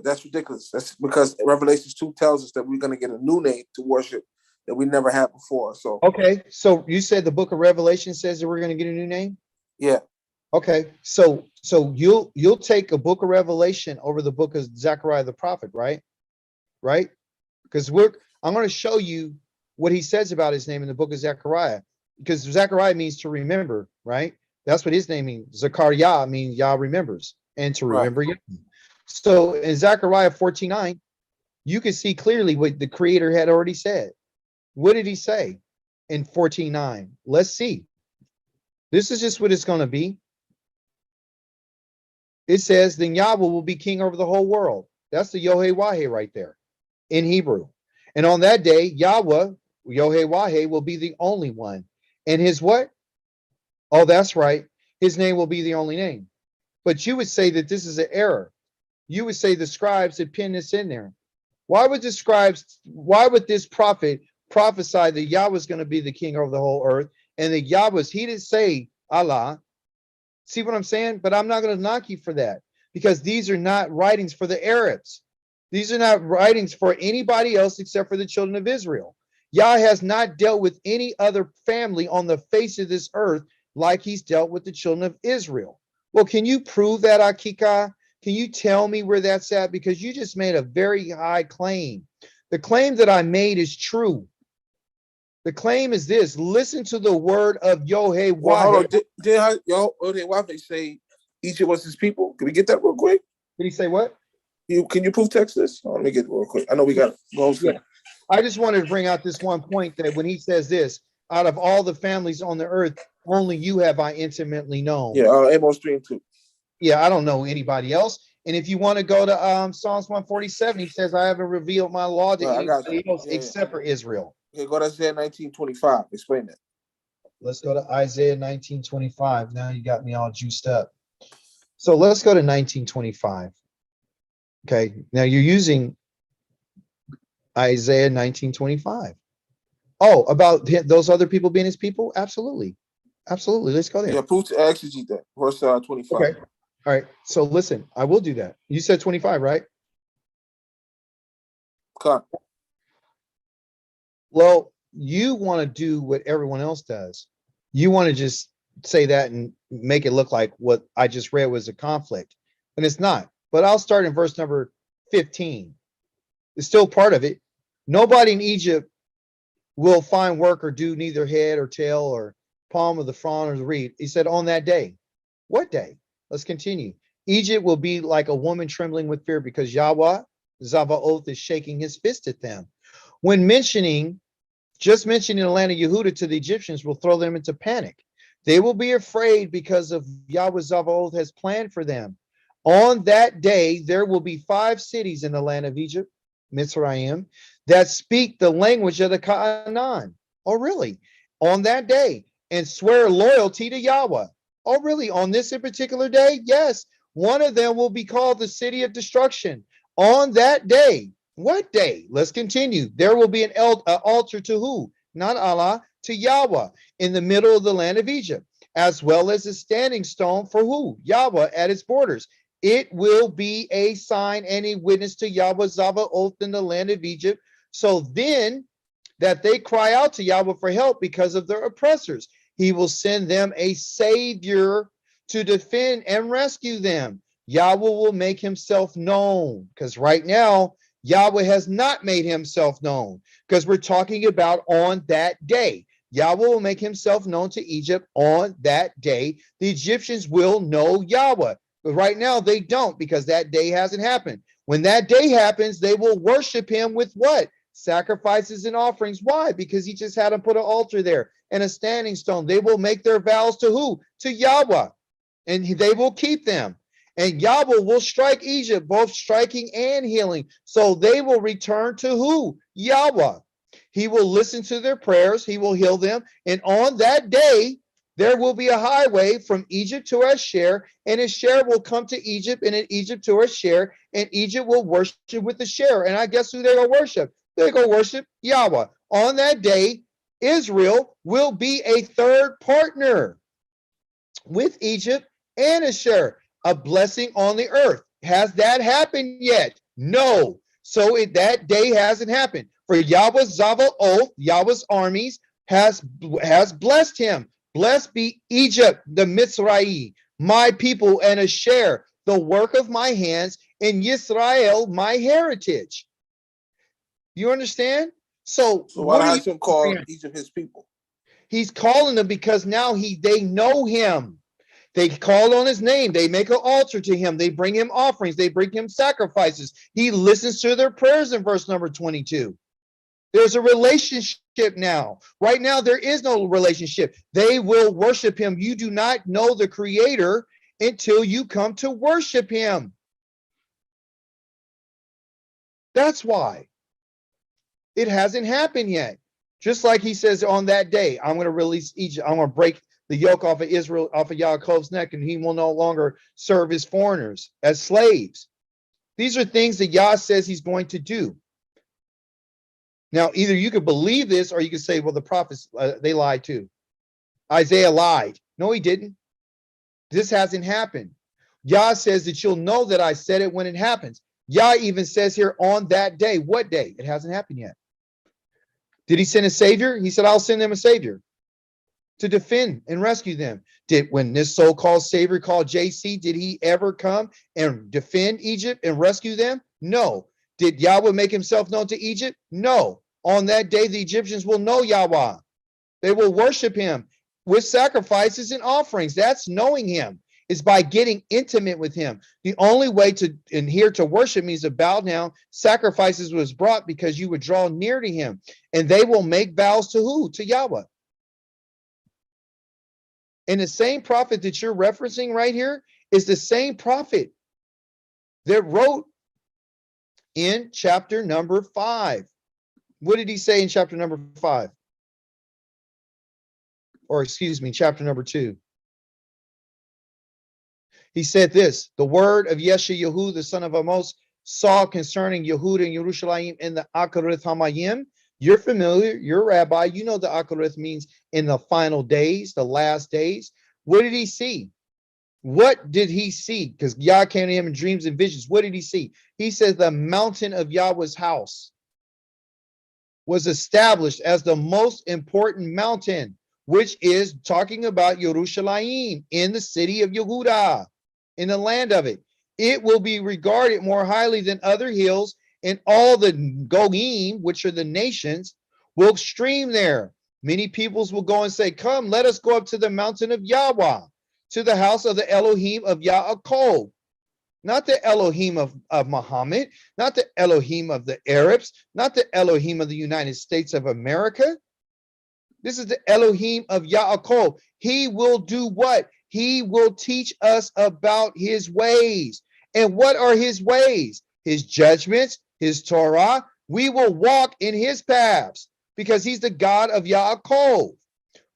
That's ridiculous. That's because Revelation 2 tells us that we're going to get a new name to worship that we never had before. So okay, so you said the book of Revelation says that we're going to get a new name? Yeah. Okay, so you'll take a book of Revelation over the book of Zechariah the prophet, right? Right? Because I'm going to show you what he says about his name in the book of Zechariah, because Zechariah means to remember, right? That's what his name means. Zechariah means Yah remembers, and to remember Yah. So in Zechariah 14:9, you can see clearly what the Creator had already said. What did he say in 14:9? Let's see. This is just what it's going to be. It says, then Yahweh will be king over the whole world. That's the Yohei right there in Hebrew. And on that day, Yahweh, Yohei will be the only one. And his what? Oh, that's right. His name will be the only name. But you would say that this is an error. You would say the scribes had pinned this in there. Why would this prophet prophesy that Yahweh is going to be the king over the whole earth? And that he didn't say Allah. See what I'm saying? But I'm not going to knock you for that, because these are not writings for the Arabs. These are not writings for anybody else except for the children of Israel. Yah has not dealt with any other family on the face of this earth like he's dealt with the children of Israel. Well, can you prove that, ACHI'KA? Can you tell me where that's at? Because you just made a very high claim. The claim that I made is true. The claim is this: listen to the word of Yohei. Well, hold on. Did they say Egypt was his people? Can we get that real quick? Did he say what? Can you proof text this? Let me get it real quick. I know we got to go. I just wanted to bring out this one point, that when he says this, out of all the families on the earth, only you have I intimately known. Yeah, Amos 3 and 2. Yeah, I don't know anybody else. And if you want to go to Psalms 147, he says, I haven't revealed my law to anybody else except for Israel. Okay, go to Isaiah 19:25. Explain that. Let's go to Isaiah 19:25. Now you got me all juiced up. So let's go to 19:25. Okay, now you're using Isaiah 19:25. Oh, about those other people being his people? Absolutely. Absolutely. Let's go there. Yeah, proof to exegete that. Verse 25. Okay. All right. So listen, I will do that. You said 25, right? Cut. Well, you want to do what everyone else does. You want to just say that and make it look like what I just read was a conflict, and it's not. But I'll start in verse number 15. It's still part of it. Nobody in Egypt will find work or do neither head or tail or palm of the front or the reed. He said, on that day. What day? Let's continue. Egypt will be like a woman trembling with fear, because Yahweh, Zavaoth, is shaking his fist at them. When mentioning the land of Yehuda to the Egyptians will throw them into panic. They will be afraid because of Yahweh Zavaoth has planned for them. On that day, there will be 5 cities in the land of Egypt, Mitzrayim, that speak the language of the Canaan. Oh, really? On that day, and swear loyalty to Yahweh. Oh, really? On this in particular day? Yes. One of them will be called the city of destruction. On that day, What day? Let's continue. There will be an altar to who? Not Allah, to Yahweh in the middle of the land of Egypt, as well as a standing stone for who? Yahweh at its borders. It will be a sign and a witness to Yahweh Zavaoth in the land of Egypt. So then that they cry out to Yahweh for help because of their oppressors. He will send them a savior to defend and rescue them. Yahweh will make himself known, because right now, Yahweh has not made himself known, because we're talking about on that day. Yahweh will make himself known to Egypt on that day. The Egyptians will know Yahweh. But right now, they don't, because that day hasn't happened. When that day happens, they will worship him with what? Sacrifices and offerings. Why? Because he just had to put an altar there and a standing stone. They will make their vows to who? To Yahweh, and they will keep them. And Yahweh will strike Egypt, both striking and healing. So they will return to who? Yahweh. He will listen to their prayers. He will heal them. And on that day, there will be a highway from Egypt to Asher, and Asher will come to Egypt, and in Egypt to Asher, and Egypt will worship with Asher. And I guess who they're going to worship? They're going to worship Yahweh. On that day, Israel will be a third partner with Egypt and Asher, a blessing on the earth. Has that happened yet? No. So that day hasn't happened. For Yahweh Zavaoth, Yahweh's armies, has blessed him. Blessed be Egypt, the Mitzrayim, my people, and Asher, the work of my hands, and Yisrael, my heritage. You understand? So why did Hashem call Egypt his people? He's calling them because now they know him. They call on his name. They make an altar to him. They bring him offerings. They bring him sacrifices. He listens to their prayers in verse number 22. There's a relationship now. Right now, there is no relationship. They will worship him. You do not know the Creator until you come to worship him. That's why. It hasn't happened yet. Just like he says on that day, I'm going to release Egypt. I'm going to break the yoke off of Israel, off of Yaakov's neck, and he will no longer serve his foreigners as slaves. These are things that Yah says he's going to do. Now, either you could believe this or you could say, well, the prophets, they lied too. Isaiah lied. No, he didn't. This hasn't happened. Yah says that you'll know that I said it when it happens. Yah even says here on that day. What day? It hasn't happened yet. Did he send a savior? He said, I'll send them a savior to defend and rescue them. When this so-called savior called JC, did he ever come and defend Egypt and rescue them? No. Did Yahweh make himself known to Egypt? No. On that day, the Egyptians will know Yahweh. They will worship him with sacrifices and offerings. That's knowing him. Is by getting intimate with him. The only way to adhere to worship means to bow down. Sacrifices was brought because you would draw near to him. And they will make vows to who? To Yahweh. And the same prophet that you're referencing right here is the same prophet that wrote in chapter number 5. What did he say in chapter number 5? Or excuse me, chapter number 2. He said this, the word of Yeshayahu, the son of Amos, saw concerning Yehuda and Yerushalayim in the Akarith Hamayim. You're familiar, you're a rabbi, you know the Akarith means in the final days, the last days. What did he see? What did he see? Because Yah came to him in dreams and visions. What did he see? He says the mountain of Yahweh's house was established as the most important mountain, which is talking about Yerushalayim in the city of Yehuda, in the land of it. It will be regarded more highly than other hills, and all the Goyim, which are the nations, will stream there. Many peoples will go and say, come, let us go up to the mountain of Yahweh, to the house of the Elohim of Yaakov. Not the Elohim of Mohammed, not the Elohim of the Arabs, not the Elohim of the United States of America. This is the Elohim of Yaakov. He will do what? He will teach us about his ways. And what are his ways? His judgments, his Torah. We will walk in his paths because he's the God of Yaakov.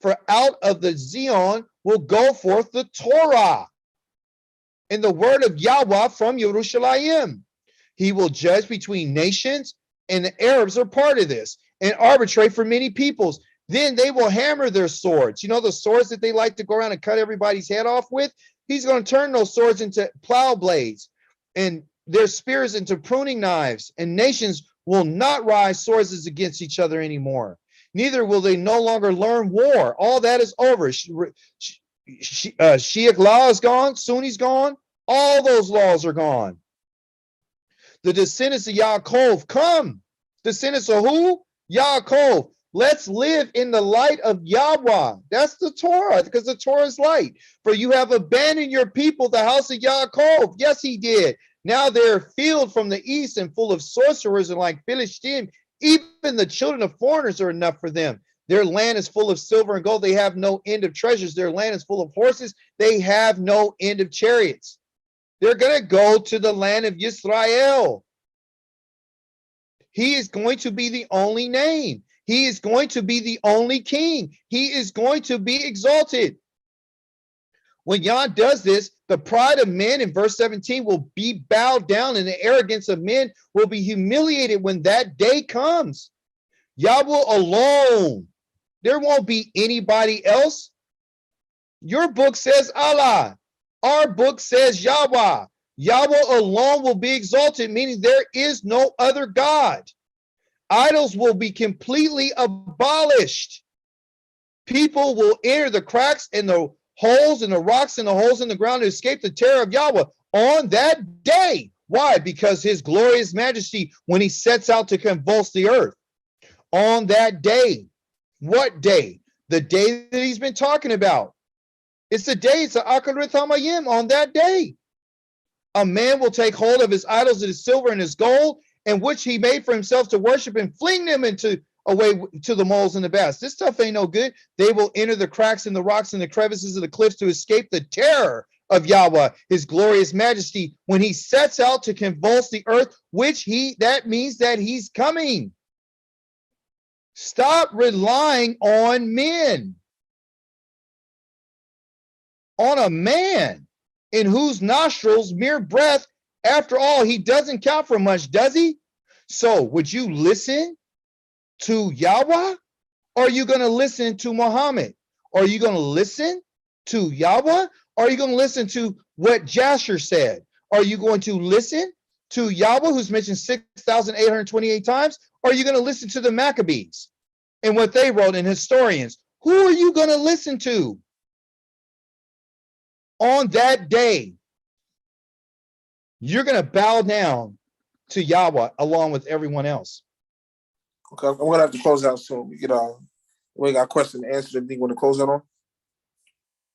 For out of the Zion will go forth the Torah and the word of Yahweh from Yerushalayim. He will judge between nations, and the Arabs are part of this, and arbitrate for many peoples. Then they will hammer their swords. You know, the swords that they like to go around and cut everybody's head off with? He's going to turn those swords into plow blades and their spears into pruning knives, and nations will not rise swords against each other anymore. Neither will they no longer learn war. All that is over. Shiite law is gone. Sunni's gone. All those laws are gone. The descendants of Yaakov come. Descendants of who? Yaakov. Let's live in the light of Yahweh. That's the Torah, because the Torah is light. For you have abandoned your people, the house of Yaakov. Yes, he did. Now they're filled from the east and full of sorcerers, and like Philistine, even the children of foreigners are enough for them. Their land is full of silver and gold. They have no end of treasures. Their land is full of horses. They have no end of chariots. They're going to go to the land of Israel. He is going to be the only name. He is going to be the only king. He is going to be exalted. When Yah does this, the pride of men in verse 17 will be bowed down, and the arrogance of men will be humiliated when that day comes. Yahweh alone. There won't be anybody else. Your book says Allah. Our book says Yahweh. Yahweh alone will be exalted, meaning there is no other God. Idols will be completely abolished. People will enter the cracks and the holes in the rocks and the holes in the ground to escape the terror of Yahweh on that day. Why? Because his glorious majesty, when he sets out to convulse the earth. On that day. What day? The day that he's been talking about. It's the day, it's the Akarith Hamayim, on that day. A man will take hold of his idols, of his silver and his gold, and which he made for himself to worship, and fling them away to the moles and the bass. This stuff ain't no good. They will enter the cracks in the rocks and the crevices of the cliffs to escape the terror of Yahweh, his glorious majesty, when he sets out to convulse the earth, that means that he's coming. Stop relying on men. On a man in whose nostrils mere breath, after all, he doesn't count for much, does he? So would you listen to Yahweh? Or are you going to listen to Mohammed? Are you going to listen to Yahweh? Or are you going to listen to what Jasher said? Are you going to listen to Yahweh, who's mentioned 6,828 times? Or are you going to listen to the Maccabees and what they wrote, and historians? Who are you going to listen to? On that day, you're going to bow down to Yahweh along with everyone else. Okay, I'm gonna have to close out soon. We got a question to answer. Anything you want to close out on?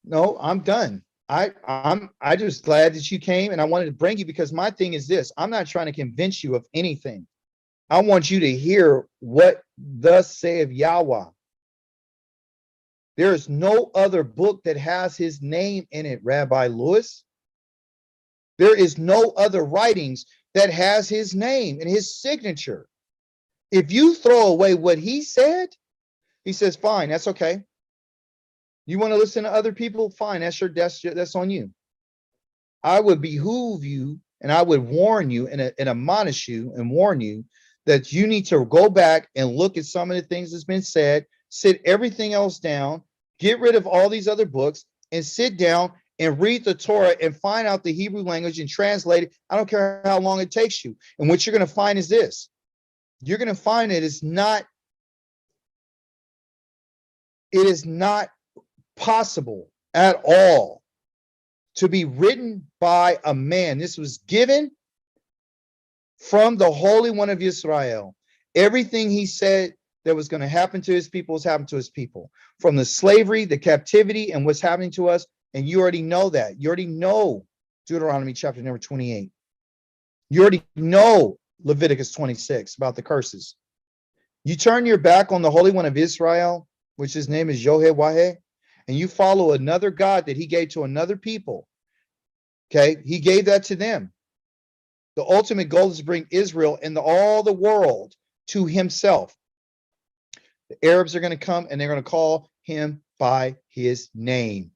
No, I'm done. I'm just glad that you came, and I wanted to bring you, because my thing is this: I'm not trying to convince you of anything. I want you to hear what thus saith Yahweh. There is no other book that has his name in it, Rabbi Lewis. There is no other writings that has his name and his signature. If you throw away what he said, he says, fine, that's okay. You want to listen to other people? Fine, that's on you. I would behoove you, and I would warn you and admonish you and warn you that you need to go back and look at some of the things that's been said, sit everything else down, get rid of all these other books, and sit down and read the Torah and find out the Hebrew language and translate it. I don't care how long it takes you. And what you're going to find is this. You're going to find it is not possible at all to be written by a man. This was given from the Holy One of Israel. Everything he said that was going to happen to his people has happened to his people. From the slavery, the captivity, and what's happening to us. And you already know that. You already know Deuteronomy chapter number 28. You already know Leviticus 26 about the curses. You turn your back on the Holy One of Israel, which his name is Yahweh, and you follow another God that he gave to another people. Okay, he gave that to them. The ultimate goal is to bring Israel and all the world to himself. The Arabs are going to come and they're going to call him by his name,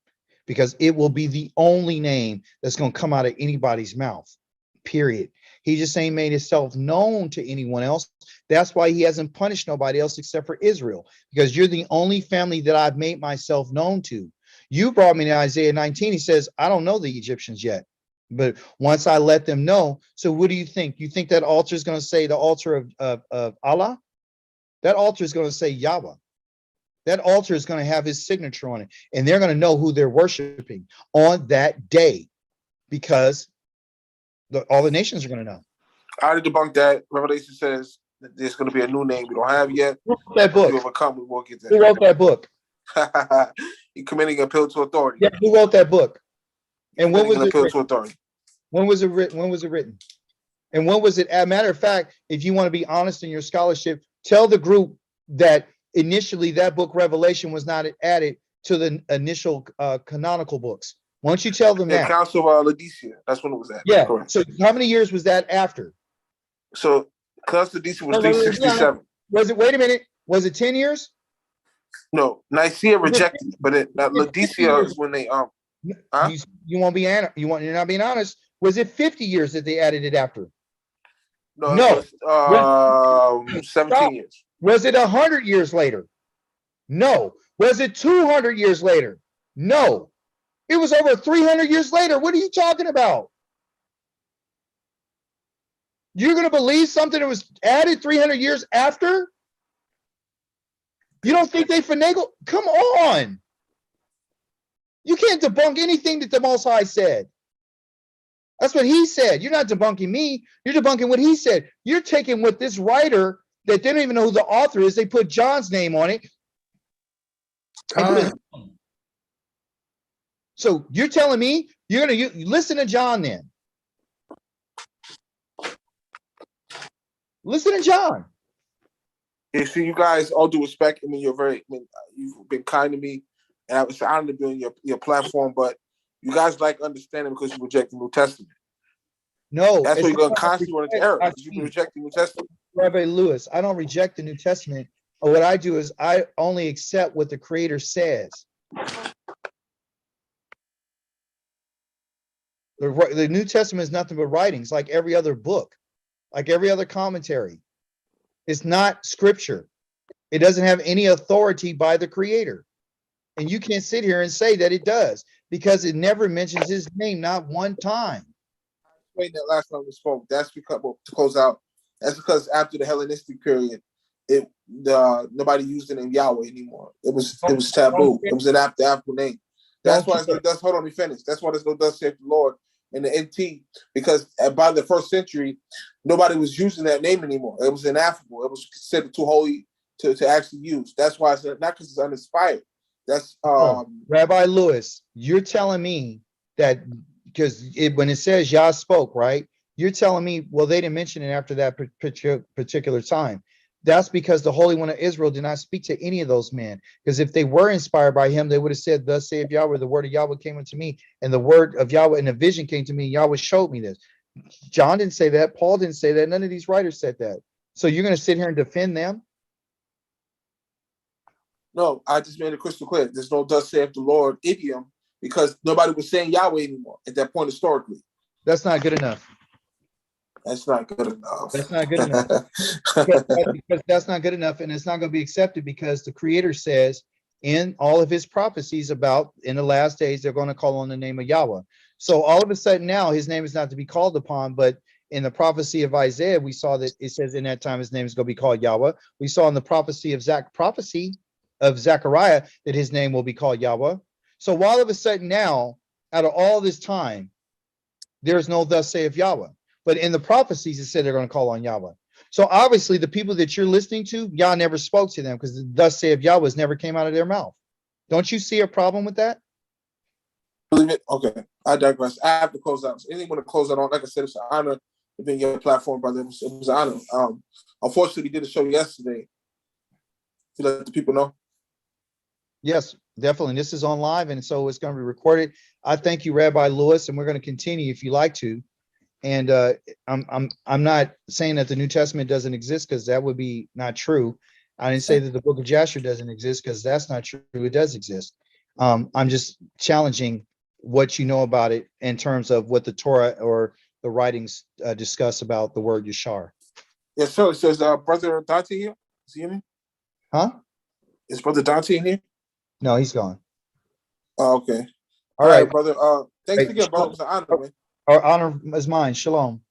because it will be the only name that's going to come out of anybody's mouth, period. He just ain't made himself known to anyone else. That's why he hasn't punished nobody else except for Israel, because you're the only family that I've made myself known to. You brought me to Isaiah 19. He says, I don't know the Egyptians yet, but once I let them know. So what do you think? You think that altar is going to say the altar of Allah? That altar is going to say Yahweh. That altar is going to have his signature on it, and they're going to know who they're worshiping on that day, because all the nations are going to know. I already debunked that. Revelation says that there's going to be a new name we don't have yet. Who wrote that book? If you overcome, we won't get Who wrote that book? You're committing appeal to authority. Yeah, who wrote that book? And when was Committing it appeal written? to authority. When was it written? When was it written? And when was it? As a matter of fact, if you want to be honest in your scholarship, tell the group that initially that book Revelation was not added to the initial canonical books. Why don't you tell them The that? Council of Laodicea. That's when it was at. Yeah. Correct. So how many years was that after? So Council of Laodicea was 367. Was it? Wait a minute. Was it 10 years? No, Nicaea rejected it, but Laodicea is when they Huh? You won't be you're not being honest. Was it 50 years that they added it after? No. No. It was, 17 years. Was it 100 years later? No. Was it 200 years later? No. It was over 300 years later. What are you talking about? You're going to believe something that was added 300 years after? You don't think they finagled? Come on. You can't debunk anything that the Most High said. That's what he said. You're not debunking me. You're debunking what he said. You're taking what this writer that they don't even know who the author is. They put John's name on it. So you're telling me you're going to listen to John then. Listen to John. You see, you guys, all due respect, I mean, you've been kind to me, and it's an honor to be on your platform, but you guys like understanding because you reject the New Testament. No. That's why you're going to constantly run into error, because you reject the New Testament. Rabbi Lewis, I don't reject the New Testament. What I do is I only accept what the Creator says. The New Testament is nothing but writings, like every other book, like every other commentary. It's not scripture. It doesn't have any authority by the Creator. And you can't sit here and say that it does, because it never mentions his name, not one time. I explained that last time we spoke. That's because, to close out, that's because after the Hellenistic period, nobody used the name Yahweh anymore. It was taboo. It was an after name. That's why hold on, let me finish. That's why there's no thus saith the Lord in the NT, because by the first century, nobody was using that name anymore. It was ineffable. It was considered too holy to actually use. That's why it's not because it's uninspired. That's Rabbi Lewis, you're telling me that because when it says Yah spoke, right? You're telling me, well, they didn't mention it after that particular time. That's because the Holy One of Israel did not speak to any of those men. Because if they were inspired by him, they would have said, thus saith Yahweh, the word of Yahweh came unto me, and the word of Yahweh and a vision came to me. Yahweh showed me this. John didn't say that. Paul didn't say that. None of these writers said that. So you're going to sit here and defend them? No, I just made it crystal clear. There's no thus saith the Lord idiom, because nobody was saying Yahweh anymore at that point historically. That's not good enough. That's not good enough. That's not good enough. because that's not good enough, and it's not going to be accepted, because the Creator says in all of his prophecies about in the last days they're going to call on the name of Yahweh. So all of a sudden now his name is not to be called upon, but in the prophecy of Isaiah we saw that it says in that time his name is going to be called Yahweh. We saw in the prophecy of Zechariah that his name will be called Yahweh. So all of a sudden now, out of all this time, there's no thus saith Yahweh. But in the prophecies, it said they're going to call on Yahweh. So obviously, the people that you're listening to, Yah never spoke to them, because the thus saith Yahweh never came out of their mouth. Don't you see a problem with that? Believe it? Okay, I digress. I have to close out. So anything want to close out on? Like I said, it's an honor to be on your platform, brother. It was an honor. Unfortunately, we did a show yesterday. To let the people know. Yes, definitely. This is on live, and so it's going to be recorded. I thank you, Rabbi Lewis, and we're going to continue if you like to. And I'm not saying that the New Testament doesn't exist, because that would be not true. I didn't say that the book of Jasher doesn't exist, because that's not true. It does exist. I'm just challenging what you know about it in terms of what the Torah or the writings discuss about the word Yashar. Yes, sir. It says, Brother Dante here. Is he in here? Huh? Is Brother Dante in here? No, he's gone. Oh, okay. All right. Brother. Thanks Right. again, brother. It was an honor, man. Our honor is mine. Shalom.